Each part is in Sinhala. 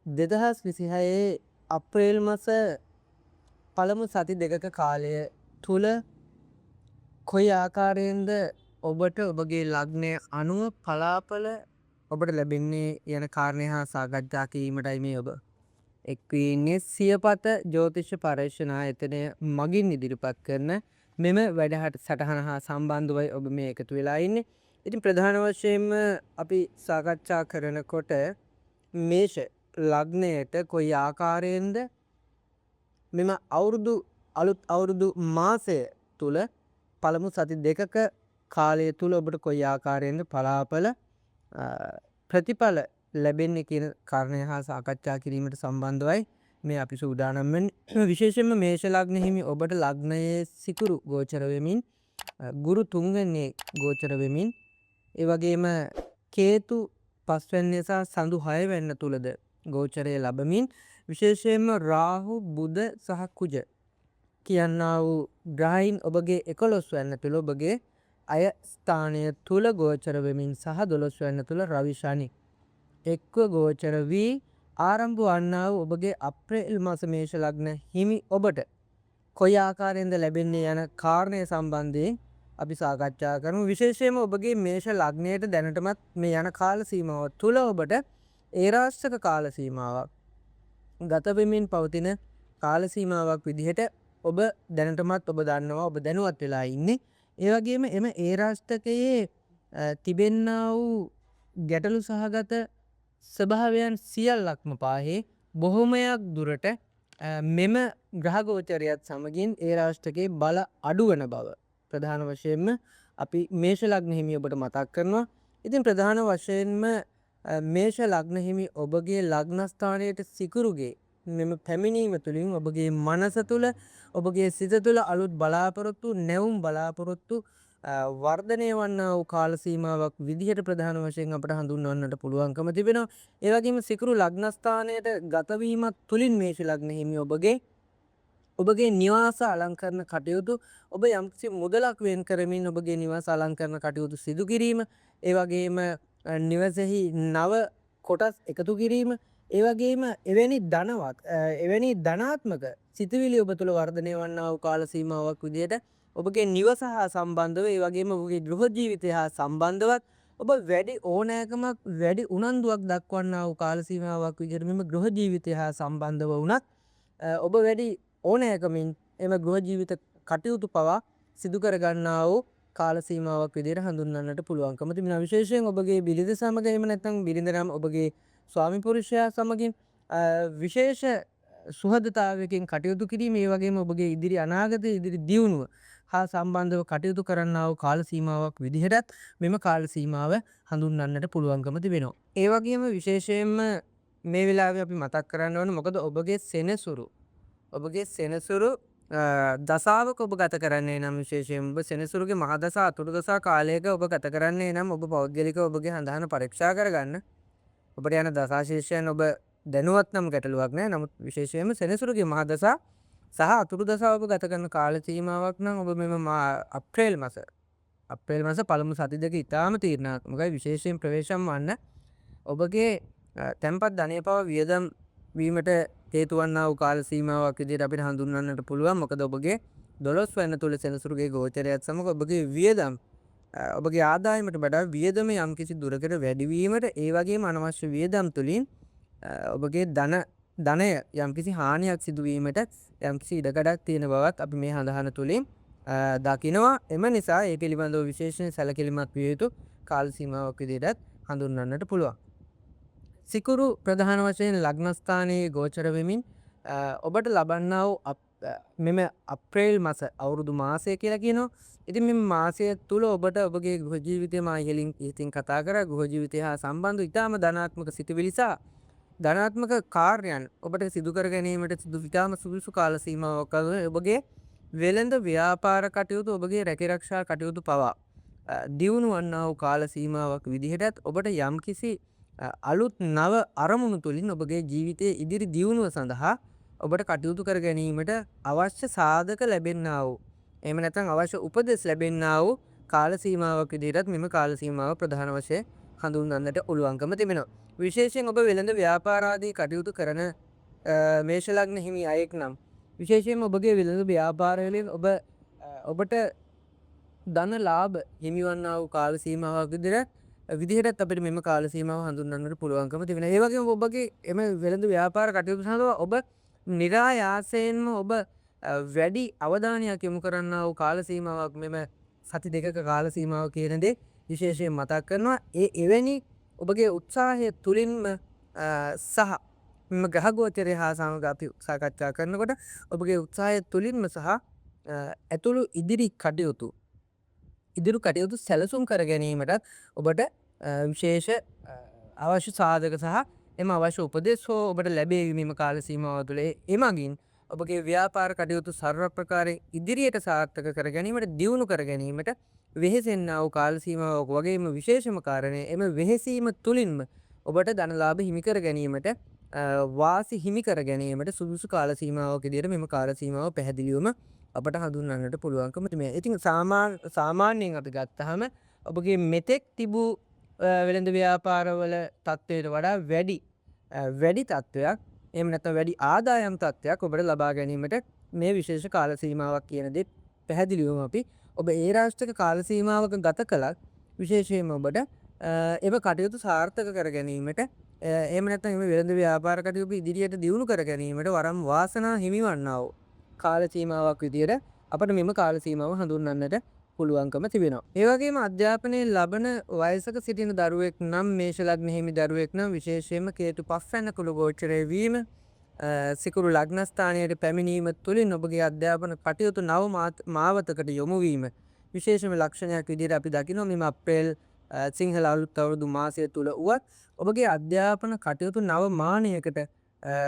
2026 අප්‍රේල් මස පළමු සති දෙකක කාලය තුල කොයි ආකාරයෙන්ද ඔබට ඔබගේ ලග්නය අනුව පලාපල ඔබට ලැබෙන්නේ යන කාරණය හා සාකච්ඡා කිරීමටයි මේ ඔබ එක්වී ඉන්නේ සියපත ජ්‍යොතිෂ පර්යේෂණ ආයතනය මගින් ඉදිරිපත් කරන මෙම වැඩහට සටහන හා සම්බන්ධවයි ඔබ මේ එකතු වෙලා ඉන්නේ. ඉතින් ප්‍රධාන වශයෙන්ම අපි සාකච්ඡා කරනකොට මේෂ ලග්නයට කොයි ආකාරයෙන්ද මෙම අලුත් අවුරුදු මාසය තුල පළමු සති දෙකක කාලය තුල ඔබට කොයි ආකාරයෙන්ද පලාපල ප්‍රතිඵල ලැබෙන්නේ කියන කාරණය හා සාකච්ඡා කිරීමට සම්බන්ධවයි මේ අපි සූදානම් වෙන්නේ. විශේෂයෙන්ම මේෂ ලග්න හිමි ඔබට ලග්නයේ සිකුරු ගෝචර වෙමින් ගුරු තුන්වෙනියේ ගෝචර වෙමින් ඒ වගේම කේතු පස්වැන්නේ සහ සඳු 6 වෙනි තුලද ගෝචරය ලැබමින් විශේෂයෙන්ම රාහු බුධ සහ කුජ කියන්නා වූ ග්‍රහයින් ඔබගේ 11 වෙනි තුල ඔබගේ අය ස්ථානය තුල ගෝචර වෙමින් සහ 12 වෙනි තුල රවි ශනි එක්ව ගෝචර වී ආරම්භ වන්නා වූ ඔබගේ අප්‍රේල් මාස මේෂ ලග්න හිමි ඔබට කොයි ආකාරයෙන්ද ලැබෙන්නේ යන කාරණය සම්බන්ධයෙන් අපි සාකච්ඡා කරමු. විශේෂයෙන්ම ඔබගේ මේෂ ලග්නයට දැනටමත් මේ යන කාල සීමාව තුල ඔබට ඒරාශක කාල සීමාවක් ගත වෙමින් පවතින කාල සීමාවක් විදිහට ඔබ දැනටමත් ඔබ දන්නවා ඔබ දැනුවත් වෙලා ඉන්නේ. ඒ වගේම එම ඒරාෂ්ටකයේ තිබෙන්නා වූ ගැටලු සහගත ස්වභාවයන් සියල්ලක්ම පාහේ බොහොමයක් දුරට මෙම ග්‍රහගෝචරයත් සමගින් ඒරාෂ්ටකයේ බල අඩුවන බව ප්‍රධාන වශයෙන්ම අපි මේෂ ලග්න හිමි ඔබට මතක් කරනවා. ඉතින් ප්‍රධාන වශයෙන්ම මේෂ ලග්න හිමි ඔබගේ ලග්නස්ථානයට සිකුරුගේ මෙම පැමිණීම තුළින් ඔබගේ මනස තුළ ඔබගේ සිත තුළ අලුත් බලාපොරොත්තු නැවුම් බලාපොරොත්තු වර්ධනය වන්නා වූ කාල සීමාවක් විදිහට ප්‍රධාන වශයෙන් අපට හඳුන්වන්නට පුළුවන්කම තිබෙනවා. ඒ වගේම සිකුරු ලග්නස්ථානයට ගතවීමත් තුළින් මේෂ ලග්න හිමි ඔබගේ නිවාස අලංකරණ කටයුතු ඔබ යම්කිසි මුදලක් වෙන් කරමින් ඔබගේ නිවාස අලංකරණ කටයුතු සිදු කිරීම, ඒ වගේම නිවසෙහි නව කොටස් එකතු කිරීම, ඒ වගේම එවැනි ධනාත්මක සිතුවිලි ඔබ තුළ වර්ධනය වන්නා වූ කාල සීමාවක් විදිහට ඔබගේ නිවස හා සම්බන්ධව, ඒ වගේම ඔබගේ ගෘහ ජීවිතය හා සම්බන්ධවත් ඔබ වැඩි ඕනෑකමක් වැඩි උනන්දුවක් දක්වන්නා වූ කාල සීමාවක් විදිහට මෙම ගෘහ ජීවිතය හා සම්බන්ධව වුණත් ඔබ වැඩි ඕනෑකමින් එම ගෘහ ජීවිත කටයුතු පවා සිදු කරගන්නා වූ කාල සීමාවක් විදිහට හඳුන්වන්නට පුළුවන්කම තිබෙනවා. විශේෂයෙන් ඔබගේ බිරිඳ සමග එහෙම නැත්නම් බිරිඳ නම් ඔබගේ ස්වාමි පුරුෂයා සමගින් විශේෂ සුහදතාවයකින් කටයුතු කිරීම, ඒ වගේම ඔබගේ ඉදිරි අනාගත ඉදිරි දියුණුව හා සම්බන්ධව කටයුතු කරන්නා වූ කාල සීමාවක් විදිහටත් මෙම කාල සීමාව හඳුන්වන්නට පුළුවන්කම තිබෙනවා. ඒ වගේම විශේෂයෙන්ම මේ වෙලාවේ අපි මතක් කරන්න ඕන මොකද ඔබගේ සෙනසුරු දසාවක ඔබ ගත කරන්නේ නම් විශේෂයෙන් ඔබ සෙනසුරුගේ මහදසා අතුරුදසා කාලයක ඔබ ගත කරන්නේ නම් ඔබ පෞද්ගලික ඔබගේ හඳහන පරීක්ෂා කරගන්න. ඔබට යන දසාශීර්ෂයන් ඔබ දැනුවත් නම් ගැටලුවක් නෑ. නමුත් විශේෂයෙන්ම සෙනසුරුගේ මහදසා සහ අතුරුදසා ඔබ ගත කරන කාල සීමාවක් නම් ඔබ මෙම අප්‍රේල් මාස පළමු සති දෙක ඉතාම තීරණාත්මකයි. විශේෂයෙන් ප්‍රවේශම් වන්න ඔබගේ තැන්පත් ධනය පවා වියදම් වීමට හේතු වන්නා වූ කාල සීමාවක් විදිහට අපිට හඳුන්වන්නට පුළුවන්. මොකද ඔබගේ 12 වෙනි තුල සෙනසුරුගේ ගෝචරයත් සමග ඔබගේ වියදම් ඔබගේ ආදායමට වඩා වියදම යම්කිසි දුරකට වැඩිවීමට, ඒ වගේම අනවශ්‍ය වියදම් තුළින් ඔබගේ ධනය යම්කිසි හානියක් සිදුවීමට යම්කිසි ඉඩකඩක් තියෙන බවත් අපි මේ හඳහන තුළින් දකිනවා. එම නිසා ඒ පිළිබඳව විශේෂයෙන් සැලකිලිමත් විය යුතු කාල සීමාවක් විදිහටත් හඳුන්වන්නට පුළුවන්. සිකුරු ප්‍රධාන වශයෙන් ලග්නස්ථානයේ ගෝචර වෙමින් ඔබට ලබන්නා වූ මෙම අප්‍රේල් මාස අවුරුදු මාසය කියලා කියනවා. ඉතින් මේ මාසය තුල ඔබට ඔබගේ ගෘහ ජීවිතය ඉතින් කතා කරා ගෘහ ජීවිතය හා සම්බන්ධ ඉතාම ධනාත්මක සිතුවිලි සහ ධනාත්මක කාර්යයන් ඔබට සිදු කර ගැනීමට ඉතාම සුදුසු කාල සීමාවක් ඔබගේ වෙළඳ ව්‍යාපාර කටයුතු, ඔබගේ රැකිරක්ෂා කටයුතු පවා දියුණු වන්නා වූ කාල සීමාවක් විදිහටත් ඔබට යම්කිසි අලුත් නව අරමුණු තුළින් ඔබගේ ජීවිතයේ ඉදිරි දියුණුව සඳහා ඔබට කටයුතු කර ගැනීමට අවශ්‍ය සාධක ලැබෙන්නා වූ, එහෙම නැත්නම් අවශ්‍ය උපදෙස් ලැබෙන්නා වූ කාල සීමාවක් විදිහටත් මෙම කාල සීමාව ප්‍රධාන වශයෙන් හඳුන්වන්නට පුළුවන්කම තිබෙනවා. විශේෂයෙන් ඔබ වෙළඳ ව්‍යාපාරාදී කටයුතු කරන මේෂ ලග්න හිමි අයෙක් නම් විශේෂයෙන්ම ඔබගේ වෙළඳ ව්‍යාපාරවලින් ඔබට ධන ලාභ හිමිවන්නා වූ කාල සීමාවක් විදිහටත් අපිට මෙම කාල සීමාව හඳුන්වන්නට පුළුවන්කම තිබෙනවා. ඒ වගේම ඔබගේ එම වෙළඳ ව්‍යාපාර කටයුතු සඳහා ඔබ නිරායාසයෙන්ම ඔබ වැඩි අවධානයක් යොමු කරන්නා වූ කාල සීමාවක් මෙම සති දෙකක කාල සීමාව කියන දේ විශේෂයෙන් මතක් කරනවා. එවැනි ඔබගේ උත්සාහය තුළින්ම සහ මෙම ග්‍රහ ගෝචරය හා සමග අපි සාකච්ඡා කරනකොට ඔබගේ උත්සාහය තුළින්ම සහ ඇතුළු ඉදිරි කටයුතු සැලසුම් කර ගැනීමටත් ඔබට විශේෂ අවශ්‍ය සාධක සහ එම අවශ්‍ය උපදෙස් හෝ ඔබට ලැබේවි මෙම කාල සීමාව තුළ. එමගින් ඔබගේ ව්‍යාපාර කටයුතු සර්ව ප්‍රකාරයෙන් ඉදිරියට සාර්ථක කර ගැනීමට දියුණු කර ගැනීමට වෙහෙසෙන්නා වූ කාල සීමාවක් වගේම විශේෂම කාරණය එම වෙහෙසීම තුළින්ම ඔබට ධනලාභ හිමි කර ගැනීමට වාසි හිමි කර ගැනීමට සුදුසු කාල සීමාවක් විදිහට මෙම කාල සීමාව පැහැදිලිවම අපට හඳුන්වන්නට පුළුවන්කම තිබෙනවා. ඉතින් සාමාන්‍යයෙන් අපි ගත්තහම ඔබගේ මෙතෙක් තිබූ වෙළඳ ව්‍යාපාරවල තත්ත්වයට වඩා වැඩි තත්ත්වයක් එහෙම නැත්නම් වැඩි ආදායම් තත්ත්වයක් ඔබට ලබා ගැනීමට මේ විශේෂ කාල සීමාවක් කියන දේ පැහැදිලිවම අපි ඔබ ඒ රාෂ්ට්‍රක කාල සීමාවක ගත කළත් විශේෂයෙන්ම ඔබට එම කටයුතු සාර්ථක කර ගැනීමට එහෙම නැත්නම් එම වෙළඳ ව්‍යාපාර කටයුතු ඉදිරියට දියුණු කර ගැනීමට වරම් වාසනා හිමිවන්නා වූ කාල සීමාවක් විදියට අපට මෙම කාල සීමාව හඳුන්වන්නට පුළුවන්කම තිබෙනවා. ඒ වගේම අධ්‍යාපනයේ ලබන වයසක සිටින දරුවෙක් නම් මේෂ ලග්න හිමි දරුවෙක් නම් විශේෂයෙන්ම කේතු පස්වැන්න කුල ගෝචරය වීම සිකුරු ලග්නස්ථානයට පැමිණීම තුළින් ඔබගේ අධ්‍යාපන කටයුතු නව මාවතකට යොමු වීම විශේෂම ලක්ෂණයක් විදිහට අපි දකිනවා. මෙම අප්‍රේල් සිංහල අලුත් අවුරුදු මාසය තුළ වුවත් ඔබගේ අධ්‍යාපන කටයුතු නව මානයකට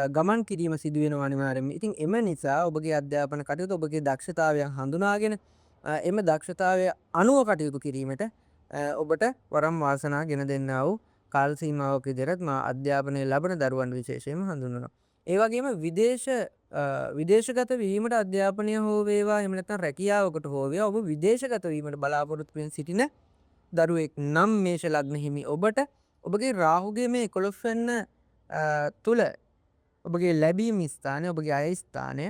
ගමන් කිරීම සිදුවෙන අනිවාර්යයෙන්ම. ඉතින් එම නිසා ඔබගේ අධ්‍යාපන කටයුතු ඔබගේ දක්ෂතාවයන් හඳුනාගෙන එම දක්ෂතාවය අනුව කටයුතු කිරීමට ඔබට වරම් වාසනා ගෙන දෙන්නා වූ කාල සීමාවක විදිහට අධ්‍යාපනයේ ලබන දරුවන් විශේෂයෙන්ම හඳුන්වනවා. ඒ වගේම විදේශගත වීමට අධ්‍යාපනය හෝ වේවා එහෙම නැත්නම් රැකියාවකට හෝ වේවා ඔබ විදේශගත වීමට බලාපොරොත්තු වෙන සිටින දරුවෙක් නම් මේෂ ලග්න හිමි ඔබට ඔබගේ රාහුගේ මේ 11 වෙනි තුල ඔබගේ ලැබීම් ස්ථානය ඔබගේ අය ස්ථානය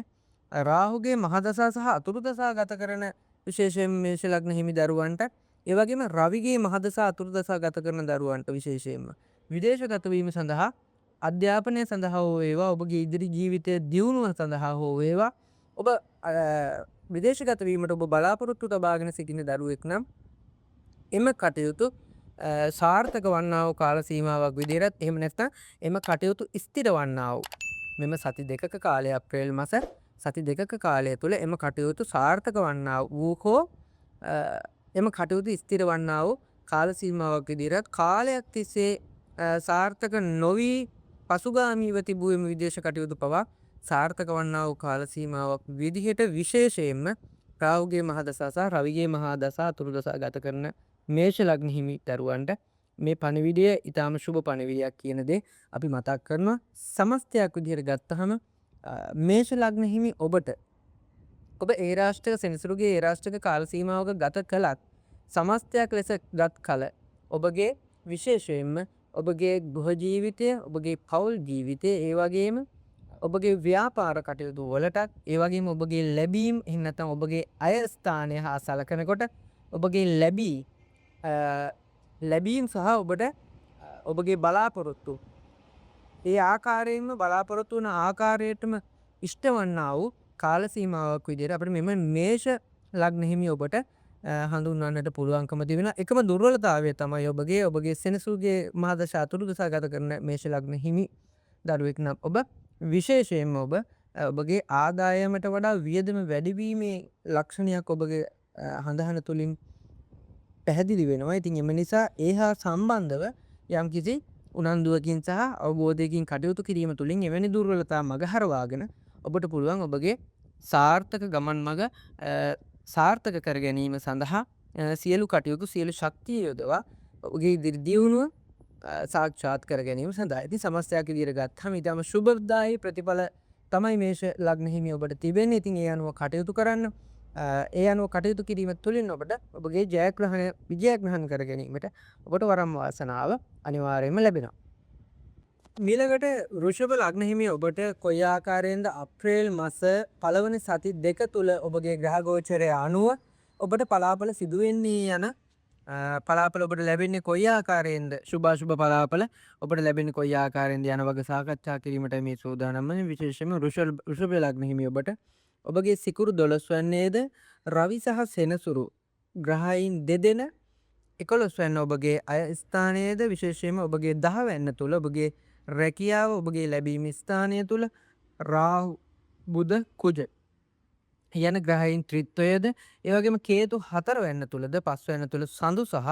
රාහුගේ මහදසා සහ අතුරුදසා ගත කරන විශේෂයෙන් මේෂ ලග්න හිමි දරුවන්ට ඒ වගේම රවිගේ මහදසා අතුරුදසා ගත කරන දරුවන්ට විශේෂයෙන්ම විදේශගත වීම සඳහා අධ්‍යාපනය සඳහා හෝ වේවා ඔබගේ ඉදිරි ජීවිතය දියුණුව සඳහා හෝ වේවා ඔබ විදේශගත වීමට ඔබ බලාපොරොත්තු තබාගෙන සිටින දරුවෙක් නම් එම කටයුතු සාර්ථක වන්නා වූ කාල සීමාවක් විදිහට එහෙම නැත්නම් එම කටයුතු ස්ථිර වන්නා වූ මෙම සති දෙකක කාලය අප්‍රේල් මාස සති දෙකක කාලය තුළ එම කටයුතු සාර්ථක වන්නා වූ හෝ එම කටයුතු ස්ථිර වන්නා වූ කාල සීමාවක් විදිහට කාලයක් තිස්සේ සාර්ථක නොවි පසුගාමීව තිබූ එම විදේශ කටයුතු පවා සාර්ථක වන්නා වූ කාල සීමාවක් විදිහට විශේෂයෙන්ම රාහුගේ මහදසා සහ රවිගේ මහදසා අතුරුදසා ගත කරන මේෂ ලග්න හිමි දරුවන්ට මේ පණිවිඩය ඊටාම සුබ පණිවිඩයක් කියන දේ අපි මතක් කරනවා. සමස්තයක් විදිහට ගත්තහම මේෂ ලග්න හිමි ඔබට ඔබ ඒ රාෂ්ට්‍රක සෙනසුරුගේ ඒ රාෂ්ට්‍රක කාල සීමාවක ගත කළත් සමස්තයක් ලෙස ගත් කල ඔබගේ විශේෂයෙන්ම ඔබගේ ගෘහ ජීවිතය ඔබගේ පවුල් ජීවිතය ඒ වගේම ඔබගේ ව්‍යාපාර කටයුතු වලටත් ඒ වගේම ඔබගේ ලැබීම් එහෙම නැත්නම් ඔබගේ අය ස්ථානය හා සලකනකොට ඔබගේ ලැබීම් සහ ඔබට ඔබගේ බලාපොරොත්තු ඒ ආකාරයෙන්ම බලාපොරොත්තු වන ආකාරයටම ඉෂ්ට වන්නා වූ කාල සීමාවක් විදිහට අපිට මෙම මේෂ ලග්න හිමි ඔබට හඳුන්වන්නට පුළුවන්කම තිබෙනවා. එකම දුර්වලතාවය තමයි ඔබගේ සෙනසුරුගේ මහදශා අතුරුදසා ගත කරන මේෂ ලග්න හිමි දරුවෙක් නම් ඔබ විශේෂයෙන්ම ඔබගේ ආදායමට වඩා වියදම වැඩිවීමේ ලක්ෂණයක් ඔබගේ හඳහන තුළින් පැහැදිලි වෙනවා. ඉතින් එම නිසා ඒ හා සම්බන්ධව යම්කිසි උනන්දුවකින් සහ අවබෝධයකින් කටයුතු කිරීම තුළින් එවැනි දුර්වලතා මගහරවාගෙන ඔබට පුළුවන් ඔබගේ සාර්ථක ගමන් මඟ සාර්ථක කර ගැනීම සඳහා සියලු කටයුතු සියලු ශක්තිය යොදවා ඔබගේ ඉදිරි දියුණුව සාක්ෂාත් කර ගැනීම සඳහා. ඉතින් සමස්තයක් විදිහට ගත්තම ඊටම සුබදායී ප්‍රතිඵල තමයි මේෂ ලග්න හිමි ඔබට තිබෙන්නේ. ඉතින් ඒ අනුව කටයුතු කරන්න. ඒ අනුව කටයුතු කිරීම තුළින් ඔබට ඔබගේ ජයග්‍රහණය විජයග්‍රහණ කර ගැනීමට ඔබට වරම් වාසනාව අනිවාර්යයෙන්ම ලැබෙනවා. මීළඟට වෘෂභ ලග්න හිමි ඔබට කොයි ආකාරයෙන්ද අප්‍රේල් මාස පළවන සති දෙක තුල ඔබගේ ග්‍රහ ගෝචරය අනුව ඔබට පලාපල සිදුවෙන්නේ යන පලාපල ඔබට ලැබෙන්නේ කොයි ආකාරයෙන්ද සුභාශුභ පලාපල ඔබට ලැබෙන්නේ කොයි ආකාරයෙන්ද යන වගේ සාකච්ඡා කිරීමට මේ සූදානම් වන විශේෂයෙන්ම වෘෂභ ලග්න හිමි ඔබට ඔබගේ සිකුරු 12 වන්නේද රවි සහ සෙනසුරු ග්‍රහයින් දෙදෙන 11 වැන්න ඔබගේ අය ස්ථානයේද විශේෂයෙන්ම ඔබගේ 10 වැන්න තුල ඔබගේ රැකියාව ඔබගේ ලැබීම ස්ථානය තුල රාහු බුධ කුජ යන ග්‍රහයින් ත්‍රිත්වයද ඒ වගේම කේතු 4 වැන්න තුලද 5 වැන්න තුල සඳු සහ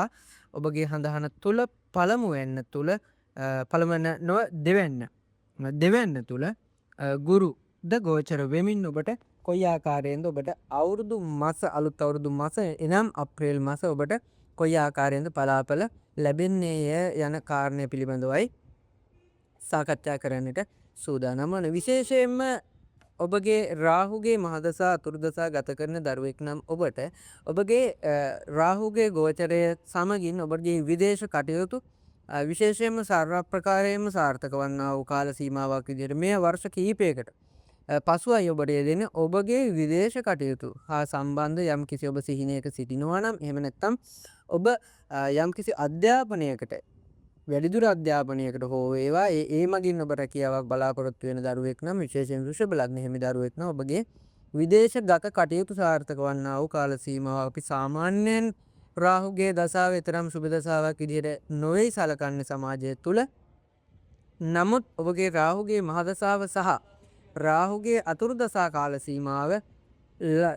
ඔබගේ හඳහන තුල පළමු වැන්න තුල පළමන නොව දෙවැන්න තුල ගුරු ද ගෝචර වෙමින් ඔබට කොයි ආකාරයෙන්ද ඔබට අවුරුදු මාස අලුත් අවුරුදු මාස එනම් අප්‍රේල් මාස ඔබට කොයි ආකාරයෙන්ද පලාපල ලැබෙන්නේය යන කාරණය පිළිබඳවයි සාකච්ඡා කරන්නට සූදානම් වන. විශේෂයෙන්ම ඔබගේ රාහුගේ මහදසා අතුරුදසා ගත කරන දරුවෙක් නම් ඔබට ඔබගේ රාහුගේ ගෝචරය සමගින් ඔබගේ විදේශ කටයුතු විශේෂයෙන්ම සර්ව ප්‍රකාරයෙන්ම සාර්ථක වන්නා වූ කාල සීමාවක් විදිහට මේ වර්ෂ කිහිපයකට පසුවයි ඔබට යෙදෙන ඔබගේ විදේශ කටයුතු හා සම්බන්ධ යම් කිසි ඔබ සිහිනයක සිටිනවා නම් එහෙම නැත්නම් ඔබ යම් කිසි අධ්‍යාපනයකට වැඩිදුර අධ්‍යාපනයකට හෝ වේවා ඒ මගින් ඔබ රැකියාවක් බලාපොරොත්තු වෙන දරුවෙක් නම් විශේෂයෙන් වෘෂභ ලග්න හිමි දරුවෙක් නම් ඔබගේ විදේශගත කටයුතු සාර්ථක වන්නා වූ කාල සීමාව අපි සාමාන්‍යයෙන් රාහුගේ දසාව තරම් සුබ දසාවක් විදිහට නොවේ සලකන්නේ සමාජය තුළ. නමුත් ඔබගේ රාහුගේ මහදසාව සහ රාහුගේ අතුරු දසා කාල සීමාව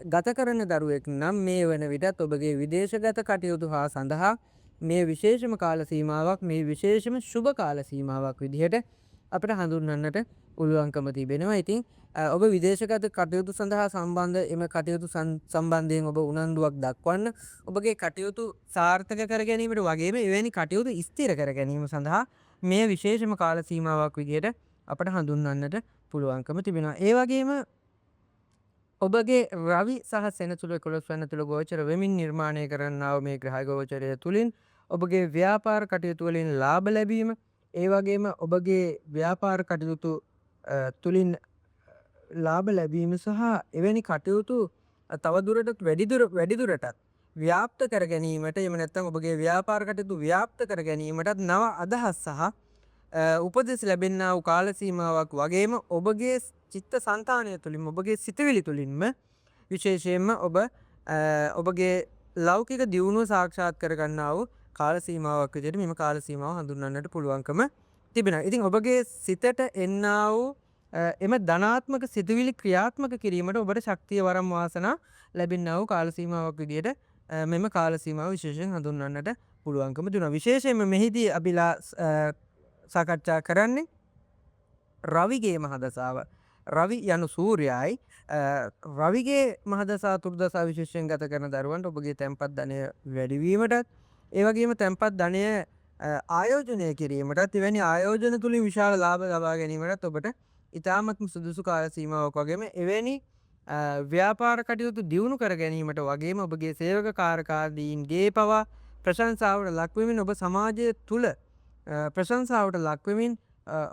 ගත කරන දරුවෙක් නම් මේ වන විටත් ඔබගේ විදේශගත කටයුතු හා සඳහා මේ විශේෂම කාල සීමාවක් මේ විශේෂම ශුභ කාල සීමාවක් විදිහට අපට හඳුන්වන්නට පුළුවන්කම තිබෙනවා. ඉතින් ඔබ විදේශගත කටයුතු සඳහා සම්බන්ධ එම කටයුතු සම්බන්ධයෙන් ඔබ උනන්දුවක් දක්වන්න ඔබගේ කටයුතු සාර්ථක කර ගැනීමට වගේම එවැනි කටයුතු ස්ථිර කර ගැනීම සඳහා මේ විශේෂම කාල සීමාවක් විදිහට අපට හඳුන්වන්නට පුළුවන්කම තිබෙනවා. ඒ වගේම ඔබගේ රවි සහ සෙනසුරු 11 වන තුල ගෝචර වෙමින් නිර්මාණය කරන්නා වූ මේ ග්‍රහ ගෝචරය තුලින් ඔබගේ ව්‍යාපාර කටයුතු වලින් ලාභ ලැබීම ඒ වගේම ඔබගේ ව්‍යාපාර කටයුතු තුලින් ලාභ ලැබීම සහ එවැනි කටයුතු තවදුරටත් වැඩිදුරටත් ව්‍යාප්ත කර ගැනීමට එහෙම නැත්නම් ඔබගේ ව්‍යාපාර කටයුතු ව්‍යාප්ත කර ගැනීමටත් නව අදහස් සහ උපදෙස් ලැබෙන්නා වූ කාල සීමාවක් වගේම ඔබගේ චිත්ත සංතානය තුළින් ඔබගේ සිතවිලි තුළින්ම විශේෂයෙන්ම ඔබගේ ලෞකික දියුණුව සාක්ෂාත් කරගන්නා වූ කාල සීමාවක් විදිහට මෙම කාල සීමාව හඳුන්වන්නට පුළුවන්කම තිබෙනවා. ඉතින් ඔබගේ සිතට එන්නා වූ එම ධනාත්මක සිතුවිලි ක්‍රියාත්මක කිරීමට ඔබට ශක්තිය වරම් වාසනා ලැබෙන්නා වූ කාල සීමාවක් විදිහට මෙම කාල සීමාව විශේෂයෙන් හඳුන්වන්නට පුළුවන්කම තිබෙනවා. විශේෂයෙන්ම මෙහිදී අපිලා සාකච්ඡා කරන්නේ රවිගේ මහදසාව. රවි යනු සූර්යයයි රවිගේ මහදසා තුර්දසා විශේෂයෙන් ගත කරන දරුවන්ට ඔබගේ තැන්පත් ධනය වැඩිවීමටත් ඒ වගේම තැන්පත් ධනය ආයෝජනය කිරීමටත් එවැනි ආයෝජන තුළින් විශාල ලාභ ලබා ගැනීමටත් ඔබට ඉතාමත්ම සුදුසු කාල සීමාවක් වගේම එවැනි ව්‍යාපාර කටයුතු දියුණු කර ගැනීමට වගේම ඔබගේ සේවක කාරකාදීන්ගේ පවා ප්‍රශංසාවට ලක්වෙමින් ඔබ සමාජය තුළ ප්‍රශංසාවට ලක්වෙමින්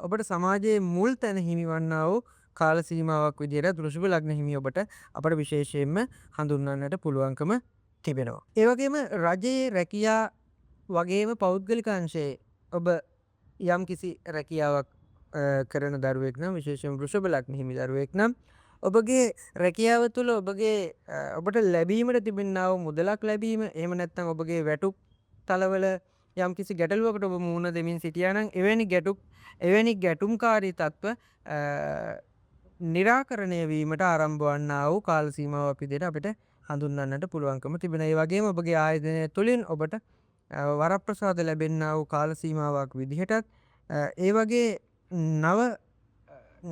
ඔබට සමාජයේ මුල් තැන හිමිවන්නා වූ කාල සීමාවක් විදිහට වෘෂභ ලග්න හිමි ඔබට අපට විශේෂයෙන්ම හඳුන්වන්නට පුළුවන්කම තිබෙනවා. ඒ වගේම රජයේ රැකියා වගේම පෞද්ගලික අංශයේ ඔබ යම් කිසි රැකියාවක් කරන දරුවෙක් නම් විශේෂයෙන් වෘෂභ ලග්න හිමි දරුවෙක් නම් ඔබගේ රැකියාව තුළ ඔබට ලැබීමට තිබෙනා වූ මුදලක් ලැබීම එහෙම නැත්නම් ඔබගේ වැටුප් තලවල යම් කිසි ගැටලුවකට ඔබ මුහුණ දෙමින් සිටියා නම් එවැනි ගැටුම්කාරී තත්ත්ව නිරාකරණය වීමට ආරම්භ වන්නා වූ කාල සීමාවක් විදිහට අපිට හඳුන්වන්නට පුළුවන්කම තිබෙනවා. ඒ වගේම ඔබගේ ආයතනය තුළින් ඔබට වරප්‍රසාද ලැබෙන්නා වූ කාල සීමාවක් විදිහටත් ඒ වගේ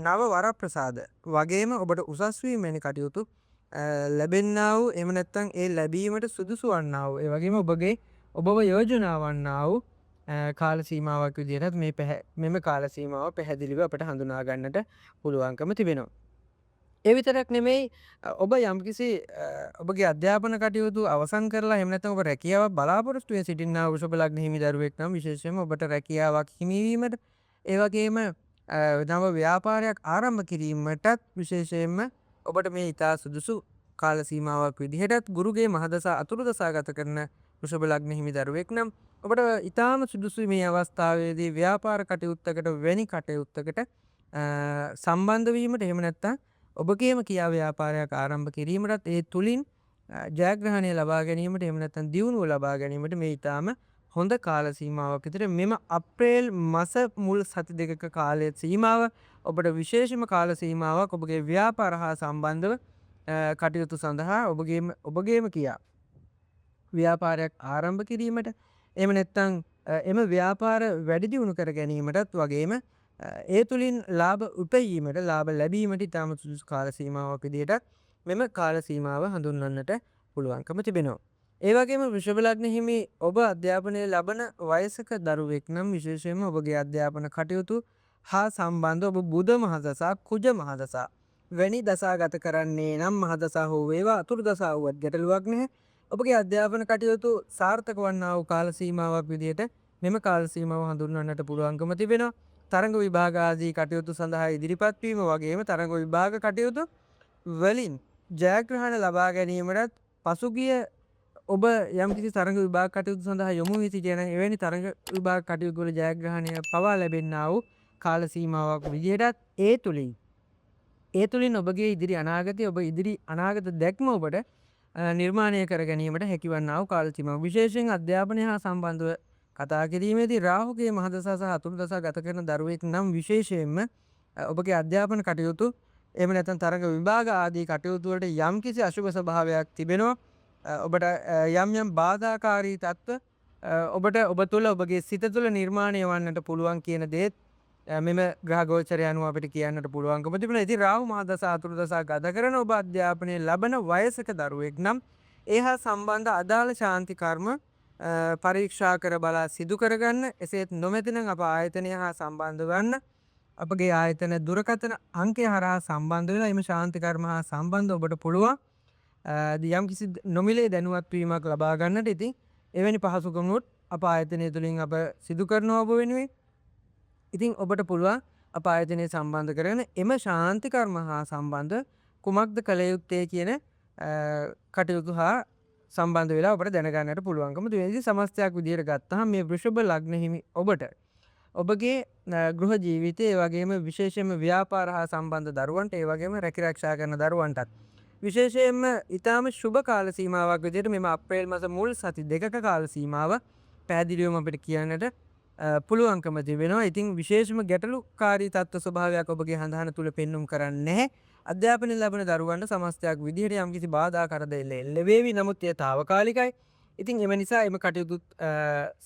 නව වරප්‍රසාද වගේම ඔබට උසස් වීම වැනි කටයුතු ලැබෙන්නා වූ එහෙම නැත්නම් ඒ ලැබීමට සුදුසු වන්නා වූ ඒ වගේම ඔබව යෝජනා වන්නා වූ කාල සීමාවක් විදිහට මෙම කාල සීමාව පැහැදිලිව අපට හඳුනා ගන්නට පුළුවන්කම තිබෙනවා. ඒ විතරක් නෙමෙයි ඔබ යම්කිසි ඔබගේ අධ්‍යාපන කටයුතු අවසන් කරලා එහෙම නැත්නම් ඔබ රැකියාවක් බලාපොරොත්තු වෙ සිටින්නා වූ වෘෂභ ලග්න හිමි දරුවෙක් නම් විශේෂයෙන්ම ඔබට රැකියාවක් හිමිවීමට ඒ වගේම නව ව්‍යාපාරයක් ආරම්භ කිරීමටත් විශේෂයෙන්ම ඔබට මේ ඉතා සුදුසු කාල සීමාවක් විදිහටත් ගුරුගේ මහදසා අතුරු දසා ගත කරන වෘෂභ ලග්න හිමි දරුවෙක් නම් ඔබට ඉතාම සුදුසුයි මේ අවස්ථාවේදී ව්‍යාපාර කටයුත්තකට වැනි කටයුත්තකට සම්බන්ධ වීමට එහෙම නැත්නම් ඔබගේම කියා ව්‍යාපාරයක් ආරම්භ කිරීමටත් ඒ තුලින් ජයග්‍රහණය ලබා ගැනීමට එහෙම නැත්නම් දියුණුව ලබා ගැනීමට මේ ඊටාම හොඳ කාල සීමාවක් විතර මෙම අප්‍රේල් මාස මුල් සති දෙකක කාලයේ සීමාව ඔබට විශේෂම කාල සීමාවක් ඔබගේ ව්‍යාපාර හා සම්බන්ධව කටයුතු සඳහා ඔබගේම කියා ව්‍යාපාරයක් ආරම්භ කිරීමට එහෙම නැත්නම් එම ව්‍යාපාර වැඩි දියුණු කර ගැනීමටත් වගේම ඒ තුළින් ලාභ උපයීමට ලාභ ලැබීමට ඉතාම සුදුසු කාල සීමාවක් විදිහටත් මෙම කාල සීමාව හඳුන්වන්නට පුළුවන්කම තිබෙනවා. ඒ වගේම වෘෂභ ලග්න හිමි ඔබ අධ්‍යාපනය ලබන වයසක දරුවෙක් නම් විශේෂයෙන්ම ඔබගේ අධ්‍යාපන කටයුතු හා සම්බන්ධ ඔබ බුධ මහදසා කුජ මහදසා වැනි දසා ගත කරන්නේ නම් මහදසා හෝ වේවා අතුරු දසා වුවත් ගැටලුවක් නැහැ. ඔබගේ අධ්‍යාපන කටයුතු සාර්ථක වන්නා වූ කාල සීමාවක් විදිහට මෙම කාල සීමාව හඳුන්වන්නට පුළුවන්කම තිබෙනවා. තරඟ විභාග ආදී කටයුතු සඳහා ඉදිරිපත් වීම වගේම තරඟ විභාග කටයුතු වලින් ජයග්‍රහණ ලබා ගැනීමටත් පසුගිය ඔබ යම්කිසි තරඟ විභාග කටයුතු සඳහා යොමු වී සිටින එවැනි තරඟ විභාග කටයුතු වල ජයග්‍රහණය පවා ලැබෙන්නා වූ කාල සීමාවක් විදිහටත් ඒ තුලින් ඔබගේ ඉදිරි අනාගතය ඔබ ඉදිරි අනාගත දැක්ම ඔබට නිර්මාණය කර ගැනීමට හැකිවන්නා වූ කාල සීමාවක්. විශේෂයෙන් අධ්‍යාපනය හා සම්බන්ධව කතා කිරීමේදී රාහුගේ මහදසා සහ අතුරු දසා ගත කරන දරුවෙක් නම් විශේෂයෙන්ම ඔබගේ අධ්‍යාපන කටයුතු එහෙම නැත්නම් තරඟ විභාග ආදී කටයුතු වලට යම්කිසි අශුභ ස්වභාවයක් තිබෙනවා. ඔබට යම් බාධාකාරී තත්ත්ව ඔබට ඔබ තුළ ඔබගේ සිත තුළ නිර්මාණය වන්නට පුළුවන් කියන දේත් මෙම ග්‍රහ ගෝචරය අනුව අපිට කියන්නට පුළුවන්කම තිබෙනවා. ඉතින් රාහු මහදසා අතුරු දසා ගත කරන ඔබ අධ්‍යාපනය ලබන වයසක දරුවෙක් නම් ඒ හා සම්බන්ධ අදාළ ශාන්ති කර්ම පරීක්ෂා කර බලා සිදු කරගන්න. එසේත් නොමැතිනම් අප ආයතනය හා සම්බන්ධ වන්න. අපගේ ආයතන දුරකථන අංකය හරහා සම්බන්ධ වෙලා එම ශාන්ති කර්ම හා සම්බන්ධ ඔබට පුළුවන් යම්කිසි නොමිලේ දැනුවත් වීමක් ලබා ගන්නට. ඉතින් එවැනි පහසුකමුත් අප ආයතනය තුළින් අප සිදු කරනවා ඔබ වෙනුවෙන්. ඉතින් ඔබට පුළුවන් අප ආයතනය සම්බන්ධ කරගෙන එම ශාන්ති කර්ම හා සම්බන්ධ කුමක්ද කළ යුත්තේ කියන කටයුතු හා සම්බන්ධ වෙලා ඔබට දැනගන්නට පුළුවන්කම තියෙනවා. සමස්තයක් විදිහට ගත්තහම මේ වෘෂභ ලග්න හිමි ඔබට ඔබගේ ගෘහ ජීවිතයේ ඒ වගේම විශේෂයෙන්ම ව්‍යාපාර හා සම්බන්ධ දරුවන්ට ඒ වගේම රැකිරක්ෂා කරන දරුවන්ටත් විශේෂයෙන්ම ඊටාම ශුභ කාල සීමාවක් විදිහට මෙම අප්‍රේල් මාස මුල් සති දෙකක කාල සීමාව පැහැදිලිවම අපිට කියන්නට පුළුවන්කම තිබෙනවා. ඉතින් විශේෂම ගැටලුකාරී තත්ත්ව ස්වභාවයක් ඔබගේ හඳහන තුල පෙන්눔 කරන්නේ නැහැ. අධ්‍යාපනය ලැබෙන දරුවන්ට සමස්තයක් විදිහට යම්කිසි බාධා කරදර එල්ල වේවි. නමුත් එය తాවකාලිකයි. ඉතින් එම නිසා එම කටයුතු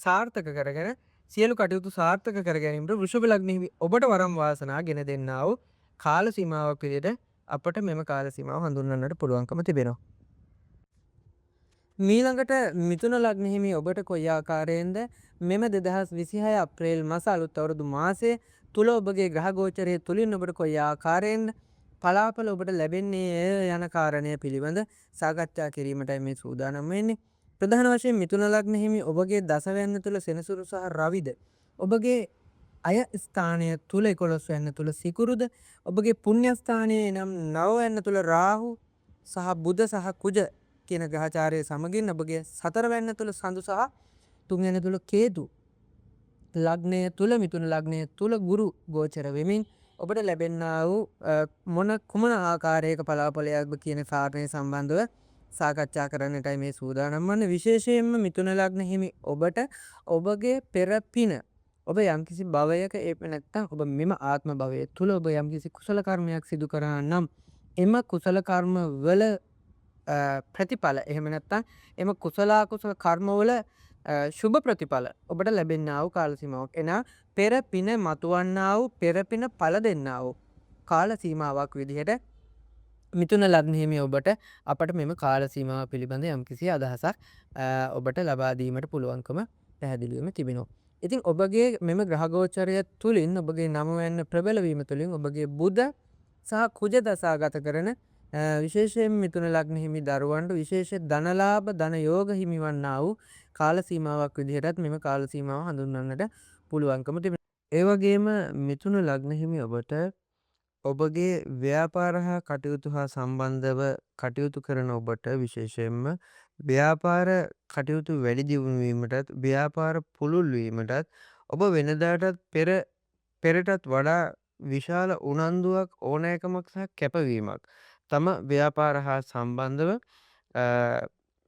සාර්ථක කරගෙන සියලු කටයුතු සාර්ථක කර ගැනීමට වෘෂභ ලග්න හිමි ඔබට වරම් වාසනා ගෙන දෙන්නා වූ කාල සීමාවක් විදිහට අපට මෙම කාල සීමාව හඳුන්වන්නට පුළුවන්කම තිබෙනවා. මීළඟට මිථුන ලග්න හිමි ඔබට කොයි ආකාරයෙන්ද මෙම 2026 අප්‍රේල් මාස අලුත් අවුරුදු මාසයේ තුල ඔබගේ ග්‍රහ ගෝචරයේ තුලින් ඔබට කොයි ආකාරයෙන්ද පලාපල ඔබට ලැබෙන්නේ යන කාරණය පිළිබඳ සාකච්ඡා කිරීමටයි මේ සූදානම් වෙන්නේ. ප්‍රධාන වශයෙන් මිථුන ලග්න හිමි ඔබගේ දසවැන්න තුල සෙනසුරු සහ රවිද ඔබගේ අය ස්ථානය තුල 11 වැන්න තුල සිකුරුද ඔබගේ පුණ්‍ය ස්ථානයේ නම් 9 වැන්න තුල රාහු සහ බුධ සහ කුජ කියන ග්‍රහචාරයේ සමගින් ඔබගේ 4 වැන්න තුල සඳු සහ 3 වැන්න තුල කේතු ලග්නය තුල මිථුන ලග්නය තුල ගුරු ගෝචර වෙමින් ඔබට ලැබෙන්නා වූ කුමන ආකාරයක පලාපලයක්ද කියන කාරණය සම්බන්ධව සාකච්ඡා කරන්නටයි මේ සූදානම් වන්නේ. විශේෂයෙන්ම මිථුන ලග්න හිමි ඔබට ඔබගේ පෙර පින ඔබ යම්කිසි භවයක නැත්නම් ඔබ මෙම ආත්ම භවයේ තුල ඔබ යම්කිසි කුසල කර්මයක් සිදු කරා නම් එම කුසල කර්ම වල ප්‍රතිඵල එහෙම නැත්නම් එම කුසල කර්මවල ශුභ ප්‍රතිඵල ඔබට ලැබෙන්නා වූ කාල සීමාවක්. එනා පෙර පින මතුවන්නා වූ පෙර පින ඵල දෙන්නා වූ කාල සීමාවක් විදිහට මිථුන ලග්න හිමි ඔබට අපට මෙම කාල සීමාව පිළිබඳ යම්කිසි අදහසක් ඔබට ලබා දීමට පුළුවන්කම පැහැදිලිවම තිබෙනවා. ඉතින් ඔබගේ මෙම ග්‍රහ ගෝචරය තුලින් ඔබගේ 9 වැන්න ප්‍රබල වීම තුලින් ඔබගේ බුධ සහ කුජ දසා ගත කරන විශේෂයෙන් මිථුන ලග්න හිමි දරුවන්ට විශේෂ ධනලාභ ධන යෝග හිමිවන්නා වූ කාල සීමාවක් විදිහටත් මෙම කාල සීමාව හඳුන්වන්නට පුළුවන්කම තිබෙනවා. ඒ වගේම මිථුන ලග්න හිමි ඔබට ඔබගේ ව්‍යාපාර හා කටයුතු හා සම්බන්ධව කටයුතු කරන ඔබට විශේෂයෙන්ම ව්‍යාපාර කටයුතු වැඩි දියුණු වීමටත් ව්‍යාපාර පුළුල් වීමටත් ඔබ වෙනදාටත් පෙරටත් වඩා විශාල උනන්දුවක් ඕනෑකමක් සහ කැපවීමක් තම ව්‍යාපාර හා සම්බන්ධව අ,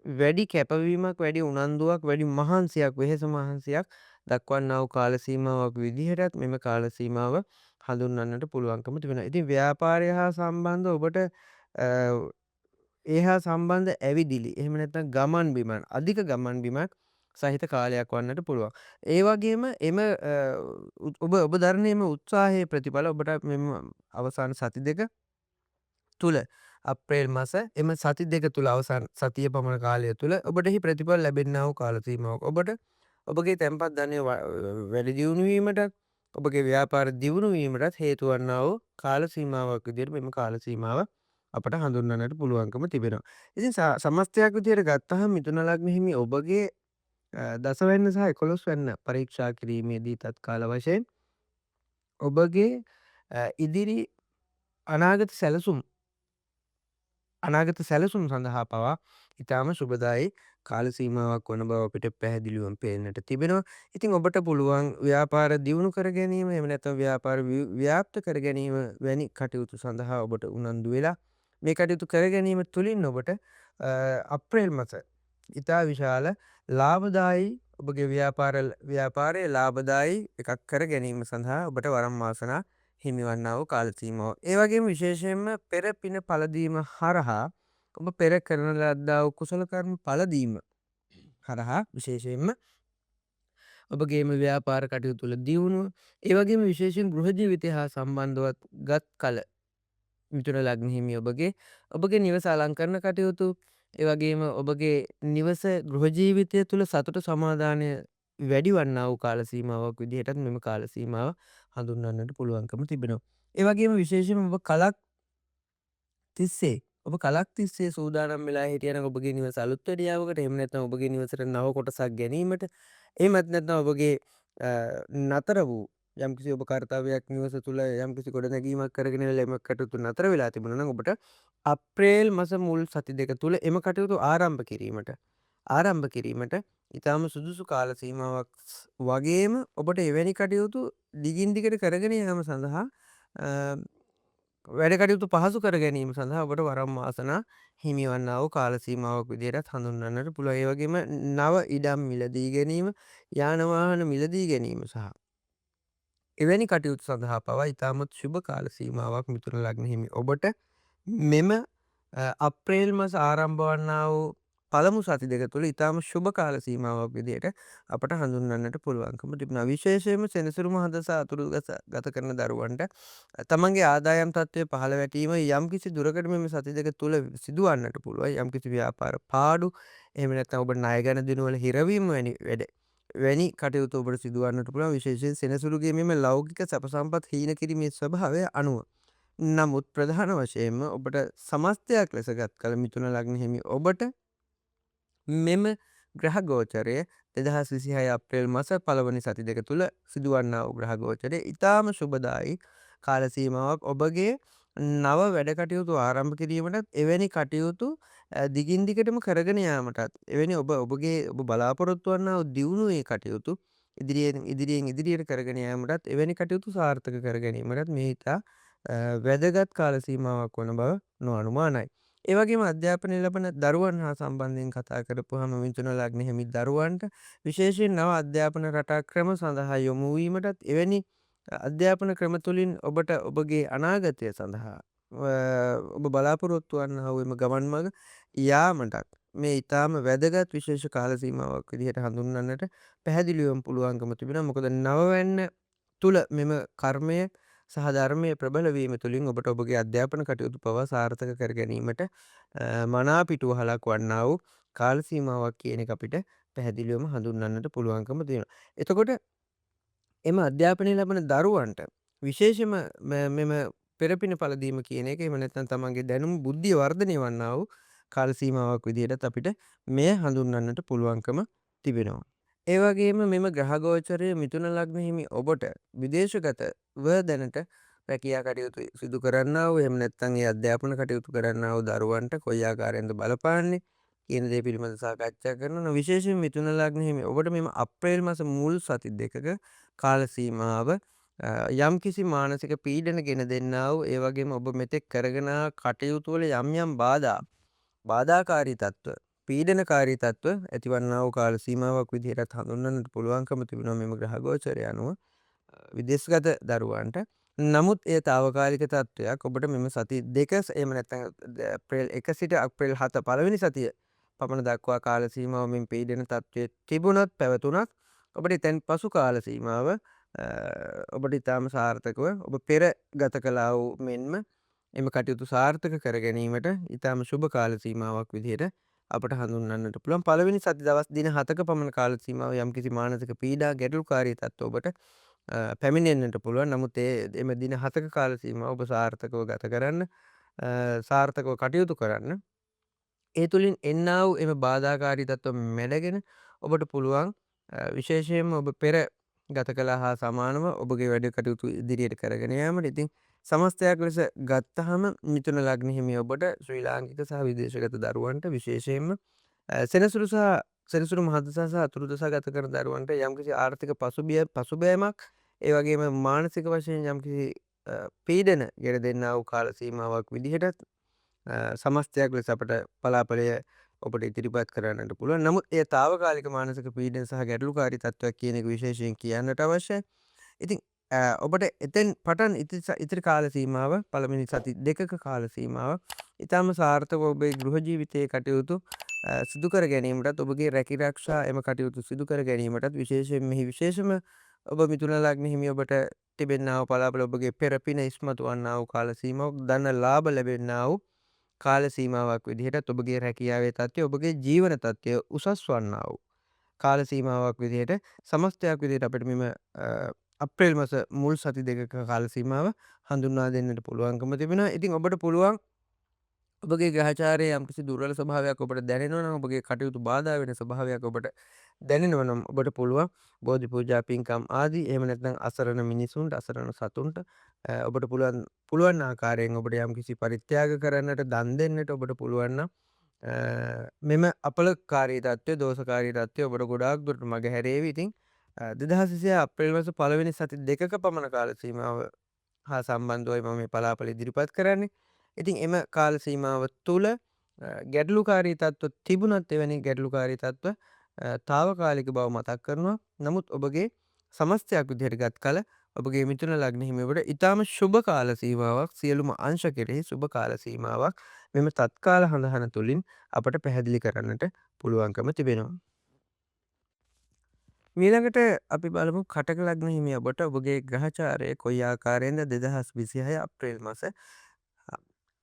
වැඩි කැපවීමක් වැඩි උනන්දුවක් වැඩි මහන්සියක් වෙහෙස මහන්සියක් දක්වන්නා වූ කාල සීමාවක් විදිහටත් මෙම කාල සීමාව හඳුන්වන්නට පුළුවන්කම තිබෙනවා. ඉතින් ව්‍යාපාරය හා සම්බන්ධ ඔබට ඒ හා සම්බන්ධ ඇවිදිලි එහෙම නැත්නම් ගමන් බිමන් අධික ගමන් බිමක් සහිත කාලයක් වන්නට පුළුවන්. ඒ වගේම ඔබ දරන එම උත්සාහයේ ප්‍රතිඵල ඔබට මෙම අවසාන සති දෙක තුළ අප්‍රේල් මස එම සති දෙක තුළ අවසන් සතිය පමණ කාලය තුළ ඔබට එහි ප්‍රතිඵල ලැබෙන්නා වූ කාල සීමාවක්. ඔබට ඔබගේ තැන්පත් ධනය වැඩි දියුණු වීමටත් ඔබගේ ව්‍යාපාර දියුණු වීමටත් හේතු වන්නා වූ කාල සීමාවක් විදිහට මෙම කාල සීමාව අපට හඳුන්වන්නට පුළුවන්කම තිබෙනවා. ඉතින් සමස්තයක් විදිහට ගත්තහම මිථුන ලග්න හිමි ඔබගේ දසවැන්න සහ 11 වැන්න පරීක්ෂා කිරීමේදී තත්කාල වශයෙන් ඔබගේ ඉදිරි අනාගත සැලසුම් සඳහා පවා ඉතාම සුබදායි කාල සීමාවක් වන බව අපිට පැහැදිලිවම පේන්නට තිබෙනවා. ඉතින් ඔබට පුළුවන් ව්‍යාපාර දියුණු කර ගැනීම එහෙම නැත්නම් ව්‍යාපාර ව්‍යාප්ත කර ගැනීම වැනි කටයුතු සඳහා ඔබට උනන්දු වෙලා මේ කටයුතු කර ගැනීම තුළින් ඔබට අප්‍රේල් මාස ඉතා විශාල ලාභදායි ඔබගේ ව්‍යාපාරයේ ලාභදායි එකක් කර ගැනීම සඳහා ඔබට වරම් වාසනා හිමිවන්නා වූ කාල සීමාව. ඒ වගේම විශේෂයෙන්ම පෙර පින පළදීම හරහා ඔබ පෙර කරන ලද්දා වූ කුසල කර්ම පළදීම හරහා විශේෂයෙන්ම ඔබගේම ව්‍යාපාර කටයුතු තුළ දියුණුව ඒ වගේම විශේෂයෙන් ගෘහ ජීවිතය හා සම්බන්ධවත් ගත් කල මිථුන ලග්න හිමි ඔබගේ නිවස අලංකරණ කටයුතු ඒ වගේම ඔබගේ නිවස ගෘහ ජීවිතය තුළ සතුට සමාදානය වැඩි වන්නා වූ කාල සීමාවක් විදිහටත් මෙම කාල සීමාව හඳුන්වන්නට පුළුවන්කම තිබෙනවා. ඒ වගේම විශේෂයෙන්ම ඔබ කලක් තිස්සේ සූදානම් වෙලා හිටියනම් ඔබගේ නිවස අලුත් වැඩියාවකට එහෙම නැත්නම් ඔබගේ නිවසට නව කොටසක් ගැනීමට එහෙමත් නැත්නම් ඔබගේ නතර වූ යම්කිසි ඔබ කර්තව්‍යයක් නිවස තුළ යම්කිසි ගොඩනැගීමක් කරගෙන එම කටයුතු නතර වෙලා තිබුණා නම් ඔබට අප්‍රේල් මාස මුල් සති දෙක තුළ එම කටයුතු ආරම්භ කිරීමට ඉතාම සුදුසු කාල සීමාවක් වගේම ඔබට එවැනි කටයුතු දිගින් දිගට කරගෙන යාම සඳහා වැඩ කටයුතු පහසු කර ගැනීම සඳහා ඔබට වරම් වාසනා හිමිවන්නා වූ කාල සීමාවක් විදිහටත් හඳුන්වන්නට පුළුවන්. ඒ වගේම නව ඉඩම් මිලදී ගැනීම, යාන වාහන මිලදී ගැනීම සහ එවැනි කටයුතු සඳහා පවා ඉතාමත් ශුභ කාල සීමාවක් මිථුන ලග්න හිමි ඔබට මෙම අප්‍රේල් මාස ආරම්භ වන්නා වූ පළමු සති දෙක තුළ ඉතාම ශුභ කාල සීමාවක් විදිහට අපට හඳුන්වන්නට පුළුවන්කම තිබෙනවා. විශේෂයෙන්ම සෙනසුරු මහ දස අතුරු ගත කරන දරුවන්ට තමන්ගේ ආදායම් තත්ත්වය පහළ වැටීම යම්කිසි දුරකට මෙම සති දෙක තුළ සිදුවන්නට පුළුවන්. යම්කිසි ව්‍යාපාර පාඩු එහෙම නැත්නම් ඔබ ණය ගැන දිනුවල හිරවීම වැනි කටයුතු ඔබට සිදුවන්නට පුළුවන්. විශේෂයෙන් සෙනසුරුගේ මෙම ලෞකික සැප සම්පත් හීන කිරීමේ ස්වභාවය අනුව. නමුත් ප්‍රධාන වශයෙන්ම ඔබට සමස්තයක් ලෙස ගත් කල මිථුන ලග්න හිමි ඔබට මෙම ග්‍රහ ගෝචරය 2026 අප්‍රේල් මාස පළවෙනි සති දෙක තුළ සිදුවන්නා වූ ග්‍රහ ගෝචරය ඉතාම සුබදායි කාල සීමාවක් ඔබගේ නව වැඩ කටයුතු ආරම්භ කිරීමටත් එවැනි කටයුතු දිගින් දිගටම කරගෙන යාමටත් එවැනි ඔබගේ ඔබ බලාපොරොත්තු වන්නා වූ දියුණුවේ කටයුතු ඉදිරියට කරගෙන යාමටත් එවැනි කටයුතු සාර්ථක කර ගැනීමටත් මේ ඉතා වැදගත් කාල සීමාවක් වන බව නොඅනුමානයි. ඒ වගේම අධ්‍යාපනය ලබන දරුවන් හා සම්බන්ධයෙන් කතා කරපුවාම මිථුන ලග්න හිමි දරුවන්ට විශේෂයෙන් නව අධ්‍යාපන රටා ක්‍රම සඳහා යොමු වීමටත් එවැනි අධ්‍යාපන ක්‍රම තුළින් ඔබට ඔබගේ අනාගතය සඳහා ඔබ බලාපොරොත්තු වන්නා වූ එම ගමන් මඟ යාමටත් මේ ඉතාම වැදගත් විශේෂ කාල සීමාවක් විදිහට හඳුන්වන්නට පැහැදිලිවම පුළුවන්කම තිබෙනවා. මොකද නවවැන්න තුළ මෙම කර්මය සහ ධර්මයේ ප්‍රබල වීම තුළින් ඔබට ඔබගේ අධ්‍යාපන කටයුතු පවා සාර්ථක කර ගැනීමට මනා පිටුවහලක් වන්නා වූ කාල සීමාවක් කියන එක අපිට පැහැදිලිවම හඳුන්වන්නට පුළුවන්කම තියෙනවා. එතකොට එම අධ්‍යාපනය ලබන දරුවන්ට විශේෂම මෙම පෙරපින පළදීම කියන එක එහෙම නැත්නම් තමන්ගේ දැනුම බුද්ධිය වර්ධනය වන්නා වූ කාල සීමාවක් විදිහටත් අපිට මෙය හඳුන්වන්නට පුළුවන්කම තිබෙනවා. ඒ වගේම මෙම ග්‍රහ ගෝචරය මිථුන ලග්න හිමි ඔබට විදේශගතව දැනට රැකියා කටයුතු සිදු කරන්නා වූ එහෙම නැත්නම් ඒ අධ්‍යාපන කටයුතු කරන්නා වූ දරුවන්ට කොයි ආකාරයෙන්ද බලපාන්නේ කියන දේ පිළිබඳව සාකච්ඡා කරනවා. විශේෂයෙන් මිථුන ලග්න හිමි ඔබට මෙම අප්‍රේල් මාස මුල් සති දෙකක කාල සීමාව යම්කිසි මානසික පීඩන ගෙන දෙන්නා වූ ඒ වගේම ඔබ මෙතෙක් කරගෙන කටයුතු වල යම් යම් බාධාකාරී තත්ත්ව පීඩනකාරී තත්ත්ව ඇතිවන්නා වූ කාල සීමාවක් විදිහටත් හඳුන්වන්නට පුළුවන්කම තිබෙනවා මෙම ග්‍රහ ගෝචරය අනුව විදේශගත දරුවන්ට. නමුත් එය తాවකාලික තත්ත්වයක්. ඔබට මෙම සති දෙක එහෙම නැත්නම් අප්‍රේල් 1 සිට අප්‍රේල් 7 පළවෙනි සතිය පමණ දක්වා කාල සීමාව මෙන් පීඩන තත්ත්වයේ තිබුණත් පැවතුණත් ඔබට එතැන් පසු කාල සීමාව ඔබට ඉතාම සාර්ථකව ඔබ පෙර ගත කළා වූ මෙන්ම එම කටයුතු සාර්ථක කර ගැනීමට ඉතාම ශුභ කාල සීමාවක් විදිහට අපට හඳුන්වන්නට පුළුවන්. පළවෙනි සති දවස් දින 7ක පමණ කාල සීමාව යම්කිසි මානසික පීඩා ගැටලුකාරී තත්ත්ව ඔබට පැමිණෙන්නට පුළුවන්. නමුත් එම දින 7ක කාල සීමාව ඔබ සාර්ථකව ගත කරන්න සාර්ථකව කටයුතු කරන්න ඒ තුළින් එන්නා වූ එම බාධාකාරී තත්ත්ව මැඩගෙන ඔබට පුළුවන් විශේෂයෙන්ම ඔබ පෙර ගත කළා හා සමානව ඔබගේ වැඩ කටයුතු ඉදිරියට කරගෙන යාමට. ඉතින් සමස්තයක් ලෙස ගත්තහම මිථුන ලග්න හිමි ඔබට ශ්‍රී ලාංකික සහ විදේශගත දරුවන්ට විශේෂයෙන්ම සෙනසුරු මහදසා සහ අතුරු දසා ගත කරන දරුවන්ට යම්කිසි ආර්ථික පසුබෑමක් ඒ වගේම මානසික වශයෙන් යම්කිසි පීඩන ගෙන දෙන්නා වූ කාල සීමාවක් විදිහටත් සමස්තයක් ලෙස අපට පලාපලය ඔබට ඉදිරිපත් කරන්නට පුළුවන්. නමුත් එය తాවකාලික මානසික පීඩන සහ ගැටලුකාරී තත්ත්වයක් කියන එක විශේෂයෙන් කියන්නට අවශ්‍යයි. ඉතින් ඔබට එතෙන් පටන් ඉතිරි කාල සීමාව පළවෙනි සති දෙකක කාල සීමාව ඉතාම සාර්ථකව ඔබේ ගෘහ ජීවිතයේ කටයුතු සිදු කර ගැනීමටත් ඔබගේ රැකිරක්ෂා එම කටයුතු සිදු කර ගැනීමටත් විශේෂයෙන් මෙහි විශේෂම ඔබ මිථුන ලග්න හිමි ඔබට තිබෙන්නා වූ පලාපල ඔබගේ පෙරපින ඉස්මතු වන්නා වූ කාල සීමාවක් ධන ලාභ ලැබෙන්නා වූ කාල සීමාවක් විදිහටත් ඔබගේ රැකියාවේ තත්ත්වය ඔබගේ ජීවන තත්ත්වය උසස් වන්නා වූ කාල සීමාවක් විදිහට සමස්තයක් විදිහට අපිට මෙම අප්‍රේල් මාස මුල් සති දෙකක කාල සීමාව හඳුන්වා දෙන්නට පුළුවන්කම තිබෙනවා. ඉතින් ඔබට පුළුවන් ඔබගේ ග්‍රහචාරයේ යම්කිසි දුර්වල ස්වභාවයක් ඔබට දැනෙනවා නම් ඔබගේ කටයුතු බාධා වෙන ස්වභාවයක් ඔබට දැනෙනවා නම් ඔබට පුළුවන් බෝධි පූජා පින්කම් ආදී එහෙම නැත්නම් අසරණ මිනිසුන්ට අසරණ සතුන්ට ඔබට පුළුවන් ආකාරයෙන් ඔබට යම්කිසි පරිත්‍යාග කරන්නට දන් දෙන්නට ඔබට පුළුවන් නම් මෙම අපලකාරී තත්ත්වය දෝෂකාරී තත්ත්වය ඔබට ගොඩාක් දුරට මගහැරේවි. ඉතින් 2020 අප්‍රේල් මාස පළවෙනි සති දෙකක පමණ කාල සීමාව හා සම්බන්ධවයි මම මේ පලාපල ඉදිරිපත් කරන්නේ. ඉතින් එම කාල සීමාව තුළ ගැටලුකාරී තත්ත්ව තිබුණත් එවැනි ගැටලුකාරී තත්ත්ව తాවකාලික බව මතක් කරනවා. නමුත් ඔබගේ සමස්තයක් විදිහට ගත් කල ඔබගේ මිථුන ලග්න හිමිවට ඉතාම ශුභ කාල සීමාවක් සියලුම අංශ කෙරෙහි ශුභ කාල සීමාවක් මෙම තත්කාල හඳහන තුළින් අපට පැහැදිලි කරන්නට පුළුවන්කම තිබෙනවා. මීළඟට අපි බලමු කටක ලග්න හිමි ඔබට ඔබගේ ග්‍රහචාරය කොයි ආකාරයෙන්ද 2026 අප්‍රේල් මාස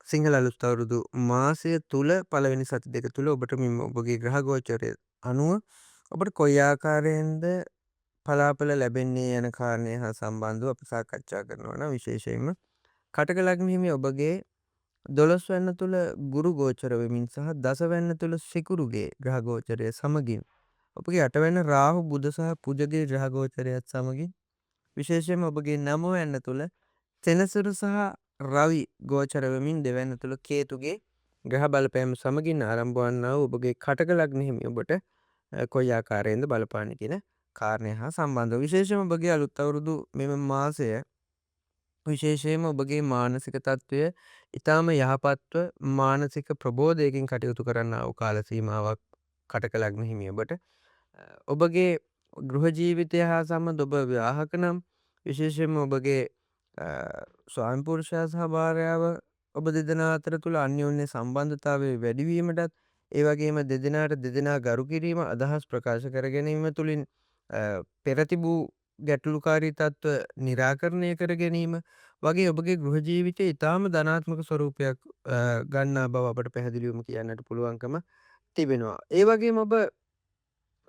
සිංහල අලුත් අවුරුදු මාසය තුල පළවෙනි සති දෙක තුල ඔබට ඔබගේ ග්‍රහ ගෝචරය අනුව ඔබට කොයි ආකාරයෙන්ද පලාපල ලැබෙන්නේ යන කාරණය හා සම්බන්ධව අපි සාකච්ඡා කරනවා නම් විශේෂයෙන්ම කටක ලග්න හිමි ඔබගේ 12 වැන්න තුල ගුරු ගෝචර වෙමින් සහ දස වැන්න තුල සිකුරුගේ ග්‍රහ ගෝචරය සමගින් ඔබගේ 8 වැන්න රාහු බුධ සහ කුජගේ ග්‍රහ ගෝචරයත් සමගින් විශේෂයෙන්ම ඔබගේ 9 වැන්න තුල සෙනසුරු සහ රවි ගෝචර වෙමින් දෙවැන්න තුල කේතුගේ ග්‍රහ බලපෑම සමගින් ආරම්භ වන්නා වූ ඔබගේ කටක ලග්න හිමි ඔබට කොයි ආකාරයෙන්ද බලපාන්නේ කියන කාරණය හා සම්බන්ධව විශේෂයෙන්ම ඔබගේ අලුත් අවුරුදු මෙම මාසය විශේෂයෙන්ම ඔබගේ මානසික තත්ත්වය ඊටාම යහපත්ව මානසික ප්‍රබෝධයකින් කටයුතු කරන්නා වූ කාල සීමාවක් කටක ලග්න හිමි ඔබට ඔබගේ ගෘහ ජීවිතය හා සම්බන්ධ ඔබ විවාහක නම් විශේෂයෙන්ම ඔබගේ ස්වාමි පුරුෂයා සහ භාර්යාව ඔබ දෙදෙනා අතර තුල අන්‍යෝන්‍ය සම්බන්ධතාවය වැඩිවීමටත් ඒ වගේම දෙදෙනාට දෙදෙනා ගරු කිරීම අදහස් ප්‍රකාශ කර ගැනීම තුළින් පෙර තිබූ ගැටලුකාරී තත්ත්ව निराකරණය කර ගැනීම වගේ ඔබගේ ගෘහ ජීවිතය ඊටාම ධනාත්මක ස්වරූපයක් ගන්නා බව අපට පැහැදිලිවම කියන්නට පුළුවන්කම තිබෙනවා. ඒ වගේම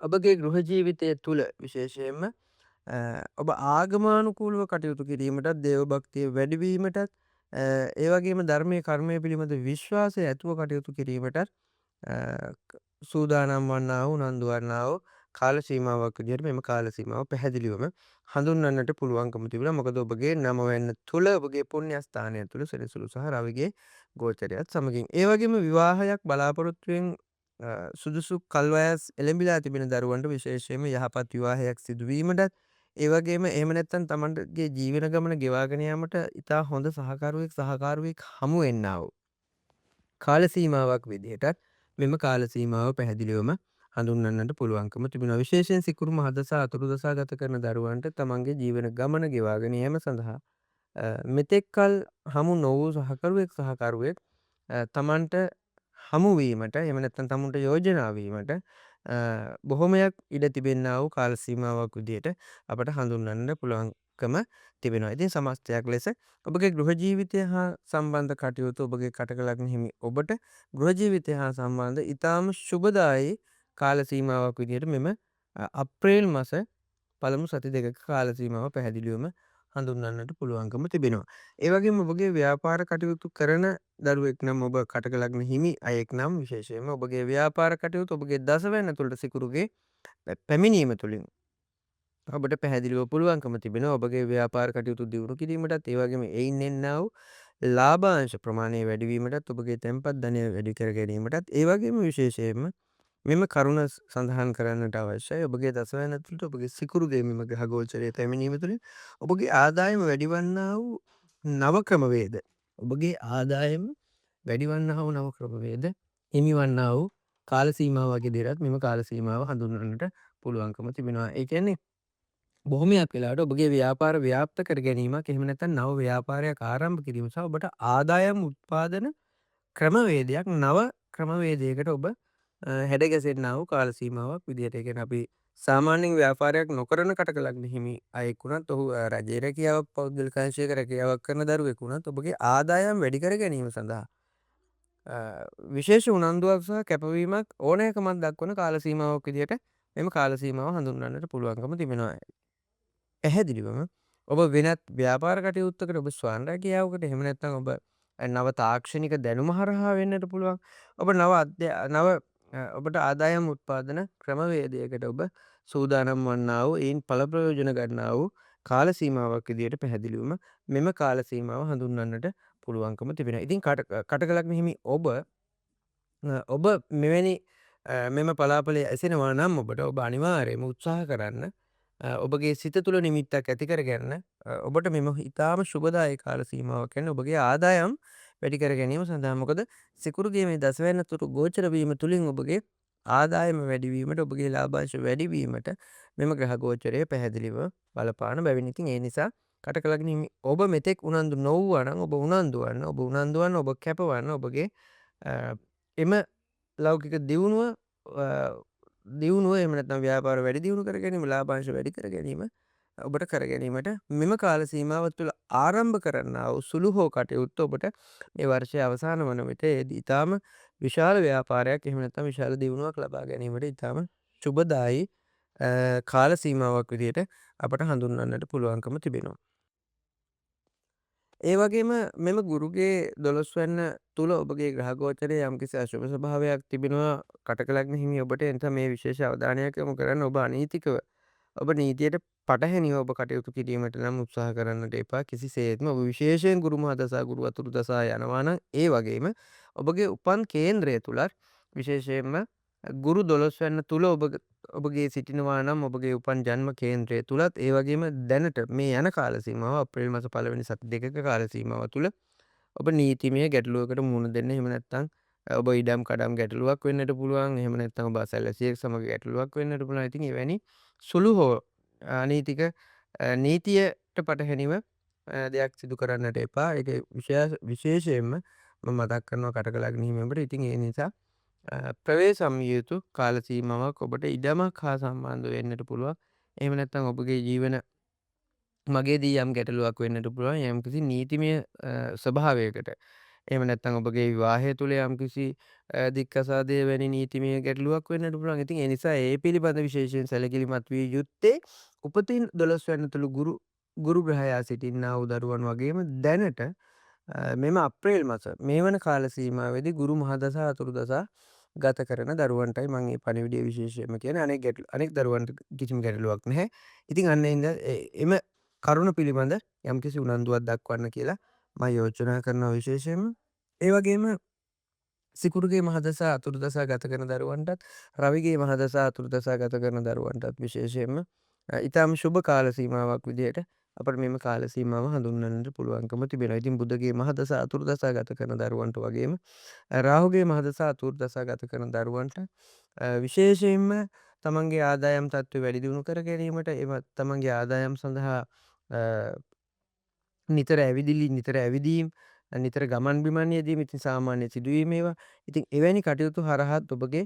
ඔබගේ ගෘහ ජීවිතය තුළ විශේෂයෙන්ම ඔබ ආගමානුකූලව කටයුතු කිරීමටත් දේව භක්තිය වැඩිවීමටත් ඒ වගේම ධර්මයේ කර්මය පිළිබඳ විශ්වාසය ඇතුව කටයුතු කිරීමටත් සූදානම් වන්නා වූ උනන්දු වන්නා වූ කාල සීමාවක් විදිහට මෙම කාල සීමාව පැහැදිලිවම හඳුන්වන්නට පුළුවන්කම තිබුණා. මොකද ඔබගේ නම වෙන්න තුල ඔබගේ පුණ්‍යස්ථානය තුල සෙනසුරු සහ රවිගේ ගෝචරයත් සමගින්. ඒ වගේම විවාහයක් බලාපොරොත්තුවෙන් සුදුසු කල්වයස් එළඹිලා තිබෙන දරුවන්ට විශේෂයෙන්ම යහපත් විවාහයක් සිදුවීමටත් ඒ වගේම එහෙම නැත්නම් තමන්ගේ ජීවන ගමන ගෙවාගෙන යාමට ඉතා හොඳ සහකාරුවෙක් හමු වෙන්නා වූ කාල සීමාවක් විදිහටත් මෙම කාල සීමාව පැහැදිලිවම හඳුන්වන්නට පුළුවන්කම තිබෙනවා. විශේෂයෙන් සිකුරු මහදසා අතුරු දසා ගත කරන දරුවන්ට තමන්ගේ ජීවන ගමන ගෙවාගෙන යාම සඳහා මෙතෙක් කල් හමු නොවූ සහකරුවෙක් තමන්ට හමුවීමට එහෙම නැත්නම් තමුන්ට යෝජනා වීමට බොහොමයක් ඉඩ තිබෙන්නා වූ කාල සීමාවක් විදිහට අපට හඳුන්වන්න පුළුවන්කම තිබෙනවා. ඉතින් සමස්තයක් ලෙස ඔබගේ ගෘහ ජීවිතය හා සම්බන්ධ කටයුතු ඔබගේ කටක ලග්න හිමි ඔබට ගෘහ ජීවිතය හා සම්බන්ධ ඉතාම ශුභදායී කාල සීමාවක් විදිහට මෙම අප්‍රේල් මාස පළමු සති දෙකක කාල සීමාව පැහැදිලිවම හඳුන්වන්නට පුළුවන්කම තිබෙනවා. ඒ වගේම ඔබගේ ව්‍යාපාර කටයුතු කරන දරුවෙක් නම් ඔබ කටක ලග්න හිමි අයෙක් නම් විශේෂයෙන්ම ඔබගේ ව්‍යාපාර කටයුතු ඔබගේ දසවැන්න තුළට සිකුරුගේ පැමිණීම තුළින් ඔබට පැහැදිලිව පුළුවන්කම තිබෙනවා ඔබගේ ව්‍යාපාර කටයුතු දියුණු කිරීමටත් ඒ වගේම එයින් එන්නා වූ ලාභාංශ ප්‍රමාණය වැඩිවීමටත් ඔබගේ තැන්පත් ධනය වැඩි කර ගැනීමටත් ඒ වගේම විශේෂයෙන්ම මෙම කරුණ සඳහන් කරන්නට අවශ්‍යයි. ඔබගේ දසවැන්න තුළට ඔබගේ සිකුරුගේ මෙම ග්‍රහ ගෝචරය පැමිණීම තුළින් ඔබගේ ආදායම වැඩිවන්නා වූ නව ක්‍රමවේද ඔබගේ ආදායම වැඩිවන්නා වූ නව ක්‍රමවේද හිමිවන්නා වූ කාල සීමාවක් ඉදිරියට මෙම කාල සීමාව හඳුන්වන්නට පුළුවන්කම තිබෙනවා. ඒ කියන්නේ බොහොමයක් වෙලාවට ඔබගේ ව්‍යාපාර ව්‍යාප්ත කර ගැනීමක් එහෙම නැත්නම් නව ව්‍යාපාරයක් ආරම්භ කිරීම සහ ඔබට ආදායම් උත්පාදන ක්‍රමවේදයක් නව ක්‍රමවේදයකට ඔබ හැඩගැසෙන්නා වූ කාල සීමාවක් විදිහට. ඒ කියන්නේ අපි සාමාන්‍යයෙන් ව්‍යාපාරයක් නොකරන කටක ලග්න හිමි අයෙක් වුණත් ඔහු රජයේ රැකියාවක් පෞද්ගලික අංශයක රැකියාවක් කරන දරුවෙක් වුණත් ඔබගේ ආදායම් වැඩි කර ගැනීම සඳහා විශේෂ උනන්දුවක් සහ කැපවීමක් ඕනෑකමක් දක්වන කාල සීමාවක් විදිහට මෙම කාල සීමාව හඳුන්වන්නට පුළුවන්කම තිබෙනවා. පැහැදිලිවම ඔබ වෙනත් ව්‍යාපාර කටයුත්තකට ඔබ ස්වයං රැකියාවකට එහෙම නැත්නම් ඔබ නව තාක්ෂණික දැනුම හරහා වෙන්නට පුළුවන්. ඔබ නව ඔබට ආදායම් උත්පාදන ක්‍රමවේදයකට ඔබ සූදානම් වන්නා වූ එයින් ඵල ප්‍රයෝජන ගන්නා වූ කාල සීමාවක් විදිහට පැහැදිලිවම මෙම කාල සීමාව හඳුන්වන්නට පුළුවන්කම තිබෙනවා. ඉතින් කටක ලග්න හිමි ඔබ මෙවැනි මෙම පලාපලේ ඇසෙනවා නම් ඔබට ඔබ අනිවාර්යයෙන්ම උත්සාහ කරන්න ඔබගේ සිත තුළ නිමිත්තක් ඇති කරගන්න ඔබට මෙම ඉතාම ශුභදායී කාල සීමාවක් කියන්නේ ඔබගේ ආදායම් වැඩි කර ගැනීම සඳහා. මොකද සිකුරුගේ මේ දසවැන්න තුරු ගෝචර වීම තුලින් ඔබගේ ආදායම වැඩිවීමට ඔබගේ ලාභාංශ වැඩිවීමට මෙම ග්‍රහ ගෝචරය පැහැදිලිව බලපාන බැවින් ඉතින් ඒ නිසා කටක ලග්න හිමි ඔබ මෙතෙක් උනන්දු නොවුවා නම් ඔබ උනන්දු වන්න ඔබ කැපවන්න ඔබගේ එම ලෞකික දියුණුව එහෙම නැත්නම් ව්‍යාපාර වැඩි දියුණු කර ගැනීම ලාභාංශ වැඩි කර ගැනීම ඔබට කර ගැනීමට මෙම කාල සීමාව තුළ ආරම්භ කරන්නා වූ සුළු හෝ කටයුත්ත ඔබට මේ වර්ෂයේ අවසාන වන විට ඊටාම විශාල ව්‍යාපාරයක් එහෙම නැත්නම් විශාල දියුණුවක් ලබා ගැනීමට ඊටාම ශුභදායී කාල සීමාවක් විදිහට අපට හඳුන්වන්නට පුළුවන්කම තිබෙනවා. ඒ වගේම මෙම ගුරුගේ 12 වැන්න තුල ඔබගේ ග්‍රහ ගෝචරයේ යම්කිසි අශුභ ස්වභාවයක් තිබෙනවා කටක ලග්න හිමි ඔබට එතන මේ විශේෂ අවධානයක් යොමු කරන්න ඔබ අනීතිකව ඔබ නීතියට පටහැනිව ඔබ කටයුතු කිරීමට නම් උත්සාහ කරන්නට එපා කිසිසේත්ම. ඔබ විශේෂයෙන් ගුරු මහ දසා ගුරු අතුරු දසා යනවා නම් ඒ වගේම ඔබගේ උපන් කේන්ද්‍රය තුලත් විශේෂයෙන්ම ගුරු 12 වැන්න තුල ඔබගේ සිටිනවා නම් ඔබගේ උපන් ජන්ම කේන්ද්‍රය තුලත් ඒ වගේම දැනට මේ යන කාල සීමාව අප්‍රේල් මාස පළවෙනි සති දෙකක කාල සීමාව තුල ඔබ නීතිමය ගැටලුවකට මුහුණ දෙන්න එහෙම නැත්නම් ඔබ ඉඩම් කඩම් ගැටලුවක් වෙන්නට පුළුවන් එහෙම නැත්නම් ඔබ අසල්වැසියෙක් සමග ගැටලුවක් වෙන්නට පුළුවන්. ඉතින් එවැනි සුළු හෝ අනීතික නීතියට පටහැනිව දෙයක් සිදු කරන්නට එපා. ඒක විශේෂයෙන්ම මම මතක් කරනවා කටක ලග්න හිමියන්ට. ඉතින් ඒ නිසා ප්‍රවේශම් විය යුතු කාල සීමාවක් ඔබට ඉඩමක් හා සම්බන්ධ වෙන්නට පුළුවන්. එහෙම නැත්නම් ඔබගේ ජීවන මගේදී යම් ගැටලුවක් වෙන්නට පුළුවන් යම්කිසි නීතිමය ස්වභාවයකට. එහෙම නැත්නම් ඔබගේ විවාහය තුළ යම්කිසි දික්කසාදය වැනි නීතිමය ගැටලුවක් වෙන්නට පුළුවන්. ඉතින් ඒ නිසා ඒ පිළිබඳ විශේෂයෙන් සැලකිලිමත් විය යුත්තේ උපතින් 12 වැන්න තුළු ගුරු ග්‍රහයා සිටින්නා වූ දරුවන් වගේම දැනට මෙම අප්‍රේල් මස මේ වන කාල සීමාවේදී ගුරු මහදසා අතුරුදසා ගත කරන දරුවන්ටයි මම මේ පණිවිඩය විශේෂයෙන්ම කියන්නේ. අනෙක් දරුවන්ට කිසිම ගැටලුවක් නැහැ. ඉතින් අන්න ඒ හින්දා එම කරුණ පිළිබඳ යම්කිසි උනන්දුවක් දක්වන්න කියලා මම යෝජනා කරනවා විශේෂයෙන්ම. ඒ වගේම සිකුරුගේ මහදසා අතුරුදසා ගත කරන දරුවන්ටත් රවිගේ මහදසා අතුරුදසා ගත කරන දරුවන්ටත් විශේෂයෙන්ම ඉතාම ශුභ කාල සීමාවක් විදිහට අපට මෙම කාල සීමාව හඳුන්වන්නට පුළුවන්කම තිබෙනවා. ඉතින් බුධගේ මහදසා අතුරුදසා ගත කරන දරුවන්ට වගේම රාහුගේ මහදසා අතුරුදසා ගත කරන දරුවන්ට විශේෂයෙන්ම තමන්ගේ ආදායම් තත්ත්වය වැඩි දියුණු කර ගැනීමට එම තමන්ගේ ආදායම් සඳහා නිතර ඇවිදිලි නිතර ඇවිදීම් නිතර ගමන් බිමන් යෙදීම ඉතින් සාමාන්‍ය සිදුවීම් ඒවා. ඉතින් එවැනි කටයුතු හරහාත් ඔබගේ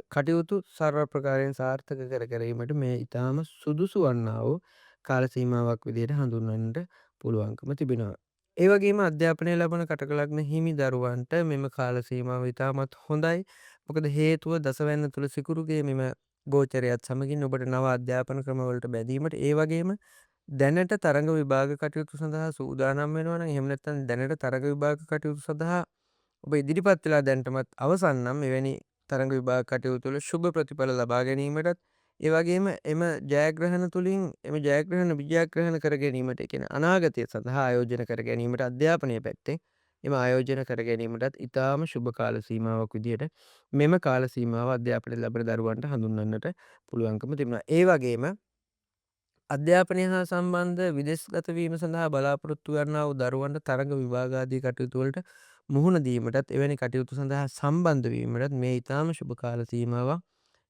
කටයුතු සර්ව ප්‍රකාරයෙන් සාර්ථක කර ගැනීමට මේ ඉතාම සුදුසු වන්නා වූ කාල සීමාවක් විදිහට හඳුන්වන්නට පුළුවන්කම තිබෙනවා. ඒ වගේම අධ්‍යාපනය ලබන කටක ලග්න හිමි දරුවන්ට මෙම කාල සීමාව ඉතාමත් හොඳයි. මොකද හේතුව දසවැන්න තුල සිකුරුගේ මෙම ගෝචරයත් සමගින් ඔබට නව අධ්‍යාපන ක්‍රමවලට බැඳීමට ඒ වගේම දැනට තරඟ විභාග කටයුතු සඳහා සූදානම් වෙනවා නම් එහෙම නැත්නම් දැනට තරඟ විභාග කටයුතු සඳහා ඔබ ඉදිරිපත් වෙලා දැනටමත් අවසන් නම් එවැනි තරඟ විභාග කටයුතු වල ශුභ ප්‍රතිඵල ලබා ගැනීමටත් ඒ වගේම එම ජයග්‍රහණ තුලින් එම ජයග්‍රහණ විජයග්‍රහණ කර ගැනීමට කියන අනාගතය සඳහා ආයෝජන කර ගැනීමට අධ්‍යාපනය පැත්තෙන් එම ආයෝජන කර ගැනීමටත් ඉතාම ශුභ කාල සීමාවක් විදිහට මෙම කාල සීමාව අධ්‍යාපනය ලබන දරුවන්ට හඳුන්වන්නට පුළුවන්කම තිබෙනවා. ඒ වගේම අධ්‍යාපනය හා සම්බන්ධ විදෙස්ගත වීම සඳහා බලාපොරොත්තු වන්නා වූ දරුවන්ට තරඟ විභාග ආදී කටයුතු වලට මුහුණ දීමටත් එවැනි කටයුතු සඳහා සම්බන්ධ වීමටත් මේ ඊටාම සුබ කාල සීමාවක්.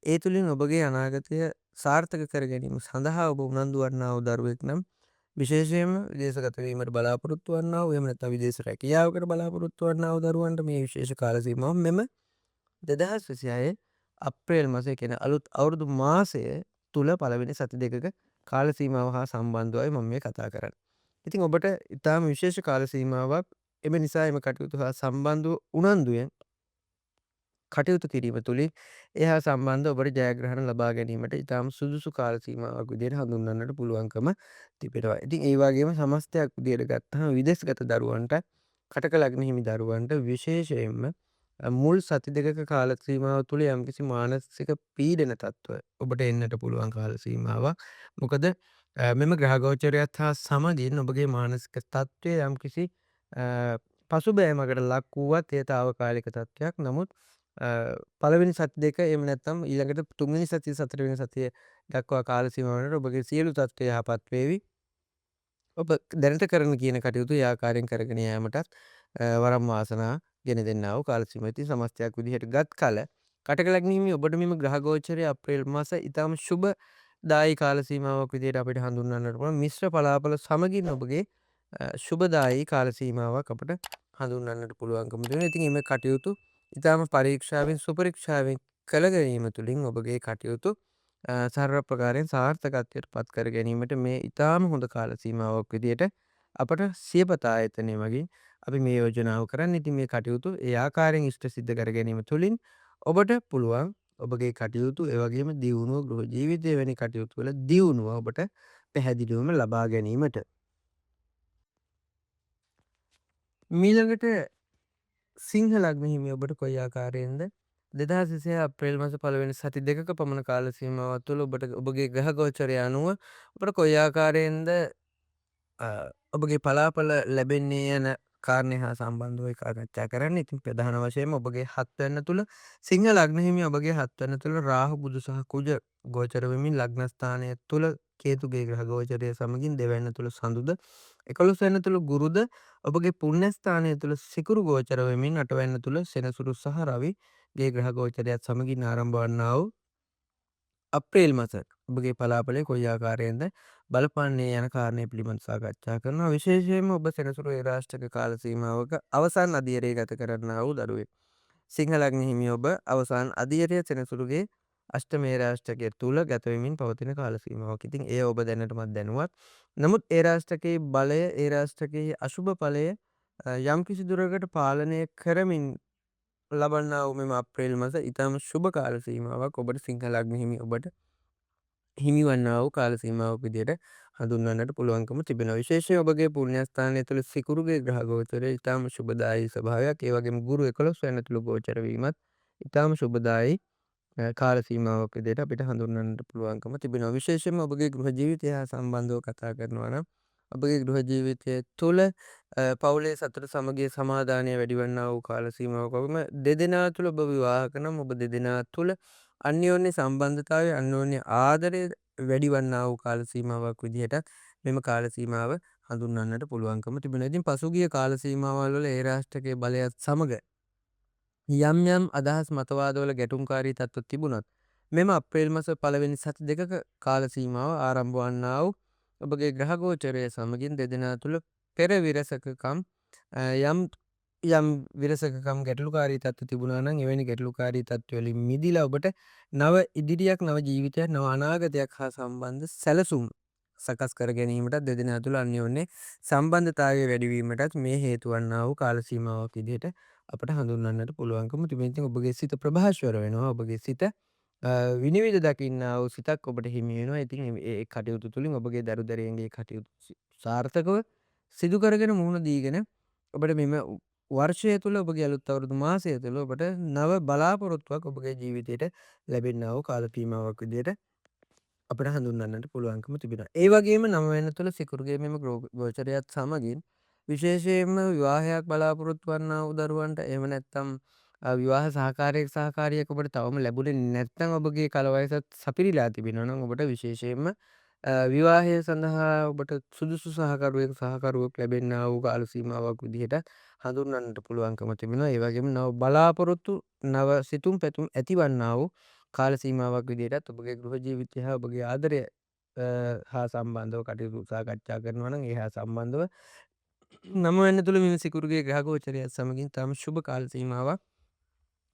ඒ තුලින් ඔබගේ අනාගතය සාර්ථක කර ගැනීම සඳහා ඔබ උනන්දු වන්නා වූ දරුවෙක් නම් විශේෂයෙන්ම විදේශගත වීමට බලාපොරොත්තු වන්නා වූ එහෙම නැත්නම් විදේශ රැකියාවකට බලාපොරොත්තු වන්නා වූ දරුවන්ට මේ විශේෂ කාල සීමාව මෙම 2026 අප්‍රේල් මාසයේ කියන අලුත් අවුරුදු මාසය තුල පළවෙනි සති දෙකක කාල සීමාව හා සම්බන්ධවයි මම මේ කතා කරන්නේ. ඉතින් ඔබට ඉතාම විශේෂ කාල සීමාවක් එම නිසා එම කටයුතු හා සම්බන්ධව උනන්දුවෙන් කටයුතු කිරීම තුළින් එහා සම්බන්ධ ඔබට ජයග්‍රහණ ලබා ගැනීමට ඉතාම සුදුසු කාල සීමාවක් විදිහට හඳුන්වන්නට පුළුවන්කම තිබෙනවා. ඉතින් ඒ වගේම සමස්තයක් විදිහට ගත්තහම විදේශගත දරුවන්ට කටක ලග්න හිමි දරුවන්ට විශේෂයෙන්ම මුල් සති දෙකක කාල සීමාව තුළ යම්කිසි මානසික පීඩන තත්ත්ව ඔබට එන්නට පුළුවන් කාල සීමාවක්. මොකද මෙම ග්‍රහගෝචරයත් හා සමගින් ඔබගේ මානසික තත්ත්වය යම්කිසි පසුබෑමකට ලක් වුවත් ඒ තාවකාලික තත්ත්වයක්. නමුත් පළවෙනි සති දෙක එහෙම නැත්නම් ඊළඟට තුන්වෙනි සතිය හතරවෙනි සතිය දක්වා කාල සීමාවකට ඔබගේ සියලු තත්ත්ව යහපත් වේවි. ඔබ දැනට කරන කියන කටයුතු ඒ ආකාරයෙන් කරගෙන යාමටත් වරම් වාසනාව ගෙන දෙන්නා වූ කාල සීමාව. ඉතින් සමස්තයක් විදිහට ගත් කල කටක ලග්න හිමි ඔබට මෙම ග්‍රහ ගෝචරය අප්‍රේල් මාස ඉතාම සුබ දායි කාල සීමාවක් විදිහට අපිට හඳුන්වන්නට පුළුවන්. මිශ්‍ර පලාපල සමගින් ඔබගේ ශුභදායී කාල සීමාවක් අපට හඳුන්වන්නට පුළුවන්කම තියෙනවා. ඉතින් මේ කටයුතු ඉතාම පරීක්ෂාවෙන් සුපරීක්ෂාවෙන් කළ ගැනීම තුළින් ඔබගේ කටයුතු සර්ව ප්‍රකාරයෙන් සාර්ථකත්වයට පත් කර ගැනීමට මේ ඉතාම හොඳ කාල සීමාවක් විදිහට අපට සියපත ආයතනය මගින් අපි මේ යෝජනාව කරන්න. ඉතින් මේ කටයුතු ඒ ආකාරයෙන් ඉෂ්ට සිද්ධ කර ගැනීම තුළින් ඔබට පුළුවන් ඔබගේ කටයුතු ඒ වගේම දියුණුව ගෘහ ජීවිතය වැනි කටයුතු වල දියුණුව ඔබට පැහැදිලිවම ලබා ගැනීමට. මීළඟට සිංහ ලග්න හිමි ඔබට කොයි ආකාරයෙන්ද 2026 අප්‍රේල් මාස පළවෙනි සති දෙකක පමණ කාල සීමාවක් තුළ ඔබට ඔබගේ ග්‍රහ ගෝචරය අනුව ඔබට කොයි ආකාරයෙන්ද ඔබගේ පලාපල ලැබෙන්නේ යන කාරණය හා සම්බන්ධව සාකච්ඡා කරන්න. ඉතින් ප්‍රධාන වශයෙන්ම ඔබගේ 7 වෙනි තුල සිංහ ලග්න හිමි ඔබගේ 7 වෙනි තුල රාහු බුදු සහ කුජ ගෝචර වෙමින් ලග්න ස්ථානය තුල කේතුගේ ග්‍රහ ගෝචරය සමගින් දෙවැන්න තුල සඳුද 11 වෙනි තුල ගුරුද ඔබගේ පුණ්‍ය ස්ථානය තුල සිකුරු ගෝචර වෙමින් 8 වෙනි තුල සෙනසුරු සහ රවි ගේ ග්‍රහ ගෝචරයත් සමගින් ආරම්භ වන්නා වූ අප්‍රේල් මාස ඔබගේ පලාපලේ කොයි ආකාරයෙන්ද බලපන්නේ යන කාරණය පිළිබඳව සාකච්ඡා කරනවා. විශේෂයෙන්ම ඔබ සෙනසුරු ඒ රාෂ්ටක කාල සීමාවක අවසන් අදියරේ ගත කරන්නා වූ දරුවෙක්. සිංහ ලග්න හිමි ඔබ අවසන් අදියරය සෙනසුරුගේ අෂ්ටමේ රාෂ්ටකය තුල ගත වෙමින් පවතින කාල සීමාවක්. ඉතින් එය ඔබ දැනටමත් දැනුවත්. නමුත් ඒ රාෂ්ටකයේ බලය ඒ රාෂ්ටකයේ අශුභ ඵලය යම්කිසි දුරකට පාලනය කරමින් ලබන්නා වූ මෙම අප්‍රේල් මාස ඉතාම ශුභ කාල සීමාවක් ඔබට සිංහ ලග්න හිමි ඔබට හිමිවන්නා වූ කාල සීමාවක් විදිහට හඳුන්වන්නට පුළුවන්කම තිබෙනවා. විශේෂයෙන් ඔබගේ පුණ්‍යස්ථානය තුළ සිකුරුගේ ග්‍රහ ගෝචරය ඉතාම ශුභදායී ස්වභාවයක්. ඒ වගේම ගුරු 11 වෙනි තුල ගෝචර වීමත් ඉතාම ශුභදායී කාල සීමාවක් විදිහට අපිට හඳුන්වන්නට පුළුවන්කම තිබෙනවා. විශේෂයෙන්ම ඔබගේ ගෘහ ජීවිතය හා සම්බන්ධව කතා කරනවා නම් ඔබගේ ගෘහ ජීවිතය තුළ පවුලේ සතුට සමගිය සමාදානය වැඩිවන්නා වූ කාල සීමාවක් වගේම දෙදෙනා තුළ ඔබ විවාහක නම් ඔබ දෙදෙනා තුළ අන්‍යෝන්‍ය සම්බන්ධතාවය අන්‍යෝන්‍ය ආදරය වැඩිවන්නා වූ කාල සීමාවක් විදිහටත් මෙම කාල සීමාව හඳුන්වන්නට පුළුවන්කම තිබෙනවා. ඉතින් පසුගිය කාල සීමාවල් වල ඒ රාෂ්ට්‍රකයේ බලයත් සමග යම් යම් අදහස් මතවාදවල ගැටුම්කාරී තත්ත්ව තිබුණත් මෙම අප්‍රේල් මාස පළවෙනි සති දෙකක කාල සීමාව ආරම්භ වන්නා වූ ඔබගේ ග්‍රහ ගෝචරය සමගින් දෙදෙනා තුළ පෙර විරසකකම් යම් යම් විරසකම් ගැටලුකාරී තත්ත්ව තිබුණා නම් එවැනි ගැටලුකාරී තත්ත්ව වලින් මිදිලා ඔබට නව ඉදිරියක් නව ජීවිතයක් නව අනාගතයක් හා සම්බන්ධ සැලසුම් සකස් කර ගැනීමටත් දෙදෙනා තුළ අන්‍යෝන්‍ය සම්බන්ධතාවය වැඩිවීමටත් මේ හේතු වන්නා වූ කාල සීමාවක් විදිහට අපට හඳුන්වන්නට පුළුවන්කම තිබෙනවා. ඉතින් ඔබගේ සිත ප්‍රභාස්වර වෙනවා. ඔබගේ සිත විනිවිද දකින්නා වූ සිතක් ඔබට හිමි වෙනවා. ඉතින් ඒ කටයුතු තුළින් ඔබගේ දරුදරියන්ගේ කටයුතු සාර්ථකව සිදු කරගෙන මුහුණ දීගෙන ඔබට මෙම වර්ෂය තුළ ඔබගේ අලුත් අවුරුදු මාසය තුළ ඔබට නව බලාපොරොත්තුවක් ඔබගේ ජීවිතයට ලැබෙන්නා වූ කාල සීමාවක් විදිහට අපට හඳුන්වන්නට පුළුවන්කම තිබෙනවා. ඒ වගේම 9 වෙනි තුළ සිකුරුගේ මෙම ගෝචරයත් සමගින් විශේෂයෙන්ම විවාහයක් බලාපොරොත්තු වන්නා වූ දරුවන්ට එහෙම නැත්නම් විවාහ සහකාරියෙක් ඔබට තවම ලැබුණේ නැත්නම් ඔබගේ කල වයසත් සපිරිලා තිබෙනවා නම් ඔබට විශේෂයෙන්ම විවාහය සඳහා ඔබට සුදුසු සහකරුවෙක් ලැබෙන්නා වූ කාල සීමාවක් විදිහට හඳුන්වන්නට පුළුවන්කම තිබෙනවා. ඒ වගේම නව බලාපොරොත්තු නව සිතුම් පැතුම් ඇතිවන්නා වූ කාල සීමාවක් විදිහටත් ඔබගේ ගෘහ ජීවිතය හා ඔබගේ ආදරය හා සම්බන්ධව කටයුතු සාකච්ඡා කරනවා නම් ඒ හා සම්බන්ධව 9 වෙනි තුල මෙම සිකුරුගේ ග්‍රහ ගෝචරයත් සමගින් තම ශුභ කාල සීමාවක්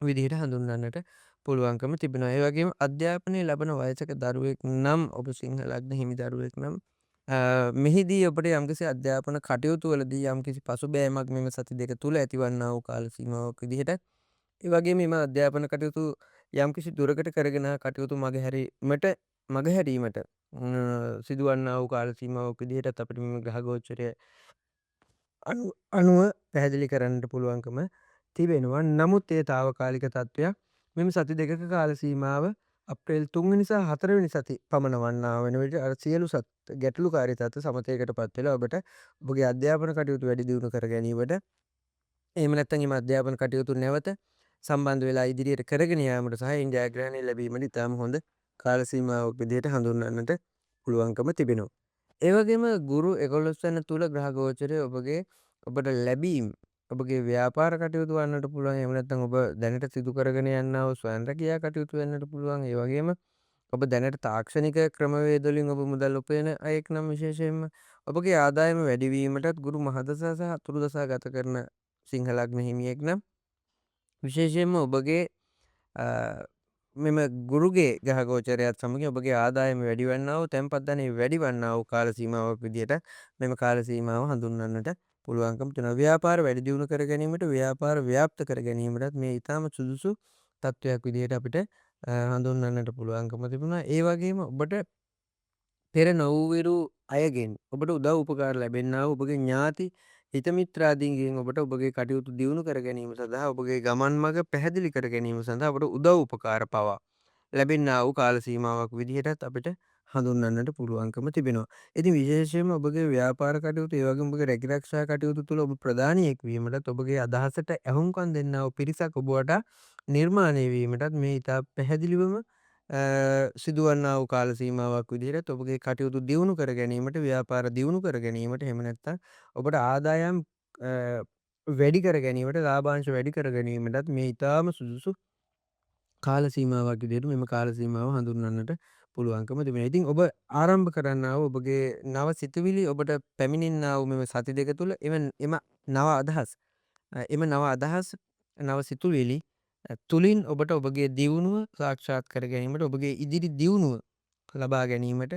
විදිහට හඳුන්වන්නට පුළුවන්කම තිබෙනවා. ඒ වගේම අධ්‍යාපනය ලබන වයසක දරුවෙක් නම් ඔබ සිංහ ලග්න හිමි දරුවෙක් නම් මෙහිදී ඔබට යම්කිසි අධ්‍යාපන කටයුතු වලදී යම්කිසි පසුබෑමක් මෙම සති දෙක තුල ඇතිවන්නා වූ කාල සීමාවක් විදිහට ඒ වගේම මෙම අධ්‍යාපන කටයුතු යම්කිසි දුරකට කරගෙන කටයුතු මගහැරීමට සිදුවන්නා වූ කාල සීමාවක් විදිහටත් අපිට මෙම ග්‍රහ ගෝචරය අනුව පැහැදිලි කරන්නට පුළුවන්කම තිබෙනවා. නමුත් ඒ తాවකාලික තත්ත්වයක්. මෙම සති දෙකක කාල සීමාව අප්‍රේල් 3 වෙනි සහ 4 වෙනි සති පමණ වන්නා වන විට අර සියලු ගැටලුකාරී තත්ත්ව සමතයකටපත් වෙලා ඔබට ඔබගේ අධ්‍යාපන කටයුතු වැඩි දියුණු කර ගැනීමට එහෙම නැත්නම් මේ අධ්‍යාපන කටයුතු නැවත සම්බන්ධ වෙලා ඉදිරියට කරගෙන යාමට සහ ඒ ජයග්‍රහණය ලැබීමට ඉතාම හොඳ කාල සීමාවක් විදිහට හඳුන්වන්නට පුළුවන්කම තිබෙනවා. ඒ වගේම ගුරු 11 වෙනි තුල ග්‍රහ ගෝචරය ඔබට ලැබීම් ඔබගේ ව්‍යාපාර කටයුතු වන්නට පුළුවන්. එහෙම නැත්නම් ඔබ දැනට සිදු කරගෙන යන්නා වූ ස්වයං රැකියා කටයුතු වෙන්නට පුළුවන්. ඒ වගේම ඔබ දැනට තාක්ෂණික ක්‍රමවේද වලින් ඔබ මුදල් උපයන අයෙක් නම් විශේෂයෙන්ම ඔබගේ ආදායම වැඩිවීමටත් ගුරු මහදසා සහ අතුරු දසා ගත කරන සිංහ ලග්න හිමියෙක් නම් විශේෂයෙන්ම ඔබගේ මෙම ගුරුගේ ග්‍රහ ගෝචරයත් සමගින් ඔබගේ ආදායම වැඩිවන්නා වූ තැන්පත් ධනෙ වැඩිවන්නා වූ කාල සීමාවක් විදිහට මෙම කාල සීමාව හඳුන්වන්නට පුළුවන්කම තියෙනවා. ව්‍යාපාර වැඩි දියුණු කර ගැනීමට ව්‍යාපාර ව්‍යාප්ත කර ගැනීමටත් මේ ඊටාම සුදුසු තත්වයක් විදිහට අපිට හඳුන්වන්නට පුළුවන්කම තිබුණා. ඒ වගේම ඔබට පෙර නොවූවිරු අයගෙන් ඔබට උදව් උපකාර ලැබෙන්නා වූ ඔබගේ ඥාති හිත මිත්‍රාදීන්ගෙන් ඔබට ඔබගේ කටයුතු දියුණු කර ගැනීම සඳහා ඔබගේ ගමන් මඟ පැහැදිලි කර ගැනීම සඳහා ඔබට උදව් උපකාර පවා ලැබෙන්නා වූ කාල සීමාවක් විදිහටත් අපිට හඳුන්වන්නට පුළුවන්කම තිබෙනවා. ඉතින් විශේෂයෙන්ම ඔබගේ ව්‍යාපාර කටයුතු ඒ වගේම ඔබගේ රැකිරක්ෂා කටයුතු තුළ ඔබ ප්‍රධානියෙක් වීමටත් ඔබගේ අදහසට ඇහුම්කන් දෙන්නා වූ පිරිසක් ඔබ වටා නිර්මාණය වීමටත් මේ ඉතා පැහැදිලිවම සිදුවන්නා වූ කාල සීමාවක් විදිහට ඔබගේ කටයුතු දියුණු කර ගැනීමට ව්‍යාපාර දියුණු කර ගැනීමට එහෙම නැත්නම් ඔබට ආදායම් වැඩි කර ගැනීමට ලාභාංශ වැඩි කර ගැනීමටත් මේ ඉතාම සුදුසු කාල සීමාවක් විදිහට මෙම කාල සීමාව හඳුන්වන්නට පුළුවන්කම තිබෙනවා. ඉතින් ඔබ ආරම්භ කරන්නා වූ ඔබගේ නව සිතුවිලි ඔබට පැමිණෙන්නා වූ මෙම සති දෙක තුළ එම නව අදහස් නව අදහස් නව සිතුවිලි තුලින් ඔබට ඔබගේ දියුණුව සාක්ෂාත් කර ගැනීමට ඔබගේ ඉදිරි දියුණුව ලබා ගැනීමට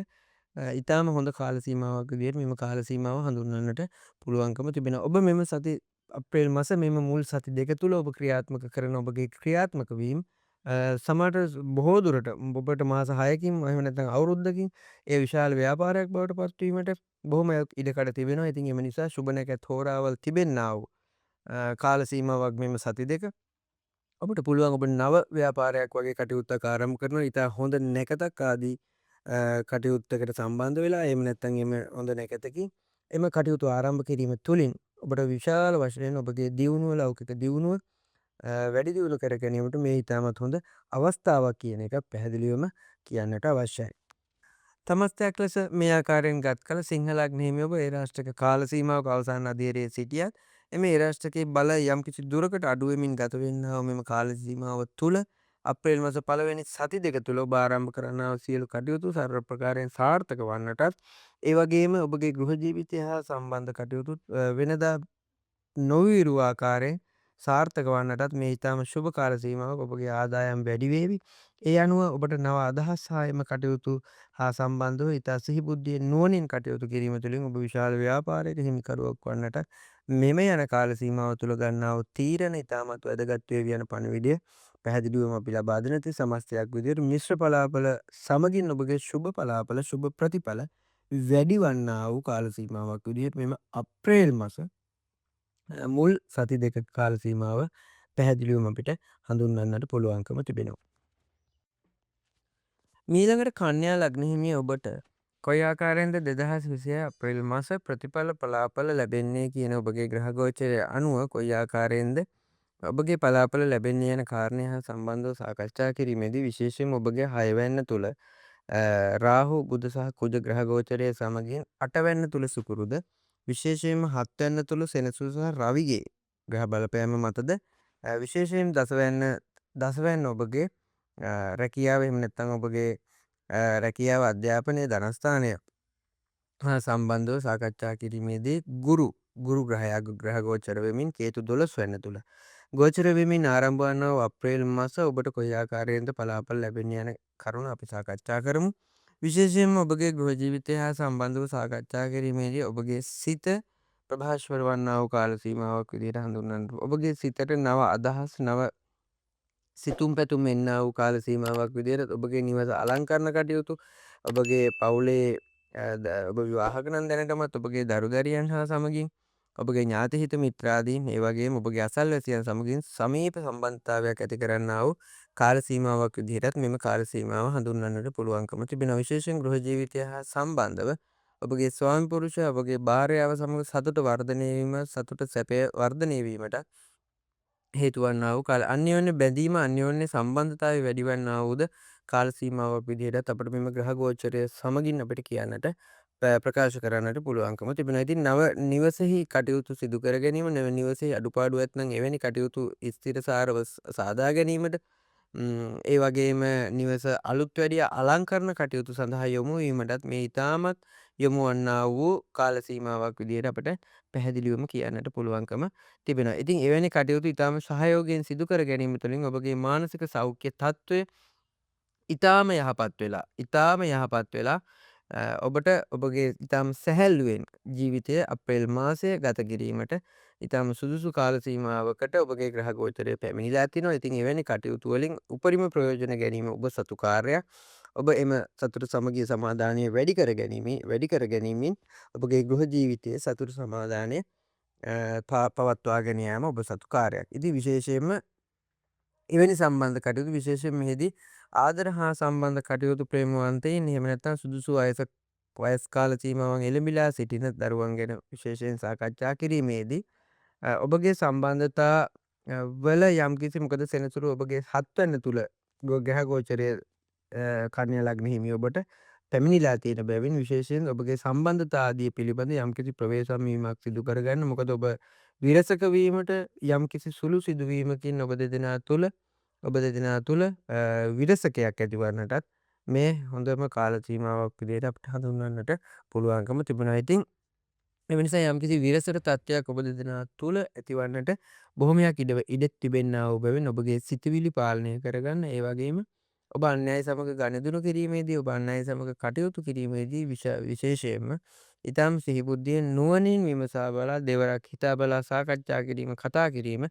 ඉතාම හොඳ කාල සීමාවක් විදිහට මෙම කාල සීමාව හඳුන්වන්නට පුළුවන්කම තිබෙනවා. ඔබ මෙම සති අප්‍රේල් මාස මෙම මුල් සති දෙක තුළ ඔබ ක්‍රියාත්මක කරන ඔබගේ ක්‍රියාත්මක වීම සමහරට බොහෝ දුරට ඔබට මාස 6කින් එහෙම නැත්නම් අවුරුද්දකින් ඒ විශාල ව්‍යාපාරයක් බවට පත්වීමට බොහොම ඉඩකඩ තිබෙනවා. ඉතින් එම නිසා සුබ නැකැත් හෝරාවල් තිබෙන්නා වූ කාල සීමාවක් මෙම සති දෙක ඔබට පුළුවන් ඔබ නව ව්‍යාපාරයක් වගේ කටයුත්තක් ආරම්භ කරනවා. ඉතා හොඳ නැකතක් ආදී කටයුත්තකට සම්බන්ධ වෙලා එහෙම නැත්නම් එම හොඳ නැකතකින් එම කටයුතු ආරම්භ කිරීම තුළින් ඔබට විශාල වශයෙන් ඔබගේ දියුණුව ලෞකික දියුණුව වැඩි දියුණු කර ගැනීමට මේ ඉතාමත් හොඳ අවස්ථාවක් කියන එක පැහැදිලිවම කියන්නට අවශ්‍යයි. තමස්තයක් ලෙස මේ ආකාරයෙන් ගත් කළ සිංහ ලග්නයෙහි ඔබ ඒ රාශියක කාල සීමාවක අවසාන අධීරයේ සිටියත් එමේ ඒ රාශියකේ බලය යම්කිසි දුරකට අඩු වෙමින් ගත වෙන්නා වූ මෙම කාල සීමාව තුළ අප්‍රේල් මාස පළවෙනි සති දෙක තුළ ඔබ ආරම්භ කරන්නා වූ සියලු කටයුතු සර්ව ප්‍රකාරයෙන් සාර්ථක වන්නටත් ඒ වගේම ඔබගේ ගෘහ ජීවිතය හා සම්බන්ධ කටයුතු වෙනදා නොවිරු ආකාරයෙන් සාර්ථක වන්නටත් මේ ඉතාම ශුභ කාල සීමාවක් ඔබගේ ආදායම් වැඩි වේවි. ඒ අනුව ඔබට නව අදහස් හා එම කටයුතු හා සම්බන්ධව ඉතා සිහිබුද්ධියෙන් නුවණින් කටයුතු කිරීම තුළින් ඔබ විශාල ව්‍යාපාරයක හිමිකරුවෙක් වන්නට මෙම යන කාල සීමාව තුළ ගන්නා වූ තීරණ ඉතාමත් වැදගත් වේවි යන පණිවිඩය පැහැදිලිවම අපි ලබා දෙන තේ සමස්තයක් විදිහට මිශ්‍ර පලාපල සමගින් ඔබගේ ශුභ පලාපල ශුභ ප්‍රතිඵල වැඩි වන්නා වූ කාල සීමාවක් විදිහට මෙම අප්‍රේල් මාස මුල් සති දෙක කාල සීමාව පැහැදිලිවම අපිට හඳුන්වන්නට පුළුවන්කම තිබෙනවා. මීළඟට කන්‍යා ලග්න හිමිය ඔබට කොයි ආකාරයෙන්ද 2026 අප්‍රේල් මාස ප්‍රතිඵල පලාපල ලැබෙන්නේ කියන ඔබගේ ග්‍රහ ගෝචරය අනුව කොයි ආකාරයෙන්ද ඔබගේ පලාපල ලැබෙන්නේ යන කාරණය හා සම්බන්ධව සාකච්ඡා කිරීමේදී විශේෂයෙන් ඔබගේ 6 වැන්න තුල රාහු බුධ සහ කුජ ග්‍රහ ගෝචරය සමගින් 8 වැන්න තුල සුකුරුද විශේෂයෙන්ම 7 වැන්න තුල සෙනසුරු සහ රවිගේ ග්‍රහ බලපෑම මතද විශේෂයෙන් දසවැන්න ඔබගේ රැකියාව එහෙම නැත්නම් ඔබගේ රැකියාව අධ්‍යාපනය ධනස්ථානය හා සම්බන්ධව සාකච්ඡා කිරීමේදී ගුරු ග්‍රහයා ග්‍රහ ගෝචර වෙමින් කේතු 12 වෙනි තුල ගෝචර වෙමින් ආරම්භ වන අප්‍රේල් මාස ඔබට කොයි ආකාරයෙන්ද පලාපල ලැබෙන්නේ යන කරුණ අපි සාකච්ඡා කරමු. විශේෂයෙන්ම ඔබගේ ගෘහ ජීවිතය හා සම්බන්ධව සාකච්ඡා කිරීමේදී ඔබගේ සිත ප්‍රභාස්වර වන්නා වූ කාල සීමාවක් විදිහට හඳුන්වන්න. ඔබගේ සිතට නව අදහස් නව සිතුම් පැතුම් එන්නා වූ කාල සීමාවක් විදිහට ඔබගේ නිවස අලංකරණ කටයුතු ඔබගේ පවුලේ ඔබ විවාහක නම් දැනටමත් ඔබගේ දරු දැරියන් හා සමගින් ඔබගේ ඥාති හිත මිත්‍රාදීන් ඒ වගේම ඔබගේ අසල්වැසියන් සමගින් සමීප සම්බන්ධතාවයක් ඇති කරන්නා වූ කාල සීමාවක් විදිහටත් මෙම කාල සීමාව හඳුන්වන්නට පුළුවන්කම තිබෙනවා. විශේෂයෙන් ගෘහ ජීවිතය හා සම්බන්ධව ඔබගේ ස්වාමි පුරුෂයා ඔබගේ භාර්යාව සමග සතුට වර්ධනය වීම සතුට සැපය වර්ධනය වීමට හේතු වන්නා වූ කාල අන්‍යෝන්‍ය බැඳීම අන්‍යෝන්‍ය සම්බන්ධතාවය වැඩි වන්නා වූද කාල සීමාවක් විදිහටත් අපිට මෙම ග්‍රහ ගෝචරය සමගින් අපිට කියන්නට ප්‍රකාශ කරන්නට පුළුවන්කම තිබෙනවා. ඉතින් නව නිවසෙහි කටයුතු සිදු කර ගැනීම නව නිවසෙහි අඩුපාඩු ඇත්නම් එවැනි කටයුතු ස්ථිරසාරව සාදා ගැනීමට ඒ වගේම නිවස අලුත් වැඩිය අලංකරණ කටයුතු සඳහා යොමු වීමටත් මේ ඉතාමත් යොමු වන්නා වූ කාල සීමාවක් විදිහට අපට පැහැදිලිවම කියන්නට පුළුවන්කම තිබෙනවා. ඉතින් එවැනි කටයුතු ඉතාම සහයෝගයෙන් සිදු කර ගැනීම තුළින් ඔබගේ මානසික සෞඛ්‍ය තත්ත්වය ඉතාම යහපත් වෙලා ඔබට ඔබගේ ඉතාම සැහැල්ලුවෙන් ජීවිතය අප්‍රේල් මාසය ගත කිරීමට ඉතාම සුදුසු කාල සීමාවකට ඔබගේ ග්‍රහ ගෝචරය පැමිණිලා තිනවා. ඉතින් එවැනි කටයුතු වලින් උපරිම ප්‍රයෝජන ගැනීම ඔබ සතු කාර්යයක්. ඔබ එම සතුට සමගිය සමාදානය වැඩි කර ගැනීමෙන් ඔබගේ ගෘහ ජීවිතයේ සතුට සමාදානය පවත්වාගෙන යාම ඔබ සතු කාර්යයක්. ඉතින් විශේෂයෙන්ම එවැනි සම්බන්ධ කටයුතු විශේෂයෙන් මෙහිදී ආදර හා සම්බන්ධ කටයුතු ප්‍රේමවන්තයින් එහෙම නැත්නම් සුදුසු වයස් කාල සීමාවන් එළඹිලා සිටින දරුවන් ගැන විශේෂයෙන් සාකච්ඡා කිරීමේදී ඔබගේ සම්බන්ධතා වල යම්කිසි මොකද සෙනසුරු ඔබගේ 7 වෙනි තුල ග්‍රහ ගෝචරය කන්‍යා ලග්න හිමි ඔබට පැමිණිලා තියෙන බැවින් විශේෂයෙන් ඔබගේ සම්බන්ධතා ආදී පිළිබඳ යම්කිසි ප්‍රවේශම් වීමක් සිදු කරගන්න. මොකද ඔබ විරසක වීමට යම්කිසි සුළු සිදුවීමකින් ඔබ දෙදෙනා තුළ විරසකයක් ඇතිවන්නටත් මේ හොඳම කාල සීමාවක් විදිහට අපිට හඳුන්වන්නට පුළුවන්කම තිබුණා. ඉතින් ඒ නිසා යම්කිසි විරසක තත්ත්වයක් ඔබ දෙදෙනා තුළ ඇතිවන්නට බොහොමයක් ඉඩ තිබෙන්නා වූ බැවින් ඔබගේ සිතවිලි පාලනය කරගන්න ඒ වගේම ඔබ අන්‍යයන් සමග ගනුදෙනු කිරීමේදී ඔබ අන්‍යයන් සමග කටයුතු කිරීමේදී විශේෂයෙන්ම ඊටම සිහිබුද්ධියෙන් නුවණින් විමසා බලා දෙවරක් හිතා බලා සාකච්ඡා කිරීම කතා කිරීම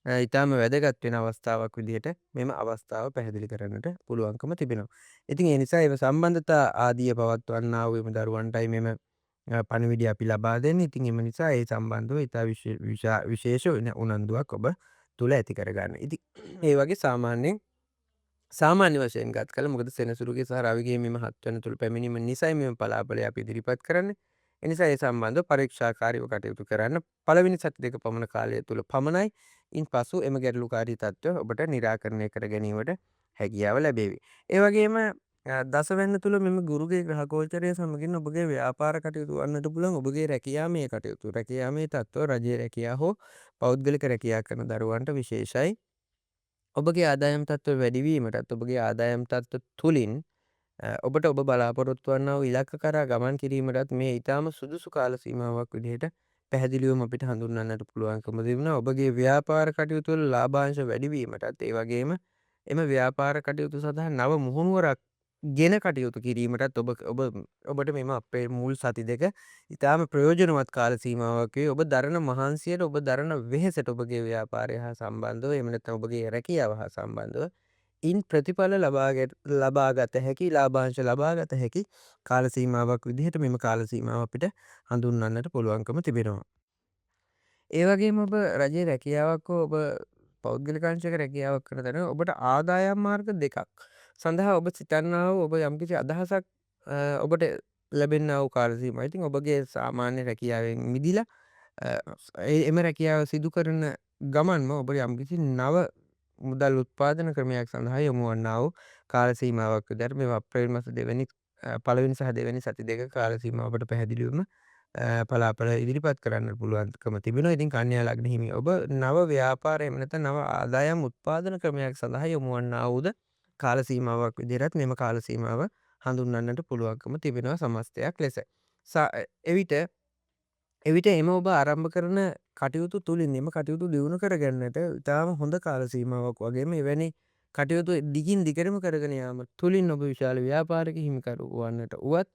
ඉතාම වැදගත් වෙන අවස්ථාවක් විදිහට මෙම අවස්ථාව පැහැදිලි කරන්නට පුළුවන්කම තිබෙනවා. ඉතින් ඒ නිසා එම සම්බන්ධතා ආදිය පවත්වන්නා වූ එම දරුවන්ටයි මෙම පණිවිඩය අපි ලබා දෙන්නේ. ඉතින් එම නිසා ඒ සම්බන්ධව ඉතා විශේෂ වෙන උනන්දුවක් ඔබ තුළ ඇති කරගන්න. ඉතින් ඒ වගේ සාමාන්‍ය වශයෙන් ගත් කළ මොකද සෙනසුරුගේ සහ රවිගේ මෙම 7 වන තුළ පැමිණීම නිසයි මෙම පලාපලය අපි ඉදිරිපත් කරන්නේ. ඒ නිසා ඒ සම්බන්ධව පරීක්ෂාකාරීව කටයුතු කරන්න පළවෙනි සති දෙක පමණ කාලය තුළ පමණයි. ඉන්පසු එම ගැටලුකාරී තත්ත්වය ඔබට නිරාකරණය කර ගැනීමට හැකියාව ලැබේවි. ඒ වගේම දසවැන්න තුළ මෙම ගුරුගේ ග්‍රහගෝචරය සමගින් ඔබගේ ව්‍යාපාර කටයුතු වන්නට පුළුවන්. ඔබගේ රැකියාමේ කටයුතු රැකියාමේ තත්ත්ව රජයේ රැකියා හෝ පෞද්ගලික රැකියා කරන දරුවන්ට විශේෂයි. ඔබගේ ආදායම් තත්ත්ව වැඩිවීමටත් ඔබගේ ආදායම් තත්ත්ව තුළින් ඔබට ඔබ බලාපොරොත්තු වන්නා වූ ඉලක්ක කරා ගමන් කිරීමටත් මේ ඊටාම සුදුසු කාල සීමාවක් විදිහට පැහැදිලිවම අපිට හඳුන්වන්නට පුළුවන්කම තිබෙනවා. ඔබගේ ව්‍යාපාර කටයුතු වල ලාභාංශ වැඩිවීමටත් ඒ වගේම එම ව්‍යාපාර කටයුතු සඳහා නව මුහුණුවරක් ගෙන කටයුතු කිරීමටත් ඔබට මෙම අපේ මුල් සති දෙක ඉතාම ප්‍රයෝජනවත් කාල සීමාවක් වේ. ඔබ දරන මහන්සියට ඔබ දරන වෙහෙසට ඔබගේ ව්‍යාපාරය හා සම්බන්ධව එහෙම නැත්නම් ඔබගේ රැකියාව හා සම්බන්ධව ඉන් ප්‍රතිඵල ලබාගත හැකි ලාභාංශ ලබාගත හැකි කාල සීමාවක් විදිහට මෙම කාල සීමාව අපිට හඳුන්වන්නට පුළුවන්කම තිබෙනවා. ඒ වගේම ඔබ රජයේ රැකියාවක් හෝ ඔබ පෞද්ගලික අංශයක රැකියාවක් කරන තැන ඔබට ආදායම් මාර්ග දෙකක් සඳහා ඔබ සිතන්නා වූ ඔබ යම්කිසි අදහසක් ඔබට ලැබෙන්නා වූ කාල සීමාව. ඉතින් ඔබගේ සාමාන්‍ය රැකියාවෙන් මිදිලා එම රැකියාව සිදු කරන ගමන්ම ඔබ යම්කිසි නව මුදල් උත්පාදන ක්‍රමයක් සඳහා යොමු වන්නා වූ කාල සීමාවක් විදිහට මේ අප්‍රේල් මාස පළවෙනි සහ දෙවැනි සති දෙක කාල සීමාව ඔබට පැහැදිලිවම පලාපල ඉදිරිපත් කරන්න පුළුවන්කම තිබෙනවා. ඉතින් කන්‍යා ලග්න හිමි ඔබ නව ව්‍යාපාර එහෙම නැත්නම් නව ආදායම් උත්පාදන ක්‍රමයක් සඳහා යොමු වන්නා වූද කාල සීමාවක් විදිහටත් මෙම කාල සීමාව හඳුන්වන්නට පුළුවන්කම තිබෙනවා සමස්තයක් ලෙස. එවිට එම ඔබ ආරම්භ කරන කටයුතු තුළින් එම කටයුතු දියුණු කරගන්නට ඉතාම හොඳ කාල සීමාවක් වගේම එවැනි කටයුතු දිගින් දිගටම කරගෙන යාම තුළින් ඔබ විශාල ව්‍යාපාරික හිමිකරු වන්නට වුවත්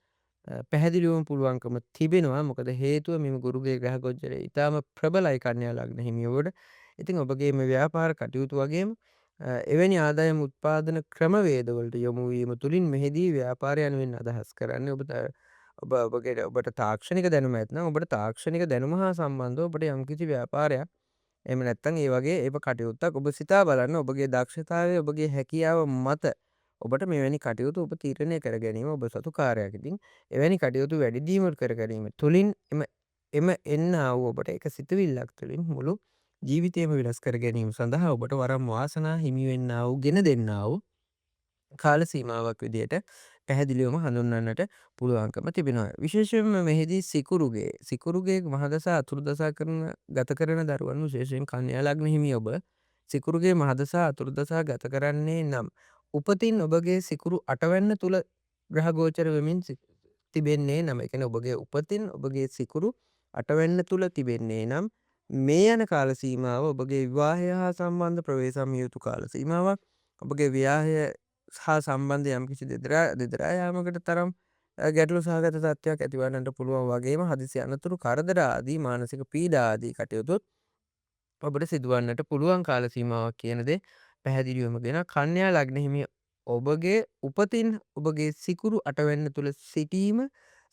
පැහැදිලිවම පුළුවන්කම තිබෙනවා. මොකද හේතුව මෙම ගුරුගේ ග්‍රහ ගෝචරය ඉතාම ප්‍රබලයි කන්‍යා ලග්න හිමියෝට. ඉතින් ඔබගේ මේ ව්‍යාපාර කටයුතු වගේම එවැනි ආදායම් උත්පාදන ක්‍රමවේදවලට යොමු වීම තුළින් මෙහිදී ව්‍යාපාරය යනුවෙන් අදහස් කරන්නේ ඔබට තාක්ෂණික දැනුම ඇත්නම් ඔබට තාක්ෂණික දැනුම හා සම්බන්ධව ඔබට යම්කිසි ව්‍යාපාරයක් එහෙම නැත්නම් ඒ වගේ කටයුත්තක් ඔබ සිතා බලන්න ඔබගේ දක්ෂතාවය ඔබගේ හැකියාව මත ඔබට මෙවැනි කටයුතු ඔබ තීරණය කර ගැනීම ඔබ සතු කාර්යයක්. ඉතින් එවැනි කටයුතු වැඩි දියුණු කර ගැනීම තුළින් එම එන්නා වූ ඔබට එක සිතුවිල්ලක් තුළින් මුළු ජීවිතයම වෙනස් කර ගැනීම සඳහා ඔබට වරම් වාසනා හිමි වෙන්නා වූ ගෙන දෙන්නා වූ කාල සීමාවක් විදිහට පැහැදිලිවම හඳුන්වන්නට පුළුවන්කම තිබෙනවා. විශේෂයෙන්ම මෙහිදී සිකුරුගේ මහදසා අතුරුදසා ගත කරන දරුවන් විශේෂයෙන් කන්‍යා ලග්න හිමි ඔබ සිකුරුගේ මහදසා අතුරුදසා ගත කරන්නේ නම් උපතින් ඔබගේ සිකුරු 8 වැන්න තුල ග්‍රහ ගෝචර වෙමින් තිබෙන්නේ නම් ඒ කියන්නේ ඔබගේ උපතින් ඔබගේ සිකුරු 8 වැන්න තුල තිබෙන්නේ නම් මේ යන කාල සීමාව ඔබගේ විවාහය හා සම්බන්ධ ප්‍රවේශම් යුතු කාල සීමාවක්. ඔබගේ විවාහය හා සම්බන්ධ යම්කිසි දෙදරා යාමකට තරම් ගැටලු සහගත තත්ත්වයක් ඇතිවන්නට පුළුවන් වගේම හදිසි අනතුරු කරදර ආදී මානසික පීඩා ආදී කටයුතුත් ඔබට සිදුවන්නට පුළුවන් කාල සීමාවක් කියන දේ පැහැදිලිවම දෙන කන්‍යා ලග්න හිමි ඔබගේ උපතින් ඔබගේ සිකුරු 8 වැන්න තුල සිටීම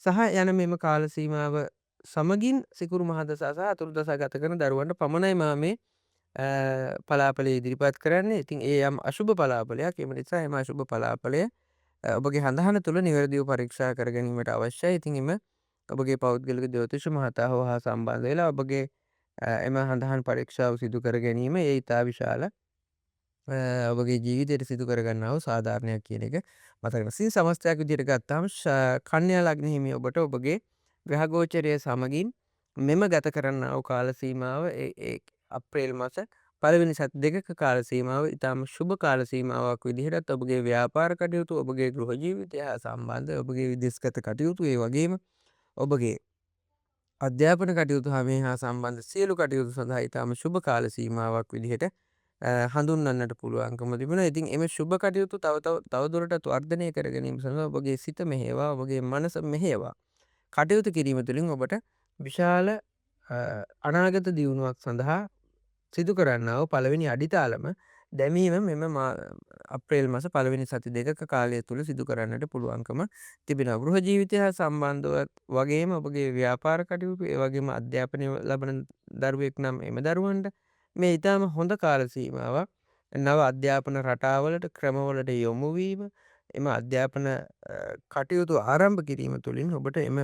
සහ යන මෙම කාල සීමාව සමගින් සිකුරු මහදසා සහ අතුරුදසා ගත කරන දරුවන්ට පමණයි මා මේ පලාපලය ඉදිරිපත් කරන්නේ. ඉතින් ඒ යම් අශුභ පලාපලයක්. එම නිසා එම අශුභ පලාපලය ඔබගේ හඳහන තුළ නිවැරදිව පරීක්ෂා කර ගැනීමට අවශ්‍යයි. ඉතින් එම ඔබගේ පෞද්ගලික ජ්‍යොතිෂ මහතා හා සම්බන්ධ වෙලා ඔබගේ එම හඳහන් පරීක්ෂාව සිදු කර ගැනීම ඒ ඉතා විශාල ඔබගේ ජීවිතයට සිදු කරගන්නාව සාධාරණයක් කියන එක මතක ගන්න. සින් සමස්තයක් විදිහට ගත්තාම කන්‍යා ලග්න හිමි ඔබට ඔබගේ ග්‍රහ ගෝචරය සමගින් මෙම ගත කරන්නා වූ කාල සීමාව අප්‍රේල් මාස පළවෙනි සති දෙකක කාල සීමාව ඉතාම ශුභ කාල සීමාවක් විදිහටත් ඔබගේ ව්‍යාපාර කටයුතු ඔබගේ ගෘහ ජීවිතය හා සම්බන්ධ ඔබගේ විදේශගත කටයුතු ඒ වගේම ඔබගේ අධ්‍යාපන කටයුතු හා සම්බන්ධ සියලු කටයුතු සඳහා ඉතාම ශුභ කාල සීමාවක් විදිහට හඳුන්වන්නට පුළුවන්කම තිබෙනවා. ඉතින් එම ශුභ කටයුතු තවදුරටත් වර්ධනය කර ගැනීම සඳහා ඔබගේ සිත මෙහෙයවා ඔබගේ මනස මෙහෙයවා කටයුතු කිරීම තුළින් ඔබට විශාල අනාගත දියුණුවක් සඳහා සිදු කරන්නා වූ පළවෙනි අඩිතාලම දැමීම මෙම අප්‍රේල් මස පළවෙනි සති දෙකක කාලය තුළ සිදු කරන්නට පුළුවන්කම තිබෙනවා. ගෘහ ජීවිතය හා සම්බන්ධව වගේම ඔබගේ ව්‍යාපාර කටයුතු ඒ වගේම අධ්‍යාපනය ලබන දරුවෙක් නම් එම දරුවන්ට මේ ඉතාම හොඳ කාල සීමාවක්. නව අධ්‍යාපන රටාවලට ක්‍රමවලට යොමු වීම එම අධ්‍යාපන කටයුතු ආරම්භ කිරීම තුළින් ඔබට එම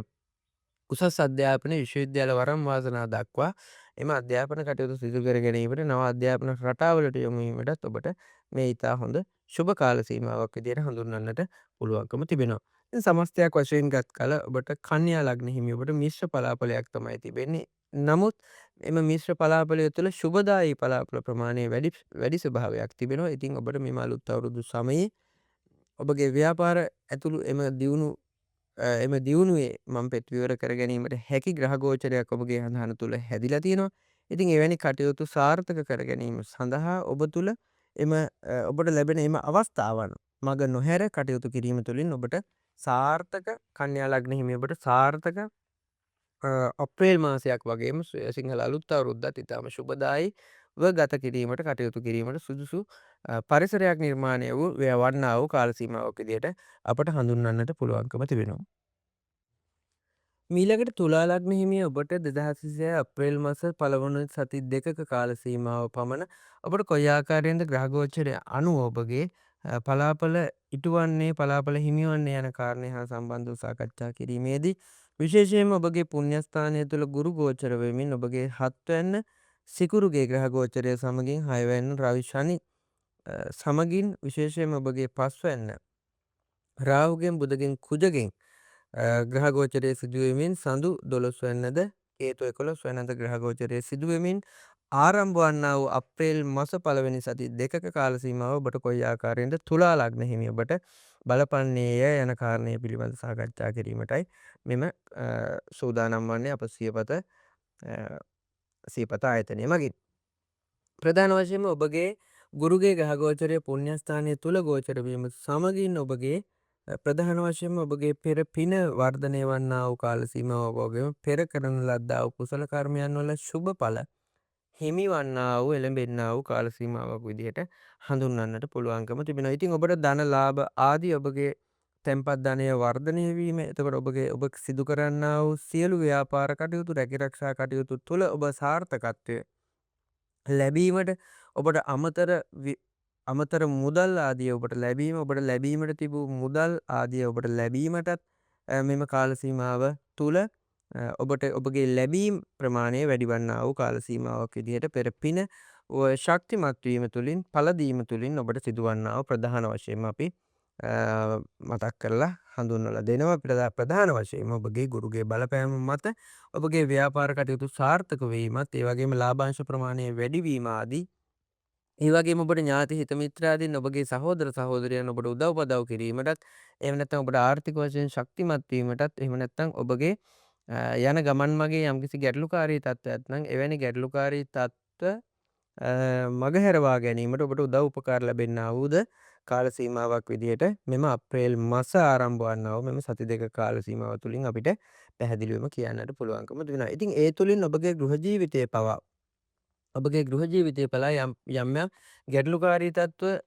උසස් අධ්‍යාපන විශ්වවිද්‍යාල වරම් වාසනා දක්වා එම අධ්‍යාපන කටයුතු සිදු කර ගැනීමට නව අධ්‍යාපන රටාවලට යොමු වීමටත් ඔබට මේ ඉතා හොඳ ශුභ කාල සීමාවක් විදිහට හඳුන්වන්නට පුළුවන්කම තිබෙනවා. ඉතින් සමස්තයක් වශයෙන් ගත් කල ඔබට කන්‍යා ලග්න හිමි ඔබට මිශ්‍ර පලාඵලයක් තමයි තිබෙන්නේ. නමුත් එම මිශ්‍ර පලාඵලය තුළ ශුභදායී පලාඵල ප්‍රමාණය වැඩි ස්වභාවයක් තිබෙනවා. ඉතින් ඔබට මෙම අලුත් අවුරුදු සමයේ ඔබගේ ව්‍යාපාර ඇතුළු එම දියුණුවේ මං පෙත් විවර කර ගැනීමට හැකි ග්‍රහගෝචරයක් ඔබගේ හඳහන තුළ හැදිලා තියෙනවා. ඉතින් එවැනි කටයුතු සාර්ථක කර ගැනීම සඳහා ඔබ තුළ එම ඔබට ලැබෙන එම අවස්ථාවන් මග නොහැර කටයුතු කිරීම තුළින් ඔබට සාර්ථක කන්‍යා ලග්න හිමි ඔබට සාර්ථක අප්‍රේල් මාසයක් වගේම සිංහල අලුත් අවුරුද්දත් ඉතාම ශුභදායීව ගත කිරීමට කටයුතු කිරීමට සුදුසු පරිසරයක් නිර්මාණය වූ වන්නා වූ කාල සීමාවක් විදිහට අපට හඳුන්වන්නට පුළුවන්කම තිබෙනවා. මීළඟට තුලා ලග්න හිමිය ඔබට 2026 අප්‍රේල් මාස පළවන සති දෙකක කාල සීමාව පමණ ඔබට කොයි ආකාරයෙන්ද ග්‍රහගෝචරය අනුව ඔබගේ පලාඵල ඉටුවන්නේ පලාඵල හිමිවන්නේ යන කාරණය හා සම්බන්ධව සාකච්ඡා කිරීමේදී විශේෂයෙන්ම ඔබගේ පුණ්‍යස්ථානය තුළ ගුරු ගෝචර වෙමින් ඔබගේ 7 වැන්න සිකුරුගේ ග්‍රහගෝචරය සමගින් 6 වැන්න රවි ශනි සමගින් විශේෂයෙන්ම ඔබගේ 5 වැන්න රාහුගෙන් බුධගෙන් කුජගෙන් ග්‍රහගෝචරය සිදුවමින් සඳු 12 වැන්නද කේතු 11 වැන්නද ග්‍රහගෝචරය සිදුවමින් ආරම්භ වන්නා වූ අප්‍රේල් මාස පළවෙනි සති දෙකක කාල සීමාව ඔබට කොයි ආකාරයෙන්ද තුලා ලග්න හිමි ඔබට බලපන්නේය යන කාරණය පිළිබඳ සාකච්ඡා කිරීමටයි මෙම සූදානම් වන්නේ අප සියපත ආයතනය මගින්. ප්‍රධාන වශයෙන්ම ඔබගේ ගුරුගේ ග්‍රහගෝචරය පුණ්‍යස්ථානය තුළ ගෝචර වීම සමගින් ඔබගේ ප්‍රධාන වශයෙන්ම ඔබගේ පෙර පින වර්ධනය වන්නා වූ කාල සීමාවක් වගේම පෙර කරන ලද්දා වූ කුසල කර්මයන් වල ශුභ ඵල හිමි වන්නා වූ එළඹෙන්නා වූ කාල සීමාවක් විදිහට හඳුන්වන්නට පුළුවන්කම තිබෙනවා. ඉතින් ඔබට ධන ලාභ ආදී ඔබගේ තැන්පත් ධනය වර්ධනය වීම එතකොට ඔබ සිදු කරන්නා වූ සියලු ව්‍යාපාර කටයුතු රැකිරක්ෂා කටයුතු තුළ ඔබ සාර්ථකත්වය ලැබීමට ඔබට අමතර මුදල් ආදිය ඔබට ලැබීම ඔබට ලැබීමට තිබූ මුදල් ආදිය ඔබට ලැබීමටත් මෙම කාල සීමාව තුළ ඔබට ඔබගේ ලැබීම් ප්‍රමාණය වැඩි වන්නා වූ කාල සීමාවක් විදිහට පෙර පින ශක්තිමත් වීම තුළින් ඵල දීම තුළින් ඔබට සිදුවන්නා වූ ප්‍රධාන වශයෙන්ම අපි මතක් කරලා හඳුන්වලා දෙනවා. ප්‍රධාන වශයෙන්ම ඔබගේ ගුරුගේ බලපෑම මත ඔබගේ ව්‍යාපාර කටයුතු සාර්ථක වීමත් ඒ වගේම ලාභාංශ ප්‍රමාණය වැඩි වීම ආදී ඒ වගේම ඔබට ඥාති හිත මිත්‍රාදීන් ඔබගේ සහෝදර සහෝදරයන් ඔබට උදව් පදව් කිරීමටත් එහෙම නැත්නම් ඔබට ආර්ථික වශයෙන් ශක්තිමත් වීමටත් එහෙම නැත්නම් ඔබගේ යන ගමන් මගේ යම්කිසි ගැටලුකාරී තත්ත්වයක් නම් එවැනි ගැටලුකාරී තත්ත්ව මගහැරවා ගැනීමට ඔබට උදව් උපකාර ලැබෙන්නා වූද කාල සීමාවක් විදිහට මෙම අප්‍රේල් මාස ආරම්භ වන්නා වූ මෙම සති දෙක කාල සීමාව තුළින් අපිට පැහැදිලිවම කියන්නට පුළුවන්කම තිබෙනවා. ඉතින් ඒ තුළින් ඔබගේ ගෘහ ජීවිතය පවා ඔබගේ ගෘහ ජීවිතය පලා යම් ගැටලුකාරී තත්ත්ව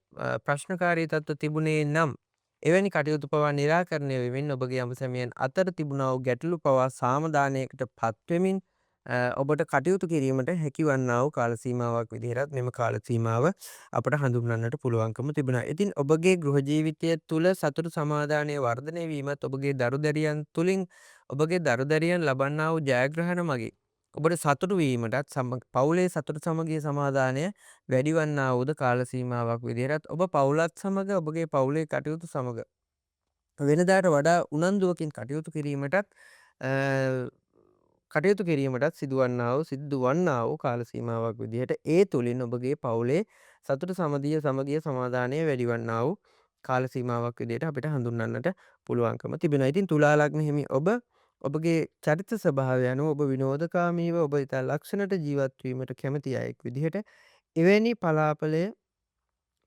ප්‍රශ්නකාරී තත්ත්ව තිබුණේ නම් එවැනි කටයුතු පවා නිරාකරණය වෙමින් ඔබගේ අඹසැමියන් අතර තිබුණා වූ ගැටලු පවා සාමදානයකට පත්වෙමින් ඔබට කටයුතු කිරීමට හැකිවන්නා වූ කාල සීමාවක් විදිහටත් මෙම කාල සීමාව අපට හඳුන්වන්නට පුළුවන්කම තිබෙනවා. ඉතින් ඔබගේ ගෘහ ජීවිතය තුළ සතුට සමාදානය වර්ධනය වීමත් ඔබගේ දරුදැරියන් තුළින් ඔබගේ දරුදැරියන් ලබන්නා වූ ජයග්‍රහණ මගින් ඔබට සතුටු වීමටත් පවුලේ සතුට සමගිය සමාදානය වැඩිවන්නා වූද කාල සීමාවක් විදිහටත් ඔබ පවුලත් සමග ඔබගේ පවුලේ කටයුතු සමග වෙනදාට වඩා උනන්දුවකින් කටයුතු කිරීමටත් සිදුවන්නා වූ කාල සීමාවක් විදිහට ඒ තුළින් ඔබගේ පවුලේ සතුට සමගිය සමාදානය වැඩිවන්නා වූ කාල සීමාවක් විදිහට අපිට හඳුන්වන්නට පුළුවන්කම තිබෙනවා. ඉතින් තුලා ලග්න හිමි ඔබගේ චරිත ස්වභාවය අනුව ඔබ විනෝදකාමීව ඔබ ඉතා ලක්ෂණට ජීවත් වීමට කැමති අයෙක් විදිහට එවැනි පලාඵලය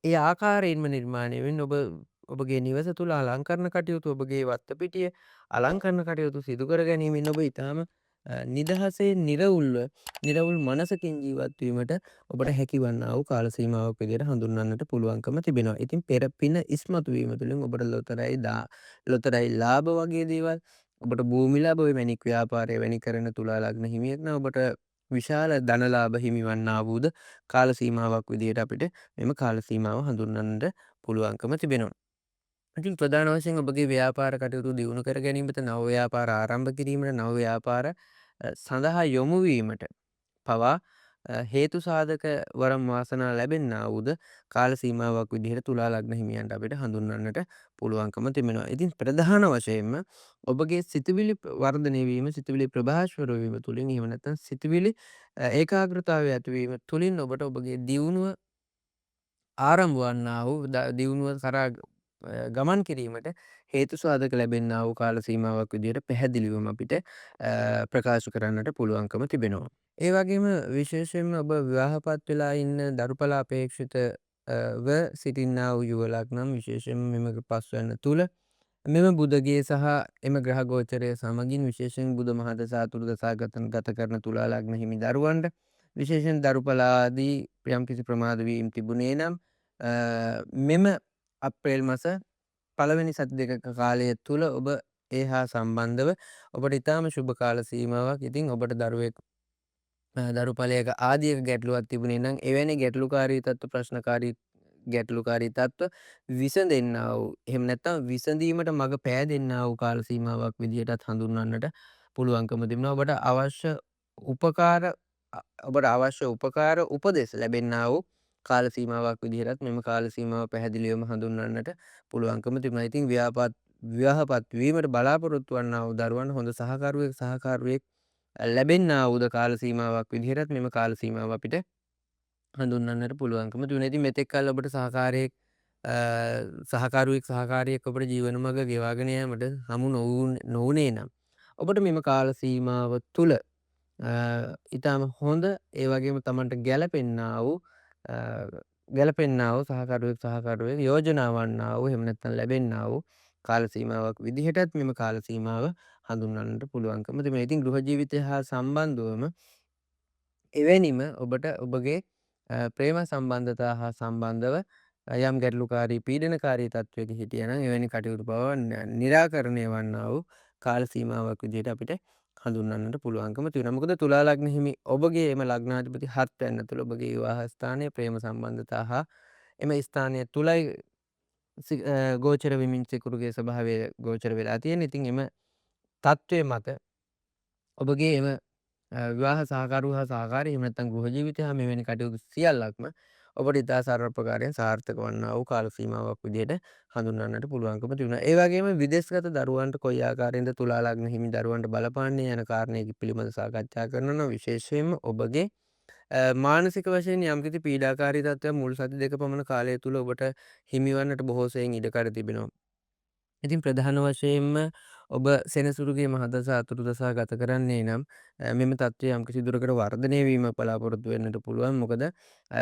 ඒ ආකාරයෙන්ම නිර්මාණය වෙන්නේ ඔබගේ නිවස තුළ අලංකරණ කටයුතු ඔබගේ වත්තපිටිය අලංකරණ කටයුතු සිදු කර ගැනීමෙන් ඔබ ඉතාම නිදහසේ නිරවුල් මනසකින් ජීවත් වීමට ඔබට හැකිවන්නා වූ කාල සීමාවක් විදිහට හඳුන්වන්නට පුළුවන්කම තිබෙනවා. ඉතින් පෙර පින ඉස්මතු වීම තුළින් ඔබට ලොතරැයි ලාභ වගේ දේවල් ඔබට භූමි ලාභ ඔය මැණික් ව්‍යාපාරය වැනි කරන තුලා ලග්න හිමියෙක් නම් ඔබට විශාල ධනලාභ හිමිවන්නා වූද කාල සීමාවක් විදිහට අපිට මෙම කාල සීමාව හඳුන්වන්නට පුළුවන්කම තිබෙනවා. ඉතින් ප්‍රධාන වශයෙන් ඔබගේ ව්‍යාපාර කටයුතු දියුණු කර ගැනීමට නව ව්‍යාපාර ආරම්භ කිරීමට නව ව්‍යාපාර සඳහා යොමු වීමට පවා හේතු සාධක වරම් වාසනා ලැබෙන්නා වූද කාල සීමාවක් විදිහට තුලා ලග්න හිමියන්ට අපිට හඳුන්වන්නට පුළුවන්කම තිබෙනවා. ඉතින් ප්‍රධාන වශයෙන්ම ඔබගේ සිතුවිලි වර්ධනය වීම, සිතුවිලි ප්‍රභාස්වර වීම තුළින් එහෙම නැත්නම් සිතුවිලි ඒකාග්‍රතාවය ඇතිවීම තුළින් ඔබට ඔබගේ දියුණුව ආරම්භ වන්නා වූ දියුණුව කරා ගමන් කිරීමට හේතු සාධක ලැබෙන්නා වූ කාල සීමාවක් විදිහට පැහැදිලිවම අපිට ප්‍රකාශ කරන්නට පුළුවන්කම තිබෙනවා. ඒ වගේම විශේෂයෙන්ම ඔබ විවාහපත් වෙලා ඉන්න දරුඵල අපේක්ෂිත ව සිටින්නා වූ යුව ලග්නම් විශේෂයෙන්ම මෙම පස්වැන්න තුල මෙම බුදගේ සහ එම ග්‍රහ ගෝචරය සමගින් විශේෂයෙන් බුද මහදසා අතුරුදසා ගත කරන තුලා ලග්න හිමි දරුවන්ට විශේෂයෙන් දරුඵලාදී යම්කිසි ප්‍රමාද වීම් තිබුණේ නම් මෙම අප්‍රේල් මස පළවෙනි සති දෙකක කාලය තුළ ඔබ ඒ හා සම්බන්ධව ඔබට ඉතාම ශුභ කාල සීමාවක්. ඉතින් ඔබට දරුවෙක් දරුඵලයක ආදියක ගැටලුවක් තිබුණේ නම් එවැනි ගැටලුකාරී තත්ත්ව ප්‍රශ්නකාරී ගැටලුකාරී තත්ත්ව විසඳෙන්නා වූ එහෙම නැත්නම් විසඳීමට මඟ පෑදෙන්නා වූ කාල සීමාවක් විදිහටත් හඳුන්වන්නට පුළුවන්කම තිබෙනවා. ඔබට අවශ්‍ය උපකාර උපදෙස් ලැබෙන්නා වූ කාල සීමාවක් විදිහටත් මෙම කාල සීමාව පැහැදිලිවම හඳුන්වන්නට පුළුවන්කම තිබෙනවා. ඉතින් විවාහපත් වීමට බලාපොරොත්තු වන්නා වූ දරුවන් හොඳ සහකරුවෙක් ලැබෙන්නා වූද කාල සීමාවක් විදිහටත් මෙම කාල සීමාව අපිට හඳුන්වන්නට පුළුවන්කම තිබෙනවා. ඉතින් මෙතෙක් කල් ඔබට සහකාරියෙක් ඔබට ජීවන මඟ ගෙවාගෙන යාමට හමු නොවුනේ නම් ඔබට මෙම කාල සීමාව තුළ ඉතාම හොඳ ඒ වගේම තමන්ට ගැලපෙන්නා වූ සහකරුවෙක් යෝජනා වන්නා වූ එහෙම නැත්නම් ලැබෙන්නා වූ කාල සීමාවක් විදිහටත් මෙම කාල සීමාව හඳුන්වන්නට පුළුවන්කම තිබෙනවා. ඉතින් ගෘහ ජීවිතය හා සම්බන්ධවම එවැනිම ඔබට ඔබගේ ප්‍රේම සම්බන්ධතා හා සම්බන්ධව යම් ගැටලුකාරී පීඩනකාරී තත්ත්වයක හිටියනම් එවැනි කටයුතු පවා නිරාකරණය වන්නා වූ කාල සීමාවක් විදිහට අපිට හඳුන්වන්නට පුළුවන්කම තියෙනවා. මොකද තුලා ලග්න හිමි ඔබගේ එම ලග්නාධිපති 7 වෙනි තුල ඔබගේ විවාහ ස්ථානයේ ප්‍රේම සම්බන්ධතා හා එම ස්ථානය තුලයි ගෝචර වෙමින් සිකුරුගේ ස්වභාවය ගෝචර වෙලා තියෙන. ඉතින් එම තත්ත්වය මත ඔබගේ එම විවාහ සහකරු හා සහකාරී එහෙම නැත්නම් ගෘහ ජීවිතය හා මෙවැනි කටයුතු සියල්ලක්ම ඔබට ඉතා සරල ප්‍රකාරයෙන් සාර්ථක වන්නා වූ කාල සීමාවක් විදිහට හඳුන්වන්නට පුළුවන්කම තිබෙනවා. ඒ වගේම විදේශගත දරුවන්ට කොයි ආකාරයෙන්ද තුලා ලග්න හිමි දරුවන්ට බලපාන්නේ යන කාරණය පිළිබඳ සාකච්ඡා කරනවා. විශේෂයෙන්ම ඔබගේ මානසික වශයෙන් යම්කිසි පීඩාකාරී තත්ත්වයක් මුල් සති දෙක පමණ කාලය තුල ඔබට හිමිවන්නට බොහෝ සෙයින් ඉඩකඩ තිබෙනවා. ඉතින් ප්‍රධාන වශයෙන්ම ඔබ සෙනසුරුගේ මහදසා අතුරුදසා ගත කරන්නේ නම් මෙම තත්ත්වය යම්කිසි දුරකට වර්ධනය වීම බලාපොරොත්තු වෙන්නට පුළුවන්. මොකද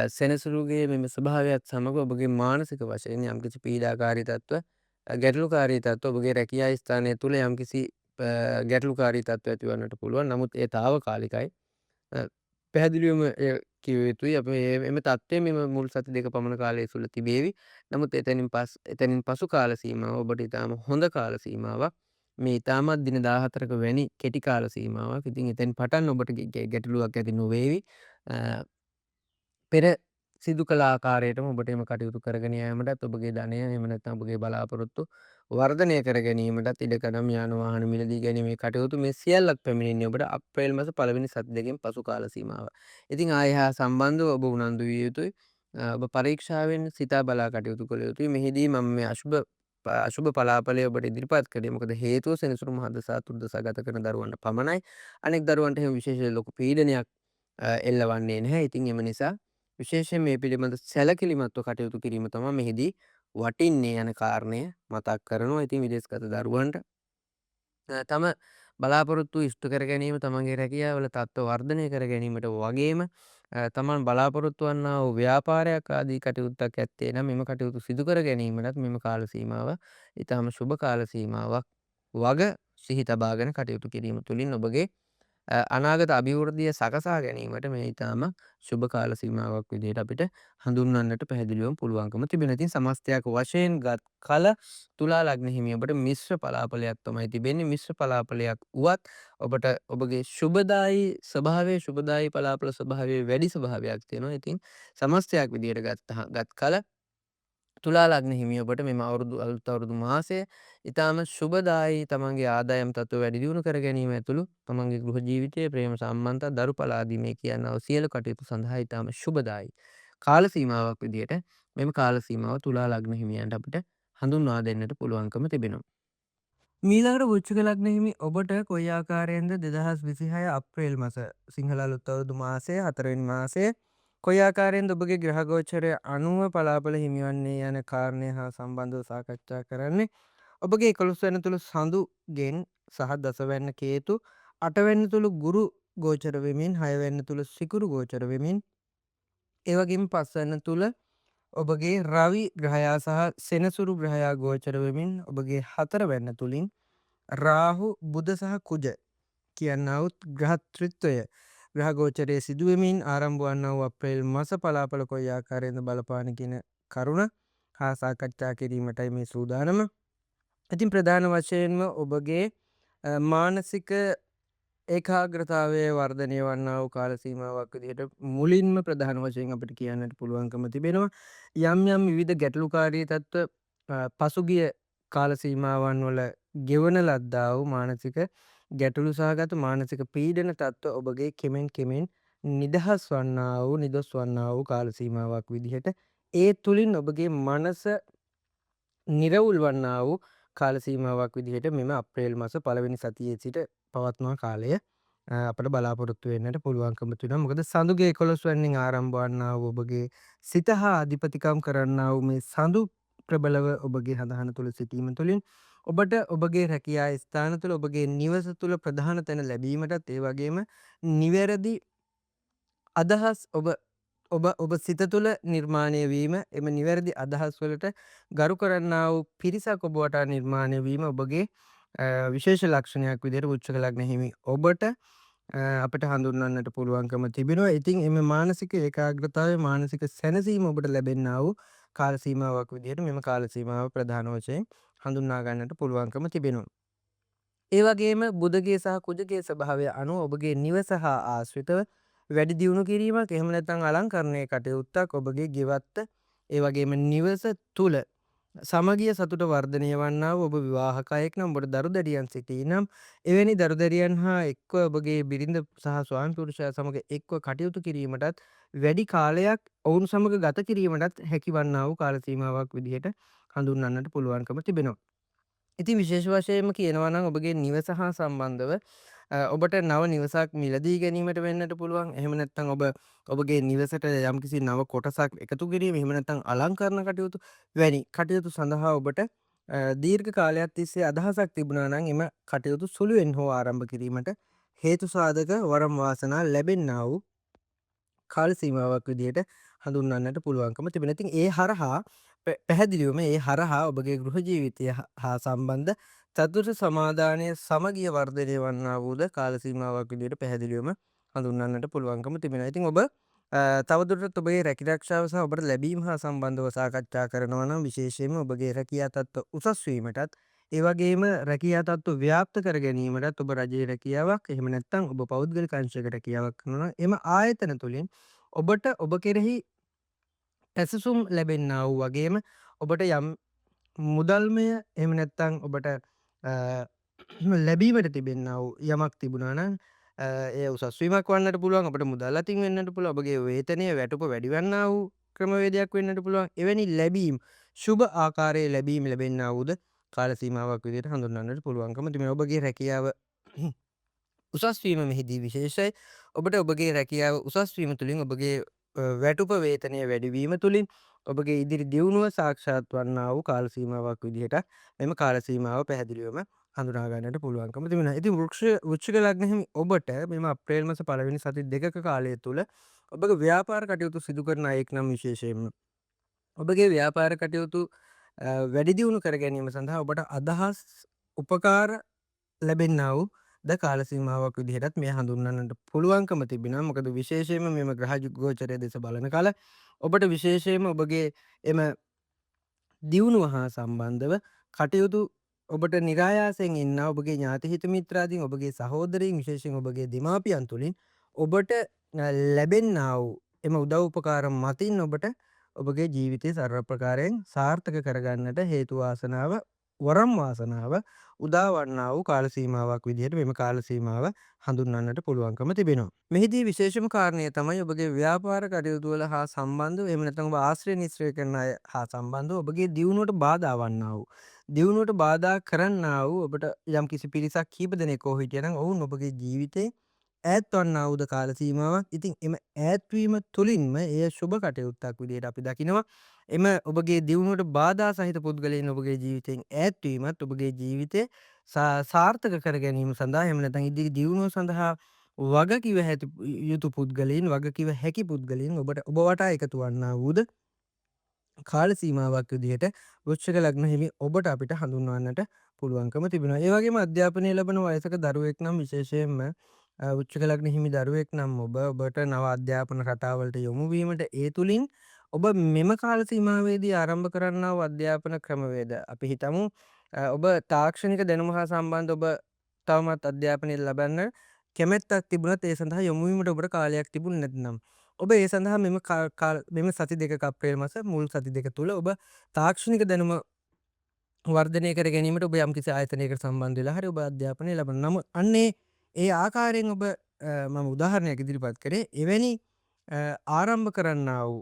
සෙනසුරුගේ මෙම ස්වභාවයත් සමග ඔබගේ මානසික වශයෙන් යම්කිසි පීඩාකාරී තත්ත්ව ගැටලුකාරී තත්ත්ව ඔබගේ රැකියා ස්ථානය තුළ යම්කිසි ගැටලුකාරී තත්ත්ව ඇතිවන්නට පුළුවන්. නමුත් ඒ తాවකාලිකයි. පැහැදිලිවම කිව යුතුයි අප එම තත්ත්වය මෙම මුල් සති දෙක පමණ කාලය තුළ තිබේවි. නමුත් එතනින් පසු කාල සීමාව ඔබට ඉතාම හොඳ කාල සීමාවක්. මේ ඉතාමත් දින 14ක වැනි කෙටි කාල සීමාවක්. ඉතින් එතෙන් පටන් ඔබට ගැටලුවක් ඇති නොවේවි. පෙර සිදු කළ ආකාරයටම ඔබට එම කටයුතු කරගෙන යාමටත් ඔබගේ ධනය එහෙම නැත්නම් ඔබගේ බලාපොරොත්තු වර්ධනය කර ගැනීමටත් ඉඩකඩම් යාන වාහන මිලදී ගැනීමේ කටයුතු මේ සියල්ලක් පැමිණෙන්නේ ඔබට අප්‍රේල් මාස පළවෙනි සති දෙකෙන් පසු කාල සීමාව. ඉතින් ආය හා සම්බන්ධව ඔබ උනන්දු විය යුතුයි. ඔබ පරීක්ෂාවෙන් සිතා බලා කටයුතු කළ යුතුයි. මෙහිදී මම මේ අශුභ පලාපලය ඔබට ඉදිරිපත් කළේ මොකද හේතුව සෙනසුරු මහදසා අතුරුදසා ගත කරන දරුවන්ට පමණයි. අනෙක් දරුවන්ට එහෙම විශේෂ ලොකු පීඩනයක් එල්ලවන්නේ නැහැ. ඉතින් එම නිසා විශේෂයෙන් මේ පිළිබඳ සැලකිලිමත්ව කටයුතු කිරීම තමයි මෙහිදී වටින්නේ යන කාරණය මතක් කරනවා. ඉතින් විදේශගත දරුවන්ට තම බලාපොරොත්තු ඉෂ්ට කර ගැනීම තමන්ගේ රැකියාවල තත්ත්ව වර්ධනය කර ගැනීමට වගේම තමන් බලාපොරොත්තු වන්නා වූ ව්‍යාපාරයක් ආදී කටයුත්තක් ඇත්තේ නම් මෙම කටයුතු සිදු කර ගැනීමටත් මෙම කාල සීමාව ඉතාම ශුභ කාල සීමාවක් වග සිහි තබාගෙන කටයුතු කිරීම තුළින් ඔබගේ අනාගත අභිවෘද්ධිය සකසා ගැනීමට මේ ඉතාම ශුභ කාල සීමාවක් විදිහට අපිට හඳුන්වන්නට පැහැදිලිවම පුළුවන්කම තිබෙනවා. ඉතින් සමස්තයක් වශයෙන් ගත් කල තුලා ලග්න හිමි ඔබට මිශ්‍ර පලාපලයක් තමයි තිබෙන්නේ. මිශ්‍ර පලාපලයක් වුවත් ඔබට ඔබගේ ශුභදායි ස්වභාවය ශුභදායි පලාපල ස්වභාවයේ වැඩි ස්වභාවයක් තියෙනවා. ඉතින් සමස්තයක් විදිහට ගත් කල තුලා ලග්න හිමි ඔබට මෙම අලුත් අවුරුදු මාසය ඉතාම ශුභදායි තමන්ගේ ආදායම් තත්ත්වය වැඩි දියුණු කර ගැනීම ඇතුළු තමන්ගේ ගෘහ ජීවිතය ප්‍රේම සම්බන්ධතා දරු පලාදී මේ කියන්නව සියලු කටයුතු සඳහා ඉතාම ශුභදායි කාල සීමාවක් විදිහට මෙම කාල සීමාව තුලා ලග්න හිමියන්ට අපිට හඳුන්වා දෙන්නට පුළුවන්කම තිබෙනවා. මීළඟට වෘශ්චික ලග්න හිමි ඔබට කොයි ආකාරයෙන්ද 2026 අප්‍රේල් මාස සිංහල අලුත් අවුරුදු මාසය 4 වෙනි මාසය කොයි ආකාරයෙන්ද ඔබගේ ග්‍රහ ගෝචරය අනුව පලාපල හිමිවන්නේ යන කාරණය හා සම්බන්ධව සාකච්ඡා කරන්නේ. ඔබගේ 11 වෙනි තුල සඳුගෙන් සහ දසවැන්න කේතු 8 වෙනි තුල ගුරු ගෝචර වෙමින් 6 වෙනි තුල සිකුරු ගෝචර වෙමින් ඒ වගේම 5 වෙනි තුල ඔබගේ රවි ග්‍රහයා සහ සෙනසුරු ග්‍රහයා ගෝචර වෙමින් ඔබගේ 4 වෙනි තුලින් රාහු බුධ සහ කුජ කියන්නවුත් ග්‍රහත්‍රිත්වය ග්‍රහ ගෝචරයේ සිදුවමින් ආරම්භ වන්නා වූ අප්‍රේල් මාස පලාපල කොයි ආකාරයෙන්ද බලපාන කියන කරුණ හා සාකච්ඡා කිරීමටයි මේ සූදානම. ඉතින් ප්‍රධාන වශයෙන්ම ඔබගේ මානසික ඒකාග්‍රතාවය වර්ධනය වන්නා වූ කාල සීමාවක් විදිහට මුලින්ම ප්‍රධාන වශයෙන් අපිට කියන්නට පුළුවන්කම තිබෙනවා. යම් යම් විවිධ ගැටලුකාරී තත්ත්ව පසුගිය කාල සීමාවන් වල ගෙවන ලද්දා වූ මානසික ගැටලු සහගත මානසික පීඩන තත්ත්ව ඔබගේ කෙමෙන් නිදහස් වන්නා වූ නිදොස් වන්නා වූ කාල සීමාවක් විදිහට ඒ තුලින් ඔබගේ මනස නිරවුල් වන්නා වූ කාල සීමාවක් විදිහට මෙම අප්‍රේල් මාස පළවෙනි සතියේ සිට පවත්වන කාලය අපට බලාපොරොත්තු වෙන්නට පුළුවන්කම තියෙනවා. මොකද සඳුගේ 11 වෙනින් ආරම්භ වන්නා වූ ඔබගේ සිත හා අධිපතිකම් කරන්නා වූ මේ සඳු ප්‍රබලව ඔබගේ හදහන තුල සිටීම තුළින් ඔබට ඔබගේ රැකියා ස්ථාන තුළ ඔබගේ නිවස තුළ ප්‍රධාන තැන ලැබීමටත් ඒ වගේම නිවැරදි අදහස් ඔබ සිත තුළ නිර්මාණය වීම එම නිවැරදි අදහස් වලට ගරු කරන්නා වූ පිරිසක් ඔබ වටා නිර්මාණය වීම ඔබගේ විශේෂ ලක්ෂණයක් විදිහට වෘශ්චික ලග්න හිමි ඔබට අපිට හඳුන්වන්නට පුළුවන්කම තිබෙනවා. ඉතින් එම මානසික ඒකාග්‍රතාවය මානසික සැනසීම ඔබට ලැබෙන්නා වූ කාල සීමාවක් විදිහට මෙම කාල සීමාව ප්‍රධාන වශයෙන් හඳුන්වා ගන්නට පුළුවන්කම තිබෙනවා. ඒ වගේම බුධගේ සහ කුජගේ ස්වභාවය අනුව ඔබගේ නිවස හා ආශ්‍රිතව වැඩි දියුණු කිරීමක් එහෙම නැත්නම් අලංකරණයේ කටයුත්තක් ඔබගේ ගෙවත්ත ඒ වගේම නිවස තුල සමගිය සතුට වර්ධනය වන්නා වූ ඔබ විවාහක අයෙක් නම් ඔබට දරු දැරියන් සිටී නම් එවැනි දරු දැරියන් හා එක්ව ඔබගේ බිරිඳ සහ ස්වාමි පුරුෂයා සමග එක්ව කටයුතු කිරීමටත් වැඩි කාලයක් ඔවුන් සමග ගත කිරීමටත් හැකිවන්නා වූ කාල සීමාවක් විදිහට හඳුන්වන්නට පුළුවන්කම තිබෙනවා. ඉතින් විශේෂ වශයෙන්ම කියනවා නම් ඔබගේ නිවස හා සම්බන්ධව ඔබට නව නිවසක් මිලදී ගැනීමට වෙන්නට පුළුවන්. එහෙම නැත්නම් ඔබගේ නිවසට යම්කිසි නව කොටසක් එකතු කිරීම, එහෙම නැත්නම් අලංකරණ කටයුතු වැනි කටයුතු සඳහා ඔබට දීර්ඝ කාලයක් තිස්සේ අදහසක් තිබුණා නම් එම කටයුතු සුළුවෙන් හෝ ආරම්භ කිරීමට හේතු සාධක වරම් වාසනා ලැබෙන්නා වූ කාල සීමාවක් විදිහට හඳුන්වන්නට පුළුවන්කම තිබෙනවා. ඉතින් ඒ හරහා පැහැදිලිවම ඒ හරහා ඔබගේ ගෘහ ජීවිතය හා සම්බන්ධ චතුර්ථ සමාදානය සමගිය වර්ධනය වන්නා වූද කාල සීමාවක් විදිහට පැහැදිලිවම හඳුන්වන්නට පුළුවන්කම තිබෙනවා. ඉතින් ඔබ තවදුරටත් ඔබගේ රැකිරක්ෂාව සහ ඔබට ලැබීම හා සම්බන්ධව සාකච්ඡා කරනවා නම් විශේෂයෙන්ම ඔබගේ රැකියා තත්ත්ව උසස් වීමටත් ඒ වගේම රැකියා තත්ත්ව ව්‍යාප්ත කර ගැනීමටත් ඔබ රජයේ රැකියාවක් එහෙම නැත්නම් ඔබ පෞද්ගලික අංශයක රැකියාවක් කරනවා නම් එම ආයතන තුලින් ඔබට ඔබ කෙරෙහි පැසසුම් ලැබෙන්නා වූ වගේම ඔබට යම් මුදල්මය එහෙම නැත්නම් ඔබට ලැබීමට තිබෙන්නා වූ යමක් තිබුණා නම් එය උසස් වීමක් වන්නට පුළුවන්. ඔබට මුදල් අතින් වෙන්නට පුළුවන්. ඔබගේ වේතනය වැටුප වැඩි වන්නා වූ ක්‍රමවේදයක් වෙන්නට පුළුවන්. එවැනි ලැබීම් සුබ ආකාරයේ ලැබීම් ලැබෙන්නා වූද කාල සීමාවක් විදිහට හඳුන්වන්නට පුළුවන්කම තිබෙනවා. ඔබගේ රැකියාව උසස් වීම මෙහිදී විශේෂයි. ඔබට ඔබගේ රැකියාව උසස් වීම තුළින් ඔබගේ වැටුප වේතනය වැඩිවීම තුළින් ඔබගේ ඉදිරි දියුණුව සාක්ෂාත් වන්නා වූ කාල සීමාවක් විදිහට මෙම කාල සීමාව පැහැදිලිවම හඳුනා ගන්නට පුළුවන්කම තිබෙනවා. ඉතින් වෘශ්චික ලග්න හිමි ඔබට මෙම අප්‍රේල් මාස පළවෙනි සති දෙකක කාලය තුල ඔබගේ ව්‍යාපාර කටයුතු සිදු කරන අයෙක් නම් විශේෂයෙන්ම ඔබගේ ව්‍යාපාර කටයුතු වැඩි දියුණු කර ගැනීම සඳහා ඔබට අදහස් උපකාර ලැබෙන්නා වූ ද කාල සීමාවක් විදිහටත් මේ හඳුන්වන්නට පුළුවන්කම තිබෙනවා. මොකද විශේෂයෙන්ම මෙම ග්‍රහ ගෝචරය දෙස බලන කල ඔබට විශේෂයෙන්ම ඔබගේ එම දියුණුව හා සම්බන්ධව කටයුතු ඔබට නිරායාසයෙන් ඉන්නා ඔබගේ ඥාති හිත මිත්‍රාදීන් ඔබගේ සහෝදරයින් විශේෂයෙන් ඔබගේ දෙමාපියන් තුළින් ඔබට ලැබෙන්නා වූ එම උදව් උපකාර මතින් ඔබට ඔබගේ ජීවිතය සර්ව ප්‍රකාරයෙන් සාර්ථක කරගන්නට හේතු වාසනාව වරම් වාසනාව උදා වන්නා වූ කාල සීමාවක් විදිහට මෙම කාල සීමාව හඳුන්වන්නට පුළුවන්කම තිබෙනවා. මෙහිදී විශේෂම කාරණය තමයි ඔබගේ ව්‍යාපාර කටයුතු වල හා සම්බන්ධව එහෙම නැත්නම් ඔබ ආශ්‍රය නිශ්‍රය කරන අය හා සම්බන්ධව ඔබගේ දියුණුවට බාධා වන්නා වූ දියුණුවට බාධා කරන්නා වූ ඔබට යම් කිසි පිරිසක් කීප දෙනෙක් හෝ හිටියනම් ඔවුන් ඔබගේ ජීවිතේ ඈත් වන්නා වූද කාල සීමාවක්. ඉතින් එම ඈත්වීම තුළින්ම එය ශුභ කටයුත්තක් විදිහට අපි දකිනවා. එම ඔබගේ දියුණුවට බාධා සහිත පුද්ගලයන් ඔබගේ ජීවිතයෙන් ඈත්වීමත් ඔබගේ ජීවිතය සාර්ථක කර ගැනීම සඳහා එහෙම නැත්නම් ඉදිරි දියුණුව සඳහා වග කිව යුතු පුද්ගලයන් වග කිව හැකි පුද්ගලයන් ඔබට ඔබ වටා එකතු වන්නා වූද කාල සීමාවක් විදිහට වෘශ්චික ලග්න හිමි ඔබට අපිට හඳුන්වන්නට පුළුවන්කම තිබෙනවා. ඒ වගේම අධ්‍යාපනය ලබන වයසක දරුවෙක් නම් විශේෂයෙන්ම වෘශ්චික ලග්න හිමි දරුවෙක් නම් ඔබට නව අධ්‍යාපන රටාවලට යොමු වීමට ඒ තුලින් ඔබ මෙම කාල සීමාවේදී ආරම්භ කරන්නා වූ අධ්‍යාපන ක්‍රමවේද අපි හිතමු ඔබ තාක්ෂණික දැනුම හා සම්බන්ධ ඔබ තවමත් අධ්‍යාපනය ලබන්න කැමැත්තක් තිබුණත් ඒ සඳහා යොමු වීමට ඔබට කාලයක් තිබුණේ නැත්නම් ඔබ ඒ සඳහා මෙම සති දෙකක අප්‍රේල් මාස මුල් සති දෙක තුල ඔබ තාක්ෂණික දැනුම වර්ධනය කර ගැනීමට ඔබ යම්කිසි ආයතනයකට සම්බන්ධ වෙලා හරි ඔබ අධ්‍යාපනය ලබන නමුත් අන්නේ ඒ ආකාරයෙන් ඔබ මම උදාහරණයක් ඉදිරිපත් කරේ එවැනි ආරම්භ කරන්නා වූ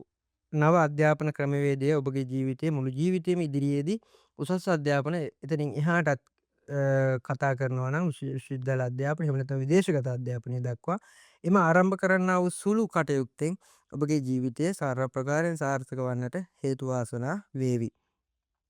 නව අධ්‍යාපන ක්‍රමවේදය ඔබගේ ජීවිතයේ මුළු ජීවිතයේම ඉදිරියේදී උසස් අධ්‍යාපන එතනින් එහාටත් කතා කරනවා නම් විශ්වවිද්‍යාල අධ්‍යාපනය එහෙම නැත්නම් විදේශගත අධ්‍යාපනය දක්වා එම ආරම්භ කරන්නා වූ සුළු කටයුත්තෙන් ඔබගේ ජීවිතය සර්ව ප්‍රකාරයෙන් සාර්ථක වන්නට හේතු වාසනා වේවි.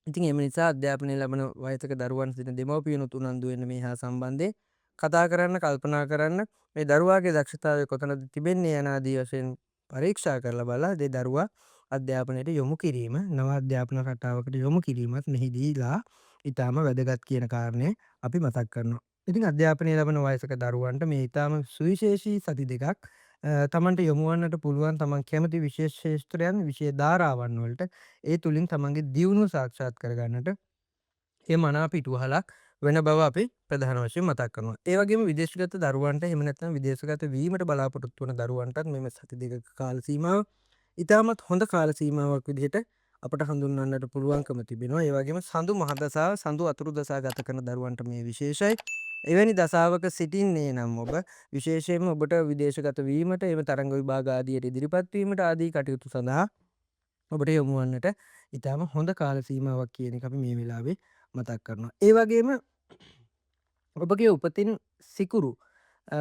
ඉතින් එම නිසා අධ්‍යාපනය ලබන වයසක දරුවන් සිටින දෙමව්පියනුත් උනන්දු වෙන්න මේ හා සම්බන්ධයෙන් කතා කරන්න කල්පනා කරන්න මේ දරුවාගේ දක්ෂතාවය කොතනද තිබෙන්නේ යන ආදී වශයෙන් පරීක්ෂා කරලා බලලා ඒ දරුවා අධ්‍යාපනයට යොමු කිරීම නව අධ්‍යාපන රටාවකට යොමු කිරීමත් මෙහිදීලා ඊටාම වැදගත් කියන කාරණය අපි මතක් කරනවා. ඉතින් අධ්‍යාපනය ලබන වයසක දරුවන්ට මේ ඊටාම සුවිශේෂී සති දෙකක් තමන්ට යොමු වන්නට පුළුවන් තමන් කැමති විශේෂ ක්ෂේත්‍රයන් විශේෂ ධාරාවන් වලට ඒ තුලින් තමන්ගේ දියුණුව සාක්ෂාත් කරගන්නට ඒ මනා පිටුවහලක් වෙන බව අපි ප්‍රධාන වශයෙන් මතක් කරනවා. ඒ වගේම විදේශගත දරුවන්ට එහෙම නැත්නම් විදේශගත වීමට බලාපොරොත්තු වන දරුවන්ටත් මෙම සති දෙකක කාල සීමාව ඉතාමත් හොඳ කාල සීමාවක් විදිහට අපට හඳුන්වන්නට පුළුවන්කම තිබෙනවා. ඒ වගේම සඳු මහදසාව සඳු අතුරු දසා ගත කරන දරුවන්ට මේ විශේෂයි. එවැනි දසාවක සිටින්නේ නම් ඔබ විශේෂයෙන්ම ඔබට විදේශගත වීමට එම තරඟ විභාග ආදියට ඉදිරිපත් වීමට ආදී කටයුතු සඳහා ඔබට යොමු වන්නට ඉතාම හොඳ කාල සීමාවක් කියන එක අපි මේ වෙලාවේ මතක් කරනවා. ඒ වගේම ඔබගේ උපතින් සිකුරු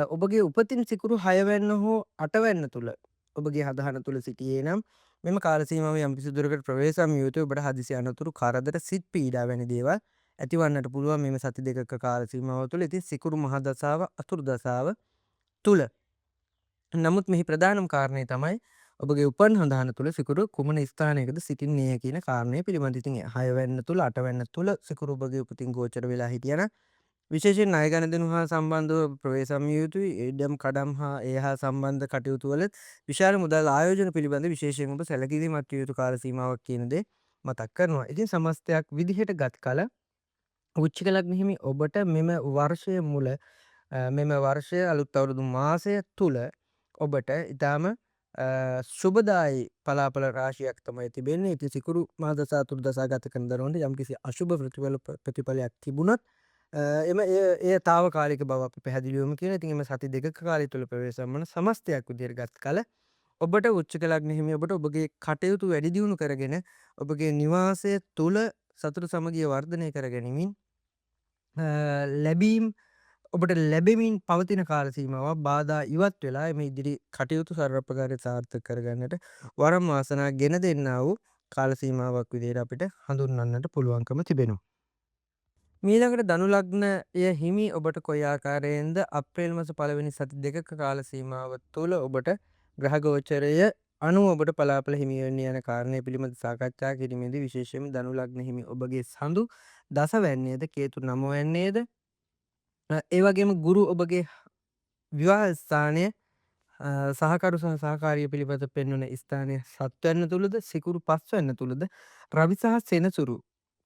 ඔබගේ උපතින් සිකුරු 6 වැන්න හෝ 8 වැන්න තුල ඔබගේ හදහන තුල සිටියේ නම් මෙම කාල සීමාව යම් කිසි දුරකට ප්‍රවේශම් යුතුය. ඔබට හදිසි අනතුරු කරදර සිත් පීඩා වැනි දේවල් ඇතිවන්නට පුළුවන් මෙම සති දෙකක කාල සීමාව තුළ. ඉතින් සිකුරු මහ දසාව අතුරු දසාව තුල. නමුත් මෙහි ප්‍රධානම කාරණය තමයි ඔබගේ උපන් හඳහන තුළ සිකුරු කුමන ස්ථානයකද සිටින්නේ කියන කාරණය පිළිබඳ. ඉතින් 6 වැන්න තුල 8 වැන්න තුල සිකුරු ඔබගේ උපතින් ගෝචර වෙලා හිටියනම් විශේෂයෙන් ණය ගනුදෙනු හා සම්බන්ධව ප්‍රවේශම් යුතුයි. ඉඩම් කඩම් හා ඒ හා සම්බන්ධ කටයුතු වල විශාල මුදල් ආයෝජන පිළිබඳ විශේෂයෙන් ඔබ සැලකිලිමත් විය යුතු කාල සීමාවක් කියන දේ මතක් කරනවා. ඉතින් සමස්තයක් විදිහට ගත් කල වෘශ්චික ලග්න හිමි ඔබට මෙම වර්ෂය මුල මෙම වර්ෂය අලුත් අවුරුදු මාසය තුල ඔබට ඊටාම සුබදායි පලාපල රාශියක් තමයි තිබෙන්නේ. ඉතින් සිකුරු මහ දසා අතුරු දසා ගත කරන දරුවන්ට යම්කිසි අශුභ ප්‍රතිඵලයක් තිබුණත් එම එය తాවකාලික බව අපි පැහැදිලිවම කියන. ඉතින් එම සති දෙකක කාලය තුල ප්‍රවේශම් වන සමස්තයක් විදිහට ගත් කල ඔබට වෘශ්චික ලග්න හිමි ඔබට ඔබගේ කටයුතු වැඩි දියුණු කරගෙන ඔබගේ නිවාසය තුල සතුට සමගිය වර්ධනය කර ගැනීමෙන් ලැබීම් ඔබට ලැබෙමින් පවතින කාල සීමාවක් බාධා ඉවත් වෙලා මේ ඉදිරි කටයුතු සර්ව ප්‍රකාරයෙන් සාර්ථක කරගන්නට වරම් වාසනා ගෙන දෙන්නා වූ කාල සීමාවක් විදිහට අපිට හඳුන්වන්නට පුළුවන්කම තිබෙනවා. මීළඟට ධනු ලග්නය හිමි ඔබට කොයි ආකාරයෙන්ද අප්‍රේල් මාස පළවෙනි සති දෙකක කාල සීමාව තුළ ඔබට ග්‍රහ ගෝචරය අනුව ඔබට පලාපල හිමි වෙන්නේ යන කාරණය පිළිබඳ සාකච්ඡා කිරීමේදී විශේෂයෙන්ම ධනු ලග්න හිමි ඔබගේ සඳු දස වැන්නේද කේතු 9 වැන්නේද ඒ වගේම ගුරු ඔබගේ විවාහ ස්ථානය සහකරු සහ සහකාරිය පිළිබඳ පෙන්වන ස්ථානය සත්වන්න තුළද සිකුරු පස්වන්න තුළද රවි සහ සෙනසුරු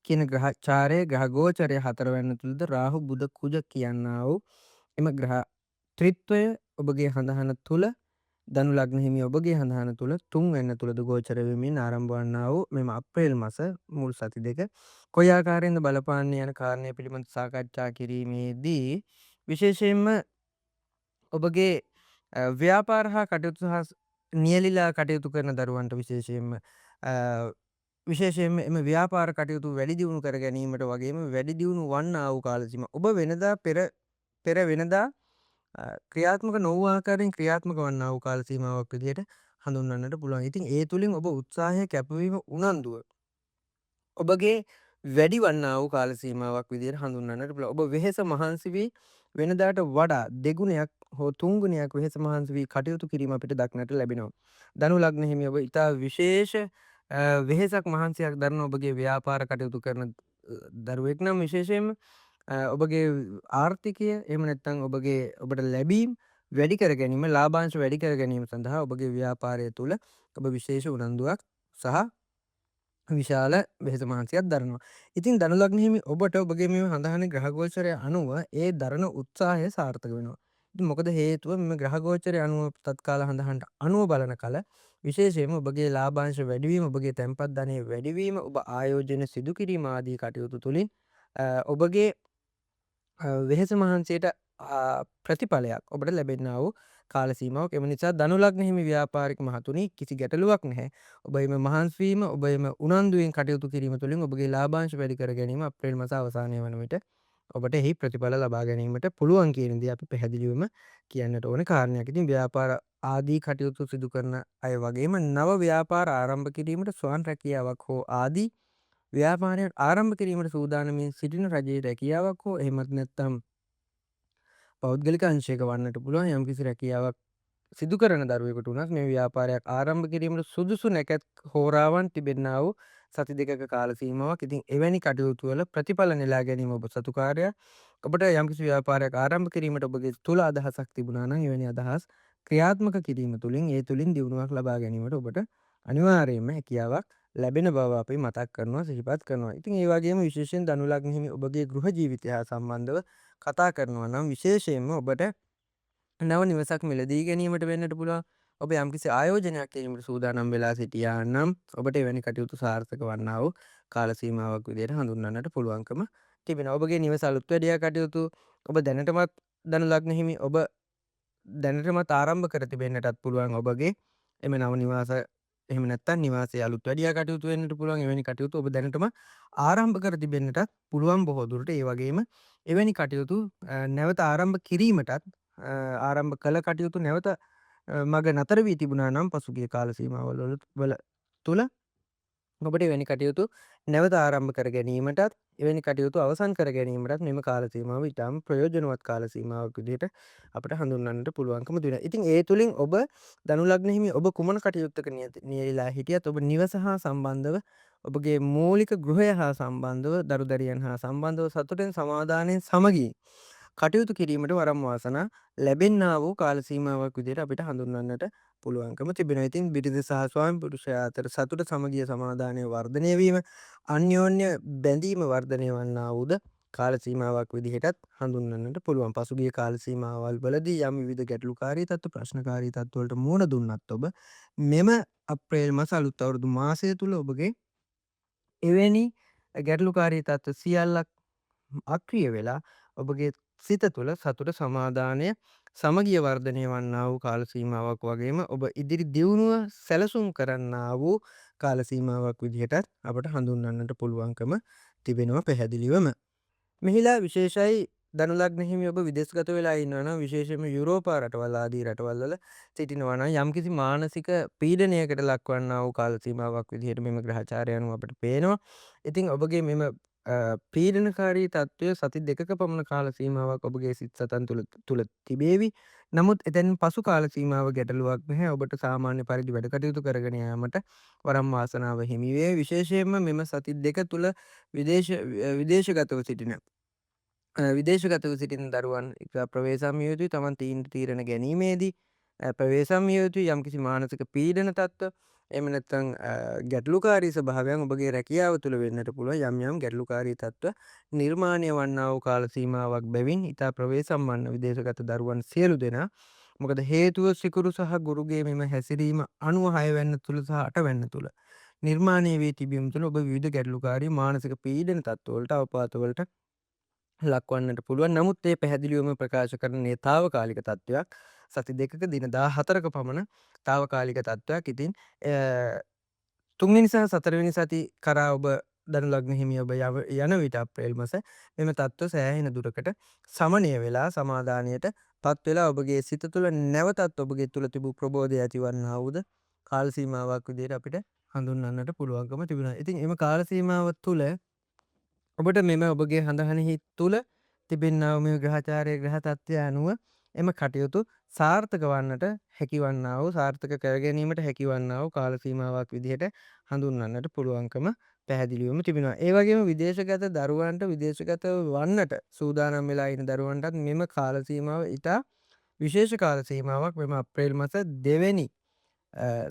කියන ග්‍රහචාරය ග්‍රහගෝචරය හතරවන්න තුළද රාහු බුධ කුජ කියන්නා වූ එම ග්‍රහ ත්‍රිත්වය ඔබගේ හඳහන තුළ දනු ලග්න හිමි ඔබගේ හඳහන තුළ තුන් වෙන්න තුළද ගෝචරවමින් ආරම්භ වන්නා වූ මෙම අප්‍රේල් මස මුල් සති දෙක කොයි ආකාරයෙන්ද බලපාන්න යන කාරණය පිළිබඳ සාකච්ඡා කිරීමේදී විශේෂයෙන්ම ඔබගේ ව්‍යාපාර හා කටයුතු හා නියලිලා කටයුතු කරන දරුවන්ට විශේෂයෙන්ම එම ව්‍යාපාර කටයුතු වැඩි දියුණු කර ගැනීමට වගේම වැඩි දියුණු වන්නා වූ කාලසීම ඔබ වෙනදා පෙර වෙනදා ක්‍රියාත්මක නොවූ ආකාරයෙන් ක්‍රියාත්මක වන්නා වූ කාල සීමාවක් විදිහට හඳුන්වන්නට පුළුවන්. ඉතින් ඒ තුලින් ඔබ උත්සාහය කැපවීම උනන්දුව ඔබගේ වැඩි වන්නා වූ කාල සීමාවක් විදිහට හඳුන්වන්නට පුළුවන්. ඔබ වෙහෙස මහන්සි වී වෙනදාට වඩා දෙගුණයක් හෝ තුන්ගුණයක් වෙහෙස මහන්සි වී කටයුතු කිරීම අපිට දක්නට ලැබෙනවා. ධනු ලග්න හිමි ඔබ ඉතා විශේෂ වෙහෙසක් මහන්සියක් දරන ඔබගේ ව්‍යාපාර කටයුතු කරන දරුවෙක් නම් විශේෂයෙන්ම ඔබගේ ආර්ථිකය එහෙම නැත්නම් ඔබට ලැබීම් වැඩි කර ගැනීම ලාභාංශ වැඩි කර ගැනීම සඳහා ඔබගේ ව්‍යාපාරය තුළ ඔබ විශේෂ උනන්දුවක් සහ විශාල වෙහෙස මහන්සියක් දරනවා. ඉතින් ධනු ලග්න හිමි ඔබට ඔබගේ මේ හඳහන ග්‍රහ ගෝචරය අනුව ඒ දරන උත්සාහය සාර්ථක වෙනවා. ඉතින් මොකද හේතුව මේ ග්‍රහ ගෝචරය අනුව තත්කාල හඳහනට අනුව බලන කල විශේෂයෙන්ම ඔබගේ ලාභාංශ වැඩිවීම ඔබගේ තැන්පත් ධනය වැඩිවීම ඔබ ආයෝජන සිදු කිරීම ආදී කටයුතු තුළින් ඔබගේ වෙහෙස මහන්සියට ප්‍රතිඵලයක් ඔබට ලැබෙන්නා වූ කාල සීමාවක්. එම නිසා ධනු ලග්න හිමි ව්‍යාපාරික මහතුනි කිසි ගැටලුවක් නැහැ. ඔබ එම මහන්සි වීම ඔබ එම උනන්දුවෙන් කටයුතු කිරීම තුළින් ඔබගේ ලාභාංශ වැඩි කර ගැනීම අප්‍රේල් මාස අවසානය වන විට ඔබට එහි ප්‍රතිඵල ලබා ගැනීමට පුළුවන් කියන දේ අපි පැහැදිලිවම කියන්නට ඕන කාරණයක්. ඉතින් ව්‍යාපාර ආදී කටයුතු සිදු කරන අය වගේම නව ව්‍යාපාර ආරම්භ කිරීමට ස්වයං රැකියාවක් හෝ ආදී ව්‍යාපාරයක් ආරම්භ කිරීමට සූදානමින් සිටින රජයේ රැකියාවක් හෝ එහෙමත් නැත්නම් පෞද්ගලික අංශයක වන්නට පුළුවන් යම්කිසි රැකියාවක් සිදු කරන දරුවෙකුට උනත් මේ ව්‍යාපාරයක් ආරම්භ කිරීමට සුදුසු නැකැත් හෝරාවන් තිබෙන්නා වූ සති දෙකක කාල සීමාවක්. ඉතින් එවැනි කටයුතු වල ප්‍රතිඵල නෙලා ගැනීම ඔබ සතුකාරයක්. ඔබට යම්කිසි ව්‍යාපාරයක් ආරම්භ කිරීමට ඔබගේ තුල අදහසක් තිබුණා නම් එවැනි අදහස් ක්‍රියාත්මක කිරීම තුළින් ඒ තුළින් දියුණුවක් ලබා ගැනීමට ඔබට අනිවාර්යයෙන්ම හැකියාවක් ලැබෙන බව අපි මතක් කරනවා සිහිපත් කරනවා. ඉතින් ඒ වගේම විශේෂයෙන් ධනු ලග්න හිමි ඔබගේ ගෘහ ජීවිතය හා සම්බන්ධව කතා කරනවා නම් විශේෂයෙන්ම ඔබට නව නිවසක් මිලදී ගැනීමට වෙන්නට පුළුවන්. ඔබ යම්කිසි ආයෝජනයක් කිරීමට සූදානම් වෙලා සිටියා නම් ඔබට එවැනි කටයුතු සාර්ථක වන්නා වූ කාල සීමාවක් විදිහට හඳුන්වන්නට පුළුවන්කම තිබෙනවා. ඔබගේ නිවස අලුත් වැඩියා කටයුතු ඔබ දැනටමත් ධනු ලග්න හිමි ඔබ දැනටමත් ආරම්භ කර තිබෙන්නටත් පුළුවන්. ඔබගේ එම නව නිවාස එහෙම නැත්නම් නිවාසයේ අලුත් වැඩියා කටයුතු වෙන්නට පුළුවන්. එවැනි කටයුතු ඔබ දැනටම ආරම්භ කර තිබෙන්නටත් පුළුවන් බොහෝ දුරට. ඒ වගේම එවැනි කටයුතු නැවත ආරම්භ කිරීමටත් ආරම්භ කළ කටයුතු නැවත මග නතර වී තිබුණා නම් පසුගිය කාල සීමාවල වල තුල ඔබට එවැනි කටයුතු නැවත ආරම්භ කර ගැනීමටත් එවැනි කටයුතු අවසන් කර ගැනීමටත් මෙම කාල සීමාව ඉතාම ප්‍රයෝජනවත් කාල සීමාවක් විදිහට අපට හඳුන්වන්නට පුළුවන්කම තිබෙනවා. ඉතින් ඒ තුලින් ඔබ ධනු ලග්න හිමි ඔබ කුමන කටයුත්තක නියැලලා හිටියත් ඔබ නිවස හා සම්බන්ධව ඔබගේ මූලික ගෘහය හා සම්බන්ධව දරුදරියන් හා සම්බන්ධව සතුටෙන් සමාදානයෙන් සමගියෙන් කටයුතු කිරීමට වරම් වාසනා ලැබෙන්නා වූ කාල සීමාවක් විදිහට අපිට හඳුන්වන්නට පුළුවන්කම තිබෙනවා. ඉතින් බිරිඳ සහ ස්වාමි පුරුෂයා අතර සතුට සමගිය සමාදානය වර්ධනය වීම අන්‍යෝන්‍ය බැඳීම වර්ධනය වන්නා වූද කාල සීමාවක් විදිහටත් හඳුන්වන්නට පුළුවන්. පසුගිය කාල සීමාවල් වලදී යම් විවිධ ගැටලුකාරී තත්ත්ව ප්‍රශ්නකාරී තත්ත්ව වලට මුහුණ දුන්නත් ඔබ මෙම අප්‍රේල් මාස අලුත් අවුරුදු මාසය තුල ඔබගේ එවැනි ගැටලුකාරී තත්ත්ව සියල්ලක් අක්‍රිය වෙලා ඔබගේ සිත තුළ සතුට සමාදානය සමගිය වර්ධනය වන්නා වූ කාල සීමාවක් වගේම ඔබ ඉදිරි දියුණුව සැලසුම් කරන්නා වූ කාල සීමාවක් විදිහටත් අපට හඳුන්වන්නට පුළුවන්කම තිබෙනවා පැහැදිලිවම. මෙහිලා විශේෂයි ධනු ලග්න හිමි ඔබ විදේශගත වෙලා ඉන්නවා නම් විශේෂයෙන්ම යුරෝපා රටවල් ආදී රටවල් වල සිටිනවා නම් යම්කිසි මානසික පීඩනයකට ලක්වන්නා වූ කාල සීමාවක් විදිහට මෙම ග්‍රහචාරය අනුව අපට පේනවා. ඉතින් ඔබගේ මෙම පීඩනකාරී තත්ත්වය සති දෙකක පමණ කාල සීමාවක් ඔබගේ සිත් සතන් තුළ තිබේවි. නමුත් එතැන් පසු කාල සීමාව ගැටලුවක් නැහැ. ඔබට සාමාන්‍ය පරිදි වැඩ කටයුතු කරගෙන යාමට වරම් වාසනාව හිමි වේ. විශේෂයෙන්ම මෙම සති දෙක තුළ විදේශගතව සිටින විදේශගතව සිටින දරුවන් ප්‍රවේශම් විය යුතුයි. තමන් තීරණ ගැනීමේදී ප්‍රවේශම් විය යුතුයි. යම්කිසි මානසික පීඩන තත්ත්ව එහෙම නැත්නම් ගැටලුකාරී ස්වභාවයන් ඔබගේ රැකියාව තුළ වෙන්නට පුළුවන්. යම් ගැටලුකාරී තත්ත්ව නිර්මාණය වන්නා වූ කාල සීමාවක් බැවින් ඉතා ප්‍රවේශම් වන්න විදේශගත දරුවන් සියලු දෙනා. මොකද හේතුව සිකුරු සහ ගුරුගේ මෙම හැසිරීම 96 වැන්න තුළ සහ 8 වැන්න තුළ නිර්මාණය වී තිබීම තුළ ඔබ විවිධ ගැටලුකාරී මානසික පීඩන තත්ත්වවලට අවපාතවලට ලක්වන්නට පුළුවන්. නමුත් ඒ පැහැදිලිවම ප්‍රකාශ කරන ඒ තාවකාලික තත්ත්වයක්. සති 2ක දින 14ක පමණ තාවකාලික තත්ත්වයක්. ඉතින් තුන්වෙනි සහ සතරවෙනි සති කරා ඔබ ධනු ලග්න හිමි ඔබ යන විට අප්‍රේල් මාස මෙම තත්ත්ව සෑහෙන දුරකට සමනය වෙලා සමාදානයට පත් වෙලා ඔබගේ සිත තුළ නැවතත් ඔබගේ තුළ තිබූ ප්‍රබෝධය ඇතිවන්නා වූද කාල සීමාවක් විදිහට අපිට හඳුන්වන්නට පුළුවන්කම තිබුණා. ඉතින් එම කාල සීමාව තුළ ඔබට මෙම ඔබගේ හඳහනෙහි තුළ තිබෙන්නා වූ මේ ග්‍රහචාරයේ ග්‍රහ තත්ත්වය අනුව එම කටයුතු සාර්ථක වන්නට හැකිවන්නා වූ සාර්ථක කර ගැනීමට හැකිවන්නා වූ කාල සීමාවක් විදිහට හඳුන්වන්නට පුළුවන්කම පැහැදිලිවම තිබෙනවා. ඒ වගේම විදේශගත දරුවන්ට විදේශගත වන්නට සූදානම් වෙලා ඉන්න දරුවන්ටත් මෙම කාල සීමාව ඉතා විශේෂ කාල සීමාවක්. මෙම අප්‍රේල් මාස 2 වෙනි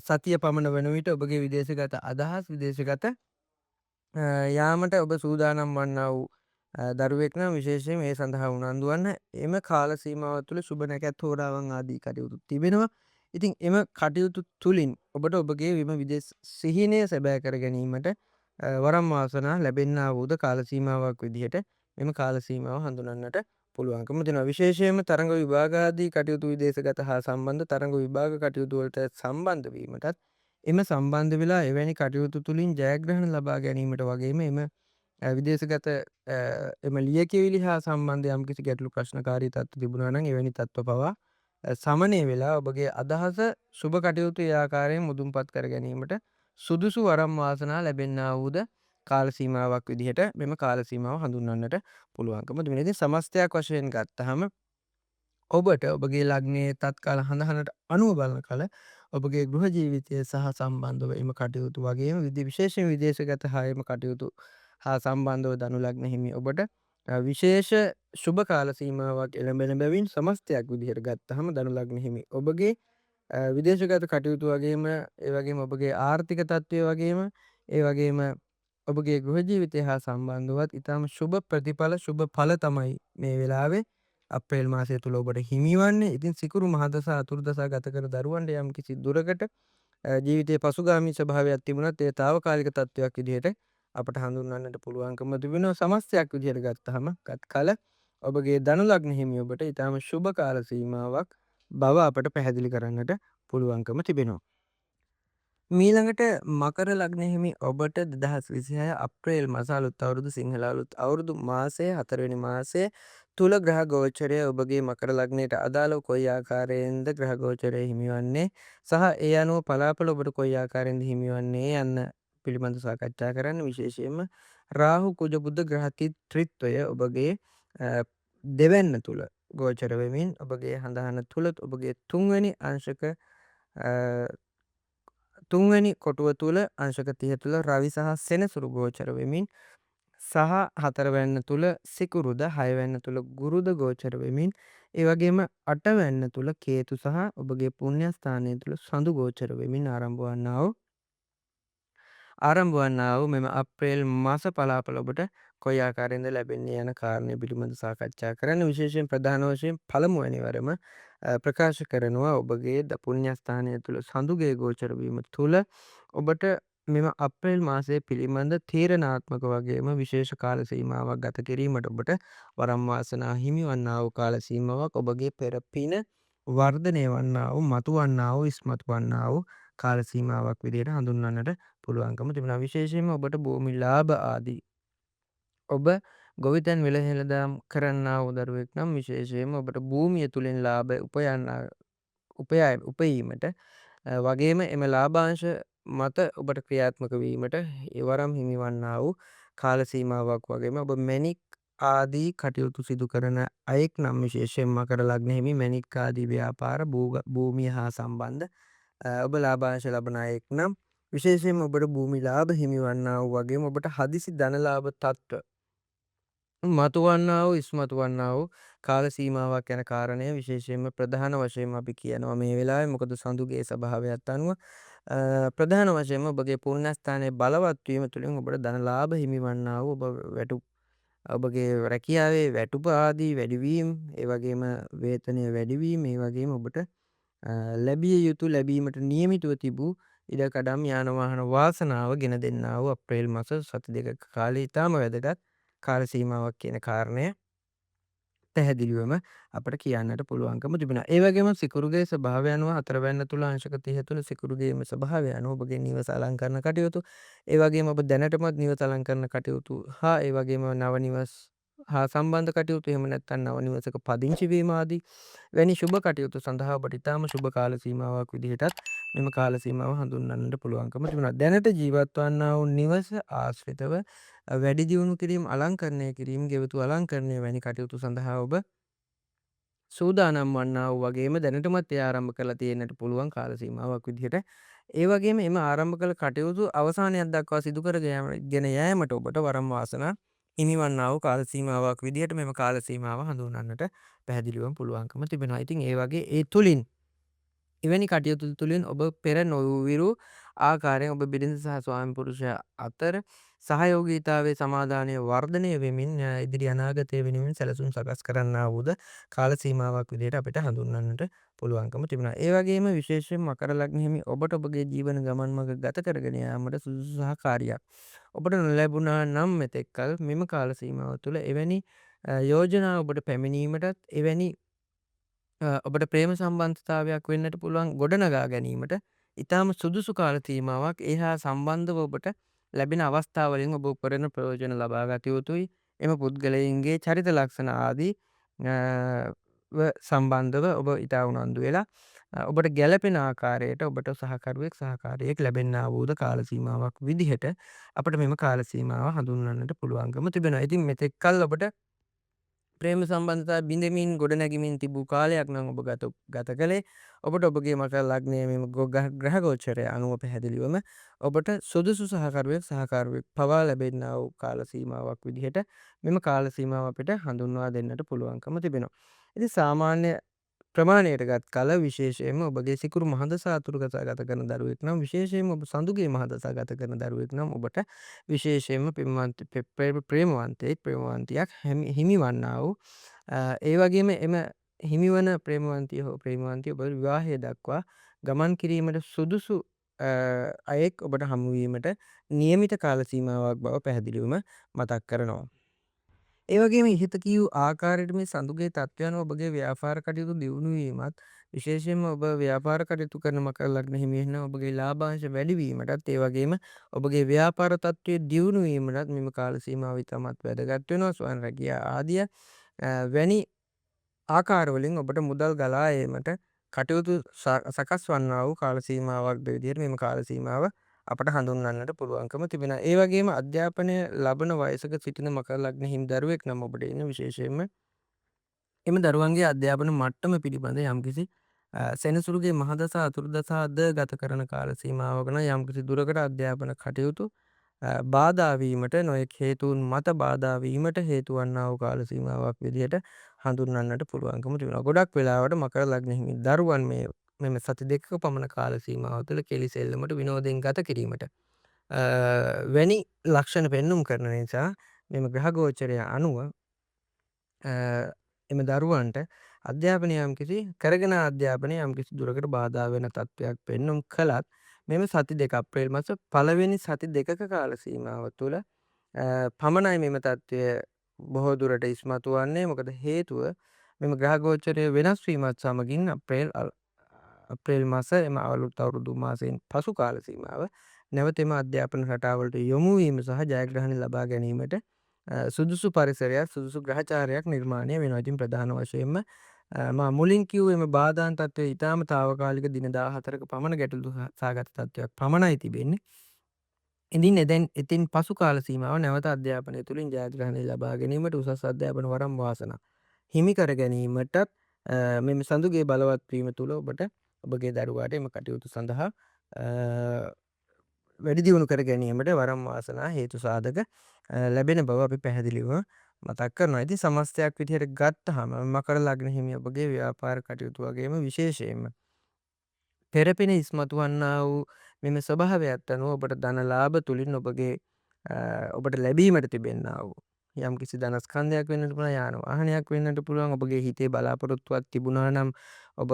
සතිය පමණ වන විට ඔබගේ විදේශගත අදහස් විදේශගත යාමට ඔබ සූදානම් වන්නා වූ දරුවෙක් නම් විශේෂයෙන් මේ සඳහා උනන්දු වන්න. එම කාල සීමාව තුළ සුබ නැකැත් හෝරාවන් ආදී කටයුතු තිබෙනවා. ඉතින් එම කටයුතු තුලින් ඔබට ඔබගේ විම විදේශ සිහිනය සැබෑ කර ගැනීමට වරම් වාසනා ලැබෙන්නා වූද කාල සීමාවක් විදිහට මෙම කාල සීමාව හඳුනන්නට පුළුවන්කම දෙනවා. විශේෂයෙන්ම තරඟ විභාග ආදී කටයුතු විදේශගත හා සම්බන්ධ තරඟ විභාග කටයුතු වලට සම්බන්ධ වීමටත් එම සම්බන්ධ වෙලා එවැනි කටයුතු තුලින් ජයග්‍රහණ ලබා ගැනීමට වගේම එම විදේශගත එම ලියකියවිලි හා සම්බන්ධ යම්කිසි ගැටලු ප්‍රශ්නකාරී තත්ත්ව තිබුණා නම් එවැනි තත්ත්ව පවා සමනය වෙලා ඔබගේ අදහස සුබ කටයුතු ඒ ආකාරයෙන් මුදුන්පත් කර ගැනීමට සුදුසු වරම් වාසනා ලැබෙන්නා වූද කාල සීමාවක් විදිහට මෙම කාල සීමාව හඳුන්වන්නට පුළුවන්කම තිබෙනවා. ඉතින් සමස්තයක් වශයෙන් ගත්තහම ඔබට ඔබගේ ලග්නයේ තත්කාල හඳහනට අනුව බලන කල ඔබගේ ගෘහ ජීවිතය සහ සම්බන්ධව එම කටයුතු වගේම විශේෂයෙන් විදේශගත හා එම කටයුතු හා සම්බන්ධව ධනු ලග්න හිමි ඔබට විශේෂ ශුභ කාල සීමාවක් එළඹෙන බැවින් සමස්තයක් විදිහට ගත්තහම ධනු ලග්න හිමි ඔබගේ විදේශගත කටයුතු වගේම ඒ වගේම ඔබගේ ආර්ථික තත්ත්වය වගේම ඒ වගේම ඔබගේ ගෘහ ජීවිතය හා සම්බන්ධවත් ඉතාම ශුභ ප්‍රතිඵල ශුභ ඵල තමයි මේ වෙලාවේ අප්‍රේල් මාසය තුළ ඔබට හිමිවන්නේ. ඉතින් සිකුරු මහදසා අතුරුදසා ගත කර දරුවන්ට යම් කිසි දුරකට ජීවිතයේ පසුගාමී ස්වභාවයක් තිබුණත් ඒ తాවකාලික තත්ත්වයක් විදිහට අපට හඳුන්වන්නට පුළුවන්කම තිබෙනවා. සමස්තයක් විදිහට ගත්තහම ගත් කල ඔබගේ ධනු ලග්න හිමි ඔබට ඊටාම ශුභ කාල සීමාවක් බව අපට පැහැදිලි කරන්නට පුළුවන්කම තිබෙනවා. මීළඟට මකර ලග්න හිමි ඔබට 2026 අප්‍රේල් මාස අලුත් අවුරුදු සිංහල අලුත් අවුරුදු මාසයේ 4 වෙනි මාසයේ තුල ග්‍රහ ගෝචරය ඔබගේ මකර ලග්නයට අදාළව කොයි ආකාරයෙන්ද ග්‍රහ ගෝචරය හිමිවන්නේ සහ ඒ අනුව පලාපල ඔබට කොයි ආකාරයෙන්ද හිමිවන්නේ යන්න පිළිබඳ සාකච්ඡා කරන්න. විශේෂයෙන්ම රාහු කුජ බුධ ග්‍රහ ත්‍රිත්වය ඔබගේ දෙවැන්න තුල ගෝචර වෙමින් ඔබගේ හඳහන තුල ඔබගේ තුන්වෙනි අංශක තුන්වැනි කොටුව තුළ අංශක 30 තුළ රවි සහ සෙනසුරු ගෝචර වෙමින් සහ 4 වැන්න තුළ සිකුරුද 6 වැන්න තුළ ගුරුද ගෝචර වෙමින් ඒ වගේම 8 වැන්න තුළ කේතු සහ ඔබගේ පුණ්‍ය ස්ථානය තුළ සඳු ගෝචර වෙමින් ආරම්භ වන්නා වූ මෙම අප්‍රේල් මාස පලාපල ඔබට කොයි ආකාරයෙන්ද ලැබෙන්නේ යන කාරණය පිළිබඳ සාකච්ඡා කරන්න. විශේෂයෙන් ප්‍රධාන වශයෙන් පළමුවැනි වරම ප්‍රකාශ කරනවා ඔබගේ පුණ්‍යස්ථානය තුළ සඳුගේ ගෝචර වීම තුළ ඔබට මෙම අප්‍රේල් මාසයේ පිළිබඳ තීරණාත්මක වගේම විශේෂ කාල සීමාවක් ගත කිරීමට ඔබට වරම් වාසනා හිමි වන්නා වූ කාල සීමාවක් ඔබගේ පෙර පින වර්ධනය වන්නා වූ මතු වන්නා වූ ඉස්මතු වන්නා වූ කාල සීමාවක් විදිහට හඳුන්වන්නට පුළුවන්කම තිබෙනවා. විශේෂයෙන්ම ඔබට භූමි ලාභ ආදී ඔබ ගොවිතැන් වෙළහෙළදම් කරන්නා වූ දරුවෙක් නම් විශේෂයෙන්ම ඔබට භූමිය තුලින් ලාභ උපයීමට වගේම එම ලාභාංශ මත ඔබට ක්‍රියාත්මක වීමට වරම් හිමිවන්නා වූ කාල සීමාවක් වගේම ඔබ මැණික් ආදී කටයුතු සිදු කරන අයෙක් නම් විශේෂයෙන් මකර ලග්න හිමි මැණික් ආදී ව්‍යාපාර භූමිය හා සම්බන්ධ ඔබ ලාභාංශ ලබන අයෙක් නම් විශේෂයෙන්ම ඔබට භූමි ලාභ හිමිවන්නා වූ වගේම ඔබට හදිසි ධන ලාභ තත්ත්ව මතුවන්නා වූ ඉස්මතු වන්නා වූ කාල සීමාවක් යන කාරණය විශේෂයෙන්ම ප්‍රධාන වශයෙන්ම අපි කියනවා මේ වෙලාවේ. මොකද සඳුගේ ස්වභාවයත් අනුව ප්‍රධාන වශයෙන්ම ඔබගේ පුණ්‍යස්ථානයේ බලවත් වීම තුළින් ඔබට ධන ලාභ හිමිවන්නා වූ ඔබගේ රැකියාවේ වැටුප ආදී වැඩිවීම, ඒ වගේම වේතනය වැඩිවීම, ඒ වගේම ඔබට ලැබිය යුතු ලැබීමට නියමිතව තිබූ ඉඩකඩම් යාන වාහන වාසනාව ගෙන දෙන්නා වූ අප්‍රේල් මාස සති දෙකක කාලය ඉතාම වැදගත් කාල සීමාවක් කියන කාරණය පැහැදිලිවම අපට කියන්නට පුළුවන්කම තිබෙනවා. ඒ වගේම සිකුරුගේ ස්වභාවය අනුව හතරවැන්න තුල අංශක 30 තුල සිකුරුගේම ස්වභාවය අනුව ඔබගේ නිවස අලංකරණ කටයුතු, ඒ වගේම ඔබ දැනටමත් නිවස අලංකරණ කටයුතු හා ඒ වගේම නව නිවස් හා සම්බන්ධ කටයුතු, එහෙම නැත්නම් නව නිවසක පදිංචි වීම ආදී වැනි ශුභ කටයුතු සඳහා ඔබට ඉතාම ශුභ කාල සීමාවක් විදිහටත් මෙම කාල සීමාව හඳුන්වන්නට පුළුවන්කම තිබෙනවා. දැනට ජීවත් වන්නා වූ නිවස ආශ්‍රිතව වැඩි දියුණු කිරීම, අලංකරණය කිරීම, ගෙවතු අලංකරණය වැනි කටයුතු සඳහා ඔබ සූදානම් වන්නා වූ වගේම දැනටමත් එය ආරම්භ කරලා තියෙන්නට පුළුවන් කාල සීමාවක් විදිහට. ඒ වගේම එම ආරම්භ කළ කටයුතු අවසානයක් දක්වා සිදු ගෙන යෑමට ඔබට වරම් වාසනා හිමිවන්නා වූ කාල සීමාවක් විදිහට මෙම කාල සීමාව හඳුන්වන්නට පැහැදිලිවම පුළුවන්කම තිබෙනවා. ඉතින් ඒ වගේ ඒ තුලින් එවැනි කටයුතු තුළින් ඔබ පෙර නොවිරු ආකාරයෙන් ඔබ බිරිඳ සහ ස්වාමි පුරුෂයා අතර සහයෝගීතාවයේ සමාදානය වර්ධනය වෙමින් ඉදිරි අනාගතය වෙනුවෙන් සැලසුම් සකස් කරන්නා වූද කාල සීමාවක් විදිහට අපිට හඳුන්වන්නට පුළුවන්කම තිබෙනවා. ඒ වගේම විශේෂයෙන් මකර ලග්න හිමි ඔබට ඔබගේ ජීවන ගමන් මඟ ගත කරගෙන යාමට සුදුසු සහකාරියක් ඔබට නොලැබුණා නම් මෙතෙක් කල මෙම කාල සීමාව තුළ එවැනි යෝජනා ඔබට පැමිණීමටත්, එවැනි ඔබට ප්‍රේම සම්බන්ධතාවයක් වෙන්නට පුළුවන් ගොඩනගා ගැනීමට ඉතාම සුදුසු කාල සීමාවක්. ඒ හා සම්බන්ධව ඔබට ලැබෙන අවස්ථාවලින් ඔබ උපරිම ප්‍රයෝජන ලබා ගත යුතුයි. එම පුද්ගලයින්ගේ චරිත ලක්ෂණ ආදී සම්බන්ධව ඔබ ඉතා උනන්දු වෙලා ඔබට ගැළපෙන ආකාරයට ඔබට සහකාරියෙක් ලැබෙන්නා වූද කාල සීමාවක් විදිහට අපට මෙම කාල සීමාව හඳුන්වන්නට පුළුවන්කම තිබෙනවා. ඉතින් මෙතෙක් කල් ඔබට ප්‍රේම සම්බන්ධතා බිඳෙමින් ගොඩනැගිමින් තිබූ කාලයක් නම් ඔබ ගත කළේ. ඔබට ඔබගේ මකර ලග්නයේ මෙම ග්‍රහ ගෝචරය අනුව පැහැදිලිවම ඔබට සුදුසු සහකරුවෙක් පවා ලැබෙන්නා වූ කාල සීමාවක් විදිහට මෙම කාල සීමාව අපිට හඳුන්වා දෙන්නට පුළුවන්කම තිබෙනවා. ඉතින් සාමාන්‍ය ප්‍රමාණයට ගත් කල විශේෂයෙන්ම ඔබගේ සිකුරු මහදසා අතුරුගතා ගත කරන දරුවෙක් නම්, විශේෂයෙන්ම ඔබ සඳුගේ මහදසා ගත කරන දරුවෙක් නම් ඔබට විශේෂයෙන්ම ප්‍රේමවන්තයෙක් හිමිවන්නා වූ ඒ වගේම එම හිමිවන ප්‍රේමවන්තිය හෝ ප්‍රේමවන්තිය ඔබ විවාහය දක්වා ගමන් කිරීමට සුදුසු අයෙක් ඔබට හමුවීමට නියමිත කාල සීමාවක් බව පැහැදිලිවම මතක් කරනවා. ඒ වගේම ඉහත කියූ ආකාරයට මේ සඳුගේ තත්ත්වය අනුව ඔබගේ ව්‍යාපාර කටයුතු දියුණු වීමත්, විශේෂයෙන්ම ඔබ ව්‍යාපාර කටයුතු කරන මකර ලග්න හිමියෙක් නම් ඔබගේ ලාභාංශ වැඩි වීමටත්, ඒ වගේම ඔබගේ ව්‍යාපාර තත්ත්වය දියුණු වීමටත් මෙම කාල සීමාව ඉතාමත් වැදගත් වෙනවා. ස්වයං රැකියා ආදිය වැනි ආකාරවලින් ඔබට මුදල් ගලා ඒමට කටයුතු සකස් වන්නා වූ කාල සීමාවක්ද විදිහට මෙම කාල සීමාව අපට හඳුන්වන්නට පුළුවන්කම තිබෙනවා. ඒ වගේම අධ්‍යාපනය ලබන වයසක සිටින මකර ලග්න හිමි දරුවෙක් නම් ඔබට ඉන්න විශේෂයෙන්ම එම දරුවන්ගේ අධ්‍යාපන මට්ටම පිළිබඳ යම්කිසි සෙනසුරුගේ මහදසා අතුරුදසාද ගත කරන කාල සීමාවක නම් යම්කිසි දුරකට අධ්‍යාපන කටයුතු බාධා වීමට, නොයෙක් හේතුන් මත බාධා වීමට හේතු වන්නා වූ කාල සීමාවක් විදිහට හඳුන්වන්නට පුළුවන්කම තිබෙනවා. ගොඩක් වෙලාවට මකර ලග්න හිමි දරුවන් මෙම සති දෙකක පමණ කාල සීමාව තුළ කෙලි සෙල්ලමට විනෝදයෙන් ගත කිරීමට වැනි ලක්ෂණ පෙන්නුම් කරන නිසා මෙම ග්‍රහ ගෝචරය අනුව එම දරුවන්ට අධ්‍යාපනය යම්කිසි කරගෙන අධ්‍යාපනය යම්කිසි දුරකට බාධා වෙන තත්ත්වයක් පෙන්නුම් කළත් මෙම සති දෙක අප්‍රේල් මාස පළවෙනි සති දෙකක කාල සීමාව තුළ පමණයි මෙම තත්ත්වය බොහෝ දුරට ඉස්මතු වන්නේ. මොකද හේතුව මෙම ග්‍රහ ගෝචරය වෙනස් වීමත් සමගින් අප්‍රේල් මාස එම අලුත් අවුරුදු මාසයෙන් පසු කාල සීමාව නැවත එම අධ්‍යාපන රටාවලට යොමු වීම සහ ජයග්‍රහණ ලබා ගැනීමට සුදුසු පරිසරයක්, සුදුසු ග්‍රහචාරයක් නිර්මාණය වෙනවා. ඉතින් ප්‍රධාන වශයෙන්ම මා මුලින් කිව්ව එම බාධාන් තත්ත්වය ඉතාම తాවකාලික දින 14ක පමණ ගැටලු සහගත තත්ත්වයක් පමණයි තිබෙන්නේ. ඉතින් එතින් පසු කාල සීමාව නැවත අධ්‍යාපනය තුළින් ජයග්‍රහණය ලබා ගැනීමට, උසස් අධ්‍යාපන වරම් වාසනා හිමි කර ගැනීමටත් මෙම සඳුගේ බලවත් වීම තුළ ඔබට ඔබගේ දරුවාට එම කටයුතු සඳහා වැඩි දියුණු කර ගැනීමට වරම් වාසනා හේතු සාධක ලැබෙන බව අපි පැහැදිලිව මතක් කරනවා. ඉතින් සමස්තයක් විදිහට ගත්තහම මකර ලග්න හිමි ඔබගේ ව්‍යාපාර කටයුතු වගේම විශේෂයෙන්ම පෙරපෙන ඉස්මතු වන්නා වූ මෙම ස්වභාවයත් අනුව ඔබට ධන ලාභ තුලින් ඔබගේ ඔබට ලැබීමට තිබෙන්නා වූ යම්කිසි ධනස්කන්ධයක් වෙන්නට පුළුවන්, යාන වාහනයක් වෙන්නට පුළුවන්. ඔබගේ හිතේ බලාපොරොත්තුවක් තිබුණා නම් ඔබ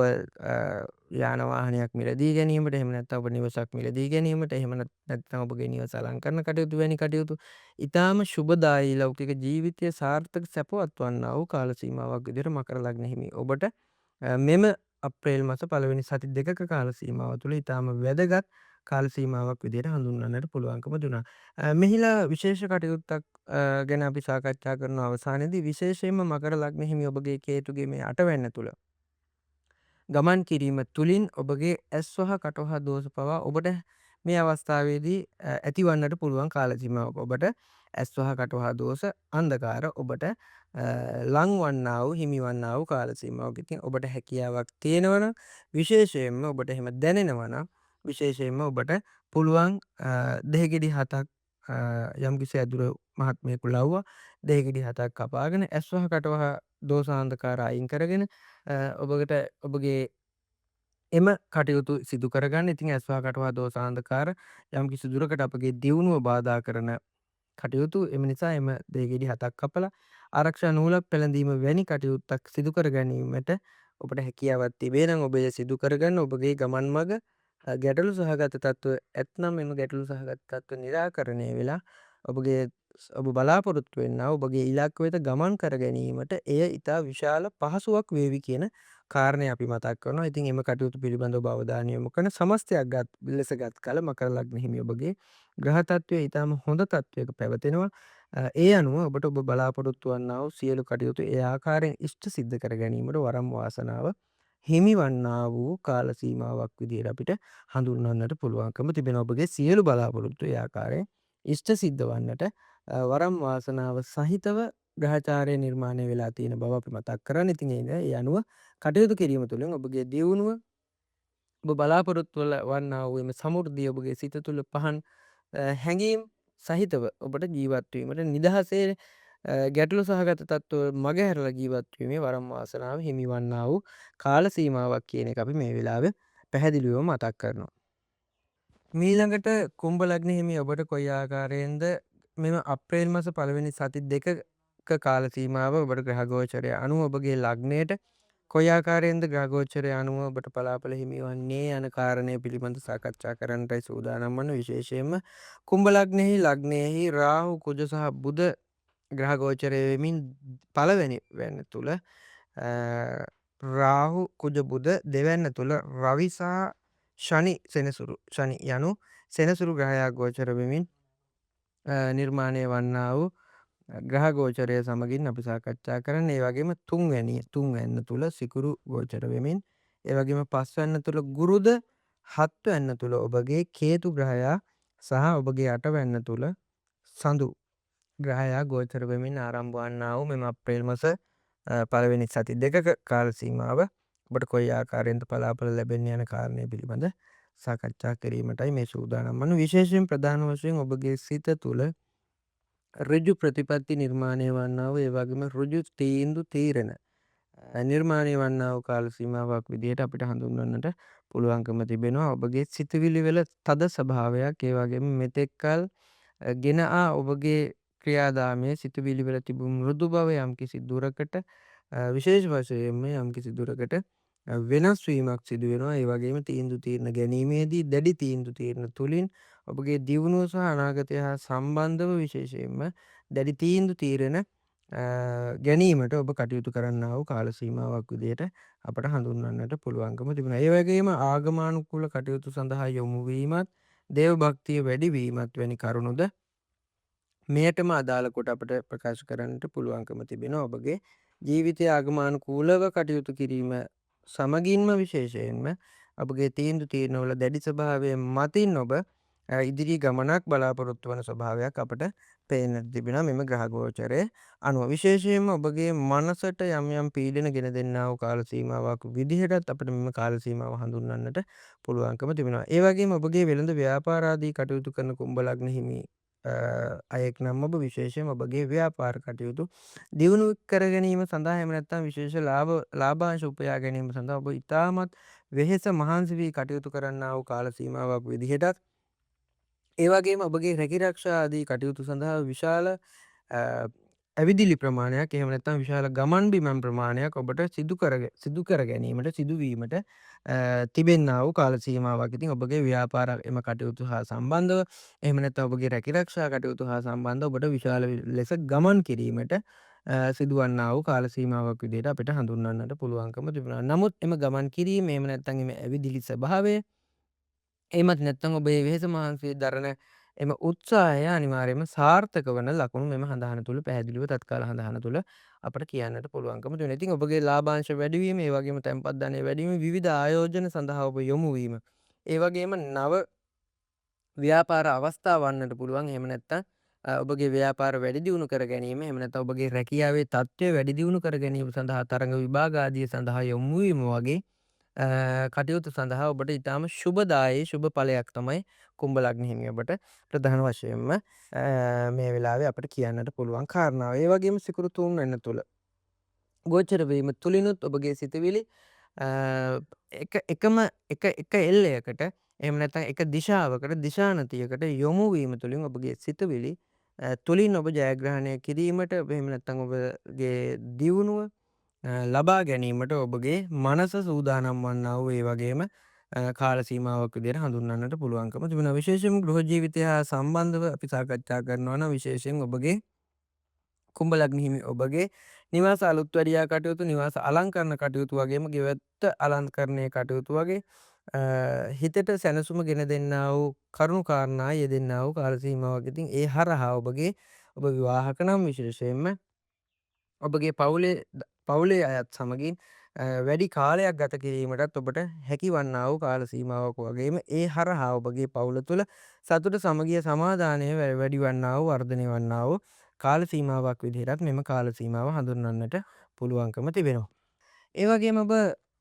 යාන වාහනයක් මිලදී ගැනීමට, එහෙම නැත්නම් ඔබ නිවසක් මිලදී ගැනීමට, එහෙම නැත්නම් ඔබගේ නිවස අලංකරණ කටයුතු වැනි කටයුතු ඊටාම සුබදායී ලෞකික ජීවිතය සාර්ථක සැපවත් වන්නා වූ කාල සීමාවක් විදිහට මකර ලග්න හිමි ඔබට මෙම අප්‍රේල් මාස පළවෙනි සති දෙකක කාල සීමාව තුළ ඊටාම වැදගත් කාල සීමාවක් විදිහට හඳුන්වන්නට පුළුවන්කම දුනා. මෙහිලා විශේෂ කටයුත්තක් ගැන අපි සාකච්ඡා කරන අවසානයේදී විශේෂයෙන්ම මකර ලග්න හිමි ඔබගේ කේතුගේ මේ අටවැන්න තුළ ගමන් කිරීම තුළින් ඔබගේ ඇස් වහ කට වහ දෝෂ පවා ඔබට මේ අවස්ථාවේදී ඇතිවන්නට පුළුවන් කාල සීමාවක්. ඔබට ඇස් වහ කට වහ දෝෂ අන්ධකාර ඔබට ලං වන්නා වූ හිමි වන්නා වූ කාල සීමාවක්. ඉතින් ඔබට හැකියාවක් තියෙනවා නම් විශේෂයෙන්ම ඔබට එහෙම දැනෙනවා නම් විශේෂයෙන්ම ඔබට පුළුවන් දෙහිගෙඩි 7ක් යම්කිසි ඇදුර මහත්මයෙකු ලව්වා දෙහිගෙඩි 7ක් කපාගෙන ඇස් වහ කට වහ දෝෂාන්ධකාර අයින් කරගෙන ඔබට ඔබගේ එම කටයුතු සිදු කරගන්න. ඉතින් ඇස් වහ කට වහ දෝෂාන්ධකාර යම්කිසි දුරකට අපගේ දියුණුව බාධා කරන කටයුතු. එම නිසා එම දෙහිගෙඩි 7ක් කපලා ආරක්ෂා නූලක් පැළඳීම වැනි කටයුත්තක් සිදු කර ගැනීමට ඔබට හැකියාවක් තිබේ නම් ඔබ එය සිදු කරගන්න. ඔබගේ ගමන් මඟ ගැටලු සහගත තත්ත්ව ඇත්නම් එම ගැටලු සහගත තත්ත්ව නිරාකරණය වෙලා ඔබගේ ඔබ බලාපොරොත්තු වෙන්නා ඔබගේ ඉලක්ක වෙත ගමන් කර ගැනීමට එය ඉතා විශාල පහසුවක් වේවි කියන කාරණය අපි මතක් කරනවා. ඉතින් එම කටයුතු පිළිබඳව ඔබ අවධානය යොමු කරන සමස්තයක් ලෙස ගත් කල මකර ලග්න හිමි ඔබගේ ග්‍රහ තත්ත්වය ඊටාම හොඳ තත්ත්වයක පැවතෙනවා. ඒ අනුව ඔබට ඔබ බලාපොරොත්තු වන්නා වූ සියලු කටයුතු ඒ ආකාරයෙන් ඉෂ්ට සිද්ධ කර ගැනීමට වරම් වාසනාව හිමි වන්නා වූ කාල සීමාවක් විදිහට අපිට හඳුන්වන්නට පුළුවන්කම තිබෙනවා. ඔබගේ සියලු බලාපොරොත්තු ඒ ආකාරයෙන් ඉෂ්ට සිද්ධ වන්නට වරම් වාසනාව සහිතව ග්‍රහචාරය නිර්මාණය වෙලා තියෙන බව අපි මතක් කරන්න. ඉතින් ඒ අනුව කටයුතු කිරීම තුළින් ඔබගේ දියුණුව ඔබ බලාපොරොත්තු වන්නා වූ එම සමෘද්ධිය ඔබගේ සිත තුළ පහන් හැඟීම් සහිතව ඔබට ජීවත් වීමට නිදහසේ ගැටලු සහගත තත්ත්ව මගහැරලා ජීවත් වීමේ වරම් වාසනාව හිමි වන්නා වූ කාල සීමාවක් කියන එක අපි මේ වෙලාවේ පැහැදිලිව මතක් කරනවා. මීළඟට කුම්භ ලග්න හිමි ඔබට කොයි ආකාරයෙන්ද මෙම අප්‍රේල් මාස පළවෙනි සති දෙකක කාල සීමාව ඔබට ග්‍රහ ගෝචරය අනුව ඔබගේ ලග්නයට කොයි ආකාරයෙන්ද ග්‍රහ ගෝචරය අනුව ඔබට පලාඵල හිමි වන්නේ යන කාරණය පිළිබඳ සාකච්ඡා කරන්නටයි සූදානම් වන. විශේෂයෙන්ම කුම්භ ලග්නෙහි ලග්නයෙහි රාහු කුජ සහ බුධ ග්‍රහ ගෝචරය වෙමින් පළවෙනි වැන්න තුල රාහු කුජ බුධ දෙවැන්න තුල රවි සහ ශනි ශනි යනු සෙනසුරු ග්‍රහයා ගෝචර වෙමින් නිර්මාණය වන්නා වූ ග්‍රහ ගෝචරය සමගින් අපි සාකච්ඡා කරන්න. ඒ වගේම තුන්වැන්න තුල සිකුරු ගෝචර වෙමින්, ඒ වගේම පස්වැන්න තුල ගුරුද, හත්වැන්න තුල ඔබගේ කේතු ග්‍රහයා සහ ඔබගේ අටවැන්න තුල සඳු ග්‍රහයා ගෝචර වෙමින් ආරම්භ වන්නා වූ මෙම අප්‍රේල් මාස පළවෙනි සති දෙකක කාල සීමාව ඔබට කොයි ආකාරයෙන්ද පලාඵල ලැබෙන්නේ යන කාරණය පිළිබඳ සාකච්ඡා කිරීමටයි මේ සූදානම් වන. විශේෂයෙන් ප්‍රධාන වශයෙන් ඔබගේ සිත තුළ ඍජු ප්‍රතිපත්ති නිර්මාණය වන්නා වූ ඒ වගේම ඍජු තීන්දුව තීරණ නිර්මාණය වන්නා වූ කාල සීමාවක් විදිහට අපිට හඳුන්වන්නට පුළුවන්කම තිබෙනවා. ඔබගේ සිතුවිලි වල තද ස්වභාවයක්, ඒ වගේම මෙතෙක්කල් ගෙන ඔබගේ ක්‍රියාදාමයේ සිතුවිලි වල තිබුණු මෘදු බව යම්කිසි දුරකට විශේෂ වශයෙන්ම යම්කිසි දුරකට වෙනස් වීමක් සිදු වෙනවා. ඒ වගේම තීන්දුව තීරණ ගැනීමේදී දැඩි තීන්දුව තීරණ තුලින් ඔබගේ දියුණුව සහ අනාගතය හා සම්බන්ධව විශේෂයෙන්ම දැඩි තීන්දුව තීරණ ගැනීමට ඔබ කටයුතු කරන්නා වූ කාල සීමාවක් විදිහට අපට හඳුන්වන්නට පුළුවන්කම තිබෙනවා. ඒ වගේම ආගමානුකූල කටයුතු සඳහා යොමු වීමත්, දේව භක්තිය වැඩි වීමත් වැනි කරුණුද මෙයටම අදාළ කොට අපට ප්‍රකාශ කරන්නට පුළුවන්කම තිබෙනවා. ඔබගේ ජීවිතය ආගමානුකූලව කටයුතු කිරීම සමගින්ම විශේෂයෙන්ම ඔබගේ තීන්දුව තීරණවල දැඩි ස්වභාවය මතින් ඔබ ඉදිරි ගමනක් බලාපොරොත්තු වන ස්වභාවයක් අපට පේන්නට තිබෙනවා මෙම ග්‍රහ ගෝචරය අනුව. විශේෂයෙන්ම ඔබගේ මනසට යම් යම් පීඩන ගෙන දෙන්නා වූ කාල සීමාවක් විදිහටත් අපිට මෙම කාල සීමාව හඳුන්වන්නට පුළුවන්කම තිබෙනවා. ඒ වගේම ඔබගේ වෙළඳ ව්‍යාපාර ආදී කටයුතු කරන කුම්භ ලග්න හිමි අයෙක් නම් ඔබ විශේෂයෙන් ඔබගේ ව්‍යාපාර කටයුතු දියුණු කර ගැනීම සඳහා එහෙම නැත්නම් විශේෂ ලාභාංශ උපයා ගැනීම සඳහා ඔබ ඉතාමත් වෙහෙස මහන්සි වී කටයුතු කරන්නා වූ කාල සීමාවක් විදිහටත් ඒ වගේම ඔබගේ රැකිරක්ෂා ආදී කටයුතු සඳහා විශාල ඇවිදිලි ප්‍රමාණයක් එහෙම නැත්නම් විශාල ගමන් බිමන් ප්‍රමාණයක් ඔබට සිදු කර ගැනීමට සිදුවීමට තිබෙන්නා වූ කාල සීමාවක්. ඉතින් ඔබගේ ව්‍යාපාර එම කටයුතු හා සම්බන්ධව එහෙම නැත්නම් ඔබගේ රැකිරක්ෂා කටයුතු හා සම්බන්ධව ඔබට විශාල ලෙස ගමන් කිරීමට සිදුවන්නා වූ කාල සීමාවක් විදිහට අපිට හඳුන්වන්නට පුළුවන්කම තිබෙනවා. නමුත් එම ගමන් කිරීම එහෙම නැත්නම් එම ඇවිදිලි ස්වභාවය එහෙමත් නැත්නම් ඔබ ඒ වෙහෙස මහන්සිය දරන එම උත්සාහය අනිවාර්යයෙන්ම සාර්ථක වන ලකුණු මෙම හඳහන තුළ පැහැදිලිව තත්කාල හඳහන තුළ අපට කියන්නට පුළුවන්කම තියෙනවා. ඉතින් ඔබගේ ලාභාංශ වැඩිවීම, ඒ වගේම තැන්පත් ධනය වැඩිවීම, විවිධ ආයෝජන සඳහා ඔබ යොමු වීම, ඒ වගේම නව ව්‍යාපාර අවස්ථා වන්නට පුළුවන්. එහෙම නැත්නම් ඔබගේ ව්‍යාපාර වැඩි දියුණු කර ගැනීම, එහෙම නැත්නම් ඔබගේ රැකියාවේ තත්ත්වය වැඩි දියුණු කර ගැනීම සඳහා තරඟ විභාග ආදිය සඳහා යොමු වීම වගේ කටයුතු සඳහා ඔබට ඉතාම ශුභදායී ශුභ ඵලයක් තමයි කුම්භ ලග්න හිමි ඔබට ප්‍රධාන වශයෙන්ම මේ වෙලාවේ අපිට කියන්නට පුළුවන් කාරණාව. ඒ වගේම සිකුරු 3 වෙනි තුල ගෝචර වීම තුලිනුත් ඔබගේ සිතවිලි එක එල්ලයකට එහෙම නැත්නම් එක දිශාවකට දිශානතියකට යොමු වීම තුලින් ඔබගේ සිතවිලි තුලින් ඔබ ජයග්‍රහණය කිරීමට එහෙම නැත්නම් ඔබගේ දියුණුව ලබා ගැනීමට ඔබගේ මනස සූදානම් වන්නා වූ ඒ වගේම කාල සීමාවක් විදිහට හඳුන්වන්නට පුළුවන්කම තිබෙනවා. විශේෂයෙන්ම ගෘහ ජීවිතය හා සම්බන්ධව අපි සාකච්ඡා කරනවා නම් විශේෂයෙන් ඔබගේ කුම්භ ලග්න හිමි ඔබගේ නිවාස අලුත් වැඩියා කටයුතු, නිවාස අලංකරණ කටයුතු වගේම ගෙවත්ත අලංකරණය කටයුතු වගේ හිතට සැනසුම ගෙන දෙන්නා වූ කරුණු කාරණා යෙදෙන්නා වූ කාල සීමාවක්. ඉතින් ඒ හරහා ඔබ විවාහක නම් විශේෂයෙන්ම ඔබගේ පවුලේ අයත් සමගින් වැඩි කාලයක් ගත කිරීමටත් ඔබට හැකි වන්නා වූ කාල සීමාවක් වගේම ඒ හරහා ඔබගේ පවුල තුළ සතුට සමගිය සමාදානය වැඩි වන්නා වූ වර්ධනය වන්නා වූ කාල සීමාවක් විදිහටත් මෙම කාල සීමාව හඳුන්වන්නට පුළුවන්කම තිබෙනවා. ඒ වගේම ඔබ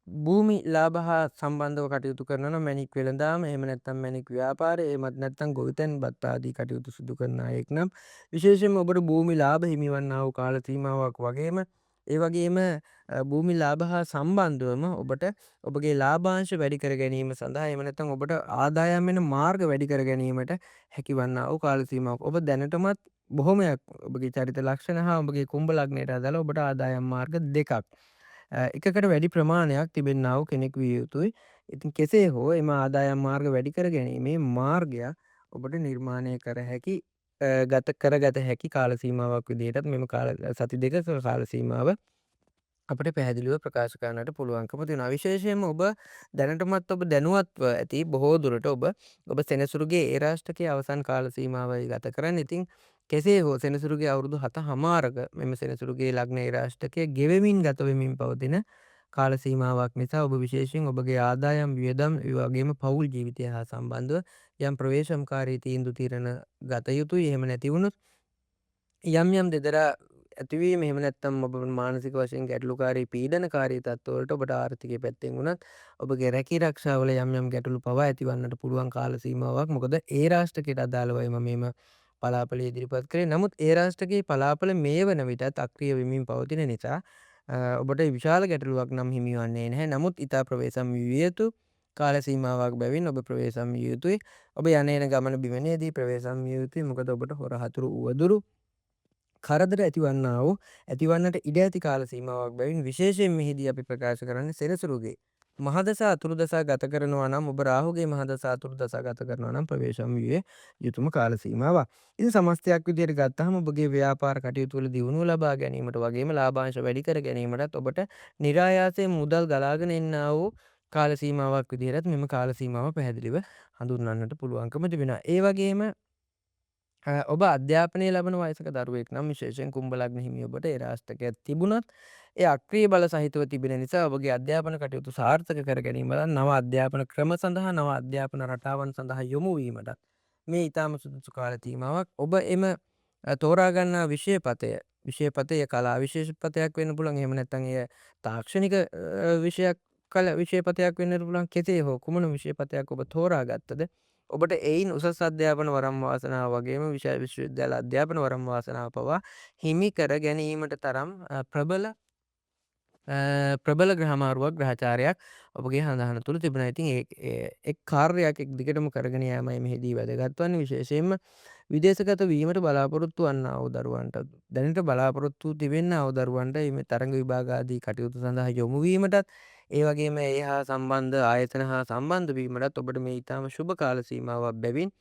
භූමි ලාභ හා සම්බන්ධව කටයුතු කරනවා නම් මැණික් වෙළඳාම, එහෙම නැත්නම් මැණික් ව්‍යාපාරය, එහෙමත් නැත්නම් ගොවිතැන් බත් ආදී කටයුතු සිදු කරන අයෙක් නම් විශේෂයෙන්ම ඔබට භූමි ලාභ හිමිවන්නා වූ කාල සීමාවක් වගේම ඒ වගේම භූමි ලාභ හා සම්බන්ධවම ඔබට ඔබගේ ලාභාංශ වැඩි කර ගැනීම සඳහා එහෙම නැත්නම් ඔබට ආදායම් වෙන මාර්ග වැඩි කර ගැනීමට හැකිවන්නා වූ කාල සීමාවක්. ඔබ දැනටමත් බොහොමයක් ඔබගේ චරිත ලක්ෂණ හා ඔබගේ කුම්භ ලග්නයට අදාළ ඔබට ආදායම් මාර්ග දෙකක් එකකට වැඩි ප්‍රමාණයක් තිබෙන්නා වූ කෙනෙක් විය යුතුයි. ඉතින් කෙසේ හෝ එම ආදායම් මාර්ග වැඩි කර ගැනීමේ මාර්ගයක් ඔබට නිර්මාණය කරගත හැකි කාල සීමාවක් විදිහටත් මෙම සති දෙකක කාල සීමාව අපට පැහැදිලිව ප්‍රකාශ කරන්නට පුළුවන්කම තියෙනවා. විශේෂයෙන්ම ඔබ දැනටමත් ඔබ දැනුවත්ව ඇති බොහෝ දුරට ඔබ සෙනසුරුගේ ඒ රාෂ්ටකයේ අවසන් කාල සීමාවයි ගත කරන්නේ. ඉතින් කෙසේ හෝ සෙනසුරුගේ අවුරුදු 7හමාරක මෙම සෙනසුරුගේ ලග්න ඒ රාෂ්ටකය ගෙවෙමින් ගත වෙමින් පවතින කාල සීමාවක් නිසා ඔබ විශේෂයෙන් ඔබගේ ආදායම් වියදම් ඒ වගේම පවුල් ජීවිතය හා සම්බන්ධව යම් ප්‍රවේශම්කාරී තීන්දුව తీරන ගත යුතුයි. එහෙම නැති වුණොත් යම් දෙදරා ඇතිවීම එහෙම නැත්නම් ඔබ මානසික වශයෙන් ගැටලුකාරී පීඩනකාරී තත්ත්වවලට ඔබට ආර්ථිකය පැත්තෙන් වුණත් ඔබගේ රැකීරක්ෂාවල යම් ගැටලු පවා ඇතිවන්නට පුළුවන් කාල සීමාවක්. මොකද ඒ රාෂ්ටකයට අදාළවයි මම මේ පලාපල ඉදිරිපත් කරේ. නමුත් ඒ රාෂ්ටකයේ පලාපල මේ වන විටත් අක්‍රිය වෙමින් පවතින නිසා ඔබට විශාල ගැටලුවක් නම් හිමිවන්නේ නැහැ. නමුත් ඉතා ප්‍රවේශම් විය යුතු කාල සීමාවක් බැවින් ඔබ ප්‍රවේශම් විය යුතුයි. ඔබ යන ගමන බිමනේදී ප්‍රවේශම් විය යුතුයි. මොකද ඔබට හොර හතුරු උවදුරු කරදර ඇතිවන්නට ඉඩ ඇති කාල සීමාවක් බැවින් විශේෂයෙන් මෙහිදී අපි ප්‍රකාශ කරන්නේ සෙනසුරුගේ මහදසා අතුරුදසා ගත කරනවා නම් ඔබ රාහුගේ මහදසා අතුරුදසා ගත කරනවා නම් ප්‍රවේශම් විය යුතුම කාල සීමාවක්. ඉතින් සමස්තයක් විදිහට ගත්තහම ඔබගේ ව්‍යාපාර කටයුතු වල දියුණුව ලබා ගැනීමට වගේම ලාභාංශ වැඩි කර ගැනීමටත් ඔබට નિરાයාසයෙන් මුදල් ගලාගෙන එන්නා වූ කාල සීමාවක් විදිහට මෙම කාල සීමාව පැහැදිලිව හඳුන්වන්නට පුළුවන්කම තිබෙනවා. ඒ වගේම ඔබ අධ්‍යාපනය ලබන වයසක දරුවෙක් නම් විශේෂයෙන් කුම්භ ලග්න හිමි ඔබට ඒ රාෂ්ටකයක් තිබුණත් ඒ අක්‍රීය බල සහිතව තිබෙන නිසා ඔබගේ අධ්‍යාපන කටයුතු සාර්ථක කර ගැනීමට නව අධ්‍යාපන ක්‍රම සඳහා නව අධ්‍යාපන රටාවන් සඳහා යොමු වීමටත් මේ ඊටම සුදුසු කාල සීමාවක්. ඔබ එම තෝරා ගන්නා විෂයපතය කලා විශේෂපතයක් වෙන්න පුළුවන්. එහෙම නැත්නම් එය තාක්ෂණික විෂයපතයක් වෙන්න පුළුවන්. කෙසේ හෝ කුමන විෂයපතයක් ඔබ තෝරා ගත්තද ඔබට එයින් උසස් අධ්‍යාපන වරම් වාසනාව වගේම විශ්වවිද්‍යාල අධ්‍යාපන වරම් වාසනාව පවා හිමි කර ගැනීමට තරම් ප්‍රබල ග්‍රහමාරුවක් ග්‍රහචාරයක් ඔබගේ හඳහන තුළ තිබෙන. ඉතින් එක් කාර්යයක් එක් දිගටම කරගෙන යාමයි මෙහිදී වැදගත් වන්නේ. විශේෂයෙන්ම විදේශගත වීමට බලාපොරොත්තු වන්නා වූ දරුවන්ට දැනට බලාපොරොත්තු තිබෙන්නා වූ දරුවන්ට මේ තරඟ විභාග ආදී කටයුතු සඳහා යොමු වීමටත් ඒ වගේම ඒ හා සම්බන්ධ ආයතන හා සම්බන්ධ වීමටත් ඔබට මේ ඊටාම ශුභ කාල සීමාවක් බැවින්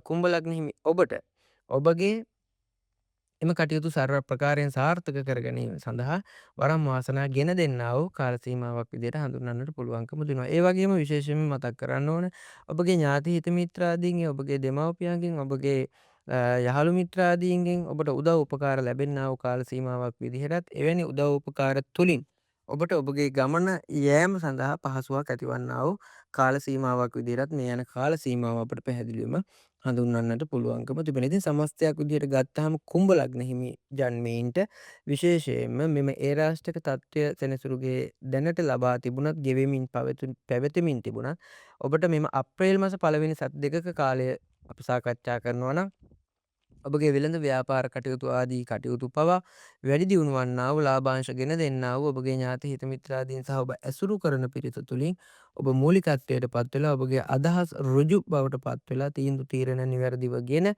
කුම්භ ලග්න හිමි ඔබට ඔබගේ එම කටයුතු සර්ව ප්‍රකාරයෙන් සාර්ථක කර ගැනීම සඳහා වරම් වාසනා ගෙන දෙන්නා වූ කාල සීමාවක් විදිහට හඳුන්වන්නට පුළුවන්කම දෙනවා. ඒ වගේම විශේෂයෙන්ම මතක් කරන්න ඕන ඔබගේ ඥාති හිත මිත්‍රාදීන්ගෙන් ඔබගේ දෙමව්පියන්ගෙන් ඔබගේ යහළු මිත්‍රාදීන්ගෙන් ඔබට උදව් උපකාර ලැබෙන්නා වූ කාල සීමාවක් විදිහටත් එවැනි උදව් උපකාර තුලින් ඔබට ඔබගේ ගමන යෑම සඳහා පහසුවක් ඇතිවන්නා වූ කාල සීමාවක් විදිහටත් මේ යන කාල සීමාව අපට පැහැදිලිවම හඳුන්වන්නට පුළුවන්කම තිබෙනවා. ඉතින් සමස්තයක් විදිහට ගත්තාම කුම්භ ලග්න හිමි ජන්මීන්ට විශේෂයෙන්ම මෙම ඒරාෂ්ටක තත්ත්වය සෙනසුරුගේ දැනට ලබා තිබුණත් ගෙවෙමින් පැවතෙමින් තිබුණත් ඔබට මෙම අප්‍රේල් මාස පළවෙනි සති දෙකක කාලය අපි සාකච්ඡා කරනවා නම් ඔබගේ වෙළඳ ව්‍යාපාර කටයුතු ආදී කටයුතු පවා වැඩි දියුණු වන්නා වූ ලාභාංශ ගෙන දෙන්නා වූ ඔබගේ ඥාති හිත මිත්‍රාදීන් සහ ඔබ ඇසුරු කරන පිරිස තුලින් ඔබ මූලිකත්වයට පත් වෙලා ඔබගේ අදහස් ඍජු බවට පත් වෙලා තීන්දුව තීරණ නිවැරදිව ගෙන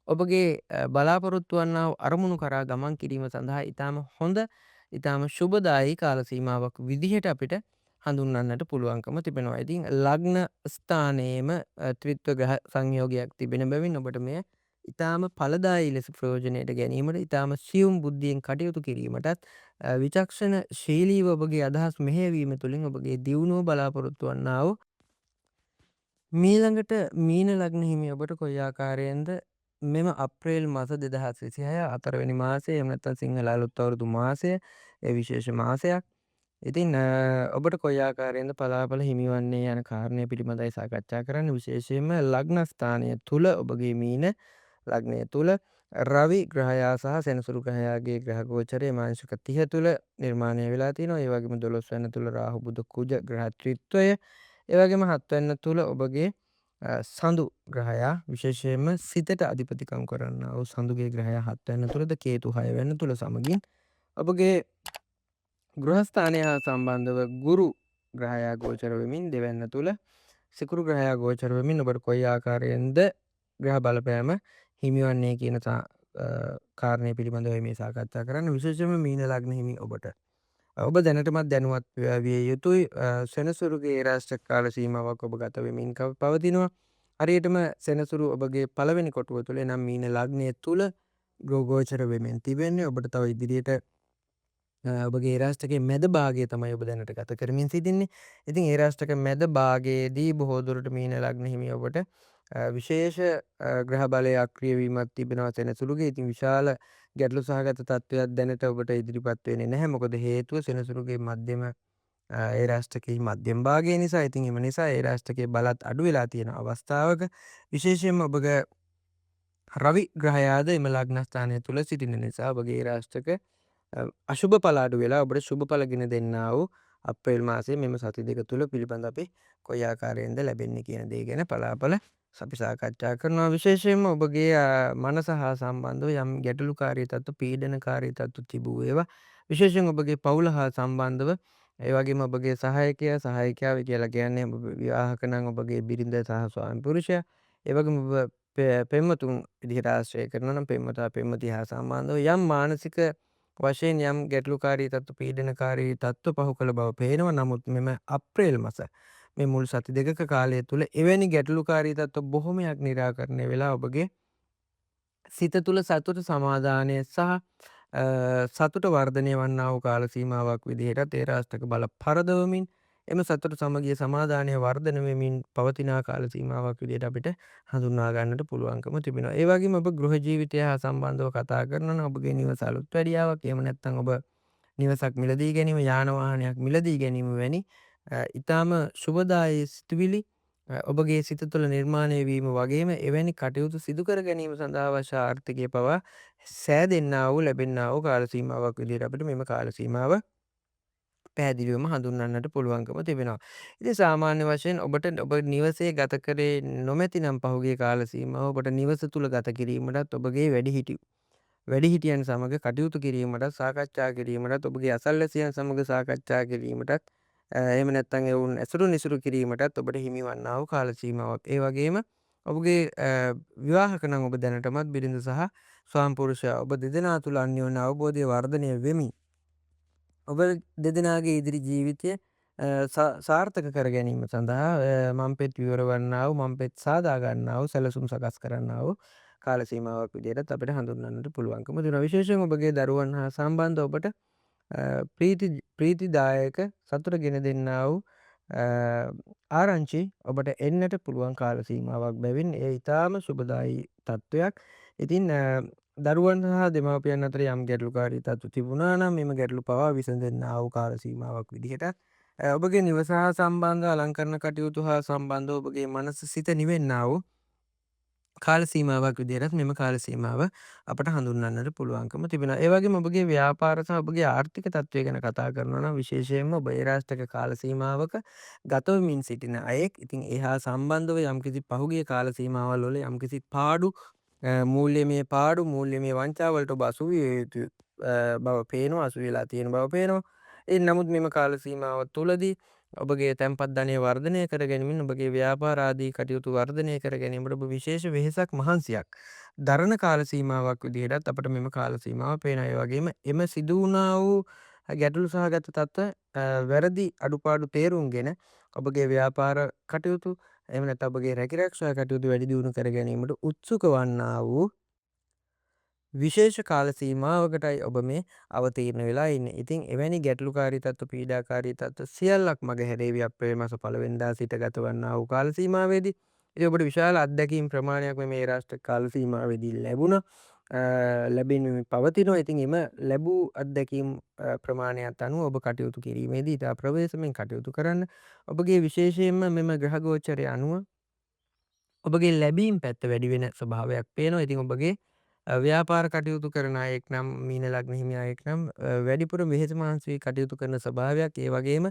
ඔබගේ බලාපොරොත්තු වන්නා වූ අරමුණු කරා ගමන් කිරීම සඳහා ඊටාම හොඳ ඊටාම ශුභදායී කාල සීමාවක් විදිහට අපිට හඳුන්වන්නට පුළුවන්කම තිබෙනවා. ඉතින් ලග්න ස්ථානයේම ත්‍රිත්ව ග්‍රහ සංයෝගයක් තිබෙන බැවින් ඔබට මෙය ඉතාම ඵලදායී ලෙස ප්‍රයෝජනයට ගැනීමට ඉතාම සියුම් බුද්ධියෙන් කටයුතු කිරීමටත් විචක්ෂණ ශීලීව ඔබගේ අදහස් මෙහෙයවීම තුළින් ඔබගේ දියුණුව බලාපොරොත්තු වන්නා වූ මීළඟට මීන ලග්න හිමි ඔබට කොයි ආකාරයෙන්ද මෙම අප්‍රේල් මාස 2026 4වෙනි මාසය එහෙම නැත්නම් සිංහල අලුත් අවුරුදු මාසය ඒ විශේෂ මාසයක්. ඉතින් ඔබට කොයි ආකාරයෙන්ද පලාඵල හිමිවන්නේ යන කාරණය පිළිබඳයි සාකච්ඡා කරන්න. විශේෂයෙන්ම ලග්න ස්ථානය තුල ඔබගේ මීන ලග්නය තුල රවි ග්‍රහයා සහ සෙනසුරු ග්‍රහයාගේ ග්‍රහ ගෝචරය මාංශක 30 තුල නිර්මාණය වෙලා තිනවා. ඒ වගේම 12 වෙනි තුල රාහු බුධ කුජ ග්‍රහ ත්‍රිත්වය. ඒ වගේම 7 වෙනි තුල ඔබගේ සඳු ග්‍රහයා විශේෂයෙන්ම සිතට අධිපතිකම් කරන්නා වූ සඳුගේ ග්‍රහයා 7 වෙනි තුලද කේතු 6 වෙනි තුල සමගින් ඔබගේ ගෘහස්ථානය හා සම්බන්ධව ගුරු ග්‍රහයා ගෝචර වෙමින් දෙවැන්න තුල සිකුරු ග්‍රහයා ගෝචර වෙමින් ඔබට කොයි ආකාරයෙන්ද ග්‍රහ බලපෑම හිමිවන්නේ කියන කාරණය පිළිබඳව මේ සාකච්ඡා කරන්න. විශේෂයෙන්ම මීන ලග්න හිමි ඔබට ඔබ දැනටමත් දැනුවත් විය යුතුයි. සෙනසුරුගේ රාෂ්ට්‍ර කාල සීමාවක් ඔබ ගත වෙමින් පවතිනවා. හරියටම සෙනසුරු ඔබගේ පළවෙනි කොටුව තුළ එනම් මීන ලග්නය තුල ගෝචර වෙමින් තිබෙන්නේ. ඔබට තව ඉදිරියට ඔබගේ රාෂ්ට්‍රකයේ මැද භාගය තමයි ඔබ දැනට ගත කරමින් සිටින්නේ. ඉතින් ඒ රාෂ්ට්‍රක මැද භාගයේදී බොහෝ දුරට මීන ලග්න හිමි ඔබට විශේෂ ග්‍රහ බලය අක්‍රිය වීමක් තිබෙනවා සෙනසුරුගේ. ඉතින් විශාල ගැටලු සහගත තත්ත්වයක් දැනට ඔබට ඉදිරිපත් වෙන්නේ නැහැ. මොකද හේතුව සෙනසුරුගේ මධ්‍යම ඒ රාෂ්ට්‍රකයේ මධ්‍යම භාගය නිසා. ඉතින් එම නිසා ඒ රාෂ්ට්‍රකයේ බලත් අඩු වෙලා තියෙන අවස්ථාවක විශේෂයෙන්ම ඔබගේ රවි ග්‍රහයාද එම ලග්න ස්ථානය තුල සිටින නිසා ඔබගේ රාෂ්ට්‍රක අශුභ ඵල අඩු වෙලා ඔබට ශුභ ඵල ගෙන දෙන්නා වූ අප්‍රේල් මාසයේ මෙම සති දෙක තුල පිළිබඳ අපි කොයි ආකාරයෙන්ද ලැබෙන්නේ කියන දේ ගැන පලාපල අපි සාකච්ඡා කරනවා. විශේෂයෙන්ම ඔබගේ මනස හා සම්බන්ධව යම් ගැටලුකාරී තත්ත්ව පීඩනකාරී තත්ත්ව තිබූ ඒවා විශේෂයෙන් ඔබගේ පවුල හා සම්බන්ධව ඒ වගේම ඔබගේ සහායකයා සහායිකාව කියලා කියන්නේ ඔබ විවාහක නම් ඔබගේ බිරිඳ සහ ස්වාමි පුරුෂයා ඒ වගේම ඔබ පෙම්වතුන් විදිහට ආශ්‍රය කරනවා නම් පෙම්වතා පෙම්වතිය හා සම්බන්ධව යම් මානසික වශයෙන් යම් ගැටලුකාරී තත්ත්ව පීඩනකාරී තත්ත්ව පහු කළ බව පේනවා. නමුත් මෙම අප්‍රේල් මාස මේ මුල් සති දෙකක කාලය තුල එවැනි ගැටලුකාරී තත්ත්ව බොහොමයක් निराකරණය වෙලා ඔබගේ සිත තුළ සතුට සමාදානය සහ සතුට වර්ධනය වන්නා වූ කාල සීමාවක් විදිහට ඒ රාෂ්ට්‍රක බල පරදවමින් එම සතුට සමගිය සමාදානය වර්ධන වෙමින් පවතින කාල සීමාවක් විදිහට අපිට හඳුන්වා ගන්නට පුළුවන්කම තිබෙනවා. ඒ වගේම ඔබ ගෘහ ජීවිතය හා සම්බන්ධව කතා කරනවා නම් ඔබගේ නිවස අලුත් වැඩියාවක් එහෙම නැත්නම් ඔබ නිවසක් මිලදී ගැනීම යාන වාහනයක් මිලදී ගැනීම වැනි ඊටාම සුබදායී සිතුවිලි ඔබගේ සිත තුළ නිර්මාණය වීම වගේම එවැනි කටයුතු සිදු කර ගැනීම සඳහා අවශ්‍ය ආර්ථිකය පවා සෑදෙන්නා වූ ලැබෙන්නා වූ කාල සීමාවක් විදිහට අපිට මෙම කාල සීමාව පැහැදිලිවම හඳුන්වන්නට පුළුවන්කම තිබෙනවා. ඉතින් සාමාන්‍ය වශයෙන් ඔබට ඔබ නිවසේ ගත කරේ නොමැති නම් පහුගිය කාල සීමාව ඔබට නිවස තුල ගත කිරීමටත් ඔබගේ වැඩිහිටියන් සමග කටයුතු කිරීමටත් සාකච්ඡා කිරීමටත් ඔබගේ අසල්වැසියන් සමග සාකච්ඡා කිරීමටත් එහෙම නැත්නම් ඔවුන් ඇසුරු නිසුරු කිරීමටත් ඔබට හිමිවන්නා වූ කාල සීමාවක්. ඒ වගේම ඔබගේ විවාහක නම් ඔබ දැනටමත් බිරිඳ සහ ස්වාමිපුරුෂයා ඔබ දෙදෙනා තුළ අන්‍යෝන්‍ය අවබෝධය වර්ධනය වෙමින් ඔබ දෙදෙනාගේ ඉදිරි ජීවිතය සාර්ථක කර ගැනීම සඳහා මංපෙත් විවර වන්නා වූ මංපෙත් සාදා ගන්නා වූ සැලසුම් සකස් කරන්නා වූ කාල සීමාවක් විදිහටත් අපිට හඳුන්වන්නට පුළුවන්කම තියෙනවා. විශේෂයෙන් ඔබගේ දරුවන් හා සම්බන්ධ ඔබට ප්‍රීතිදායක සතුට ගෙන දෙන්නා වූ ආරංචි ඔබට එන්නට පුළුවන් කාල සීමාවක් බැවින් එය ඊටාම සුබදායී තත්ත්වයක්. ඉතින් දරුවන් සහ දෙමාපියන් අතර යම් ගැටලුකාරී තත්ත්ව තිබුණා නම් මෙම ගැටලු පවා විසඳෙන්නා වූ කාල සීමාවක් විදිහට ඔබගේ නිවස හා සම්බන්ධ අලංකරණ කටයුතු හා සම්බන්ධව ඔබගේ මනස සිත නිවෙන්නා වූ කාල සීමාවක් විදිහටත් මෙම කාල සීමාව අපට හඳුන්වන්නට පුළුවන්කම තිබෙනවා. ඒ වගේම ඔබගේ ව්‍යාපාර සහ ඔබගේ ආර්ථික තත්ත්වය ගැන කතා කරනවා නම් විශේෂයෙන්ම ඔබ ඒ රාෂ්ට්‍රක කාල සීමාවක ගත වෙමින් සිටින අයෙක්. ඉතින් ඒ හා සම්බන්ධව යම්කිසි පහුගිය කාල සීමාවල් වල යම්කිසි පාඩු මූල්‍යමය පාඩු මූල්‍යමය වංචාවලට ඔබ අසු විය යුතු බව පේනවා, අසු වෙලා තියෙන බව පේනවා. නමුත් මෙම කාල සීමාව තුළදී ඔබගේ තැන්පත් ධනය වර්ධනය කර ගැනීමෙන් ඔබගේ ව්‍යාපාර ආදී කටයුතු වර්ධනය කර ගැනීමට ඔබ විශේෂ වෙහෙසක් මහන්සියක් දරණ කාල සීමාවක් විදිහටත් අපට මෙම කාල සීමාව පේනවා. ඒ වගේම එම සිදු වුණා වූ ගැටලු සහගත තත්ත්ව වැරදි අඩුපාඩු තේරුම්ගෙන ඔබගේ ව්‍යාපාර කටයුතු එහෙම නැත්නම් ඔබගේ රැකිරක්ෂා කටයුතු වැඩි දියුණු කර ගැනීමට උත්සුක වන්නා වූ විශේෂ කාල සීමාවකටයි ඔබ මේ අවතීර්ණ වෙලා ඉන්නේ. ඉතින් එවැනි ගැටලුකාරී තත්ත්ව පීඩාකාරී තත්ත්ව සියල්ලක් මගහැරේවි අප්‍රේල් මාස පළවෙනිදා සිට ගතවන්නා වූ කාල සීමාවේදී. ඉතින් ඔබට විශාල අත්දැකීම් ප්‍රමාණයක් මේ රාෂ්ට්‍ර කාල සීමාවේදී ලැබුණා. ලැබෙමින් පවතිනවා. ඉතින් එම ලැබූ අත්දැකීම් ප්‍රමාණයත් අනුව ඔබ කටයුතු කිරීමේදී ඉතා ප්‍රවේශමෙන් කටයුතු කරන්න. ඔබගේ විශේෂයෙන්ම මෙම ග්‍රහ ගෝචරය අනුව ඔබගේ ලැබීම් පැත්ත වැඩි වෙන ස්වභාවයක් පේනවා. ඉතින් ඔබගේ ව්‍යාපාර කටයුතු කරන අයෙක් නම් මීන ලග්න හිමි අයෙක් නම් වැඩිපුර වෙහෙස මහන්සි වී කටයුතු කරන ස්වභාවයක්. ඒ වගේම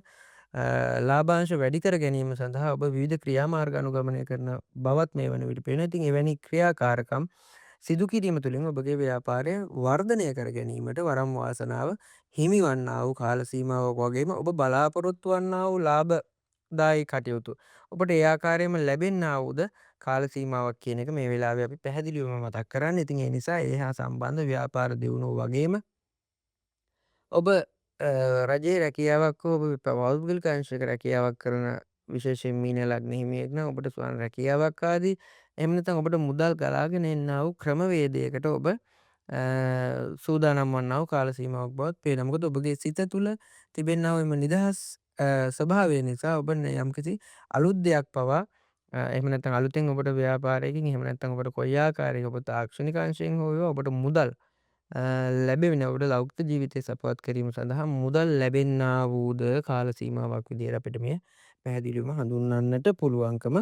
ලාභාංශ වැඩි කර ගැනීම සඳහා ඔබ විවිධ ක්‍රියාමාර්ග අනුගමනය කරන බවත් මේ වන විට පේනවා. ඉතින් එවැනි ක්‍රියාකාරකම් සිදු කිරීම තුළින් ඔබගේ ව්‍යාපාරය වර්ධනය කර ගැනීමට වරම් වාසනාව හිමි වන්නා වූ කාල සීමාවක් වගේම ඔබ බලාපොරොත්තු වන්නා වූ ලාභදායී කටයුතු ඔබට ඒ ආකාරයෙන්ම ලැබෙන්නා වූද කාල සීමාවක් කියන එක මේ වෙලාවේ අපි පැහැදිලිවම මතක් කරන්න. ඉතින් ඒ නිසා ඒ හා සම්බන්ධ ව්‍යාපාර දියුණුව වගේම ඔබ රජයේ රැකියාවක් හෝ ඔබ පෞද්ගලික අංශයක රැකියාවක් කරන විශේෂයෙන් මීන ලග්න හිමියෙක් නම් ඔබට ස්වයං රැකියාවක් ආදී එහෙම නැත්නම් ඔබට මුදල් ගලාගෙන එන්නා වූ ක්‍රමවේදයකට ඔබ සූදානම් වන්නා වූ කාල සීමාවක් බවත් පේනවා. මොකද ඔබගේ සිත තුළ තිබෙනා වූ එම නිදහස් ස්වභාවය නිසා ඔබ යම්කිසි අලුත් දෙයක් පවා එහෙම නැත්නම් අලුතෙන් ඔබට ව්‍යාපාරයකින් එහෙම නැත්නම් ඔබට කොයි ආකාරයක ඔබ තාක්ෂණික අංශයෙන් හෝ වේවා ඔබට මුදල් ලැබෙන ඔබට ලෞකික ජීවිතය සපවත් කිරීම සඳහා මුදල් ලැබෙන්නා වූද කාල සීමාවක් විදිහට අපිට මේ පැහැදිලිවම හඳුන්වන්නට පුළුවන්කම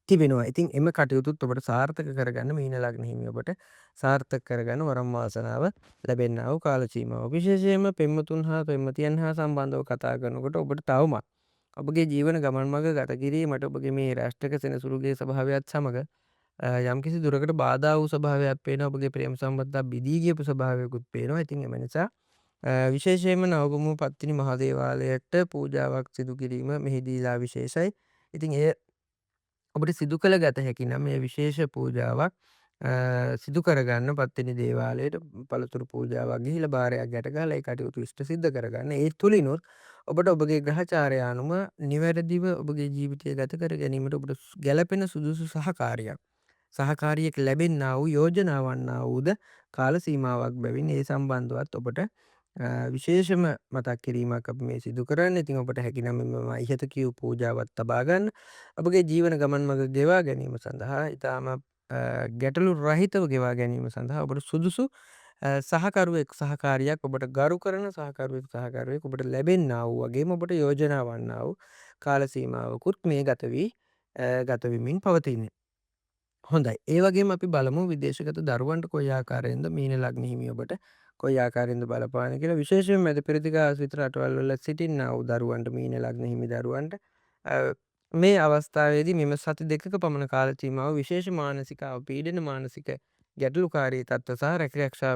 තිබෙනවා. ඉතින් එම කටයුතුත් ඔබට සාර්ථක කරගන්න මීන ලග්න හිමි ඔබට සාර්ථක කරගන්න වරම් වාසනාව ලැබෙන්නා වූ කාල සීමාව. විශේෂයෙන්ම පෙම්වතුන් හා පෙම්වතියන් හා සම්බන්ධව කතා කරනකොට ඔබට තවමත් ඔබගේ ජීවන ගමන් මඟ ගත කිරීමට ඔබගේ මේ රාෂ්ට්‍රක සෙනසුරුගේ ස්වභාවයත් සමග යම්කිසි දුරකට බාධා වූ ස්වභාවයක් පේනවා. ඔබගේ ප්‍රේම සම්බන්ධතා බිඳී ගියපු ස්වභාවයකුත් පේනවා. ඉතින් එම නිසා විශේෂයෙන්ම නවගමුව පත්තිනි මහදේවාලයට පූජාවක් සිදු කිරීම මෙහිදීලා විශේෂයි. ඉතින් එය ඔබට සිදු කළ ගත හැකි නම් මේ විශේෂ පූජාවක් සිදු කරගන්න පත්තිනි දේවාලයට පළතුරු පූජාවක් ගිහිලා බාරයක් ගැට ගහලා ඒ කටයුතු ඉෂ්ට සිද්ධ කරගන්න. ඒ තුලිනුත් ඔබට ඔබගේ ග්‍රහචාරය අනුව නිවැරදිව ඔබගේ ජීවිතය ගත කර ගැනීමට ඔබට ගැළපෙන සුදුසු සහකාරියෙක් ලැබෙන්නා වූ යෝජනා වන්නා වූද කාල සීමාවක් බැවින් ඒ සම්බන්ධවත් ඔබට විශේෂම මතක් කිරීමක් අපි මේ සිදු කරන්න. ඉතින් ඔබට හැකි නම් මම ඉහත කියූ පූජාවත් තබා ගන්න. ඔබගේ ජීවන ගමන් මඟ ගෙවා ගැනීම සඳහා ඊටාම ගැටලු රහිතව ගෙවා ගැනීම සඳහා ඔබට සුදුසු සහකරුවෙක් සහකාරියක් ඔබට ගරු කරන සහකරුවෙක් ඔබට ලැබෙන්නා වූ වගේම ඔබට යෝජනා වන්නා වූ කාල සීමාවකුත් මේ ගත වෙමින් පවතින්නේ. හොඳයි. ඒ වගේම අපි බලමු විදේශගත දරුවන්ට කොයි ආකාරයෙන්ද මීන ලග්න හිමි ඔබට කොයි ආකාරයෙන්ද බලපාන කියලා. විශේෂයෙන් මැද පෙරදිග ආශ්‍රිත රටවල් වල සිටින්නා වූ දරුවන්ට මීන ලග්න හිමි දරුවන්ට මේ අවස්ථාවේදී මෙම සති දෙකක පමණ කාල සීමාව විශේෂ මානසික අවපීඩන මානසික ගැටලුකාරී තත්ත්ව සහ රැකිරක්ෂා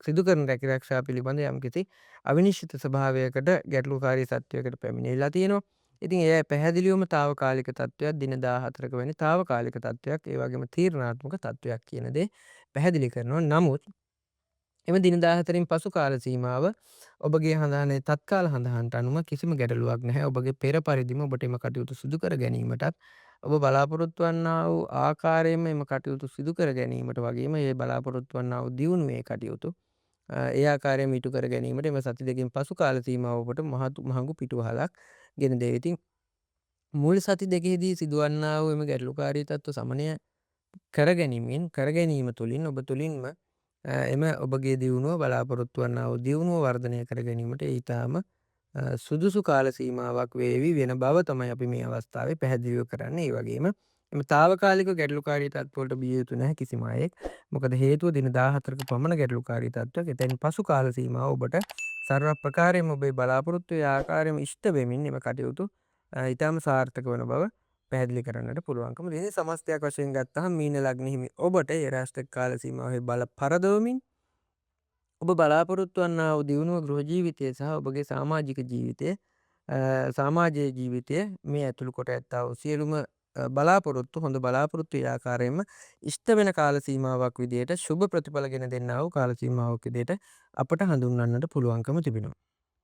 සිදු කරන රැකිරක්ෂා පිළිබඳ යම්කිසි අවිනිශ්චිත ස්වභාවයකට ගැටලුකාරී තත්ත්වයකට පැමිණිලා තියෙනවා. ඉතින් එය පැහැදිලිවම తాවකාලික තත්ත්වයක් දින 14ක වැනි తాවකාලික තත්ත්වයක් ඒ වගේම තීරණාත්මක තත්ත්වයක් කියන දේ පැහැදිලි කරනවා. නමුත් එම දින 14න් පසු කාල සීමාව ඔබගේ හඳහනේ තත්කාල හඳහන්ට අනුව කිසිම ගැටලුවක් නැහැ. ඔබගේ පෙර පරිදිම ඔබට එම කටයුතු සිදු කර ගැනීමටත් ඔබ බලාපොරොත්තු වන්නා වූ ආකාරයෙන්ම එම කටයුතු සිදු කර ගැනීමට වගේම ඒ බලාපොරොත්තු වන්නා වූ දියුණුවේ කටයුතු ඒ ආකාරයෙන් ඉටු කර ගැනීමට එම සති දෙකකින් පසු කාල සීමාව ඔබට මහඟු පිටුවහලක් ගෙන දෙයි. ඉතින් මුල් සති දෙකෙහිදී සිදුවන්නා වූ එම ගැටලුකාරී තත්ත්ව සමනය කර ගැනීම තුළින් ඔබ තුළින්ම එම ඔබගේ දියුණුව බලාපොරොත්තු වන්නා වූ දියුණුව වර්ධනය කර ගැනීමට ඊටාම සුදුසු කාල සීමාවක් වේවි වෙන බව තමයි අපි මේ අවස්ථාවේ පැහැදිලිව කරන්නේ. ඒ වගේම එම తాවකාලික ගැටලුකාරී තත්ත්වවලට බිය යුතු නැහැ කිසිම අයෙක්. මොකද හේතුව දින 14ක පමණ ගැටලුකාරී තත්ත්වයක්. එතෙන් පසු කාල සීමාව ඔබට සර්ව ප්‍රකාරයෙන්ම ඔබේ බලාපොරොත්තු වූ ආකාරයෙන්ම ඉෂ්ට වෙමින් එම කටයුතු ඊටාම සාර්ථක වන බව පැහැදිලි කරන්නට පුළුවන්කම තියෙනවා. සමස්තයක් වශයෙන් ගත්තහම මීන ලග්න හිමි ඔබට ඒ රාශික කාල සීමාවේ බල පරදවමින් ඔබ බලාපොරොත්තු වන්නා වූ දියුණුව ගෘහ ජීවිතය සහ ඔබගේ සමාජික ජීවිතය සමාජයේ ජීවිතය මේ ඇතුළු කොට ඇත්තා වූ සියලුම බලාපොරොත්තු හොඳ බලාපොරොත්තු ඒ ආකාරයෙන්ම ඉෂ්ට වෙන කාල සීමාවක් විදිහට සුබ ප්‍රතිඵල ගෙන දෙන්නා වූ කාල සීමාවක් විදිහට අපට හඳුන්වන්නට පුළුවන්කම තිබෙනවා.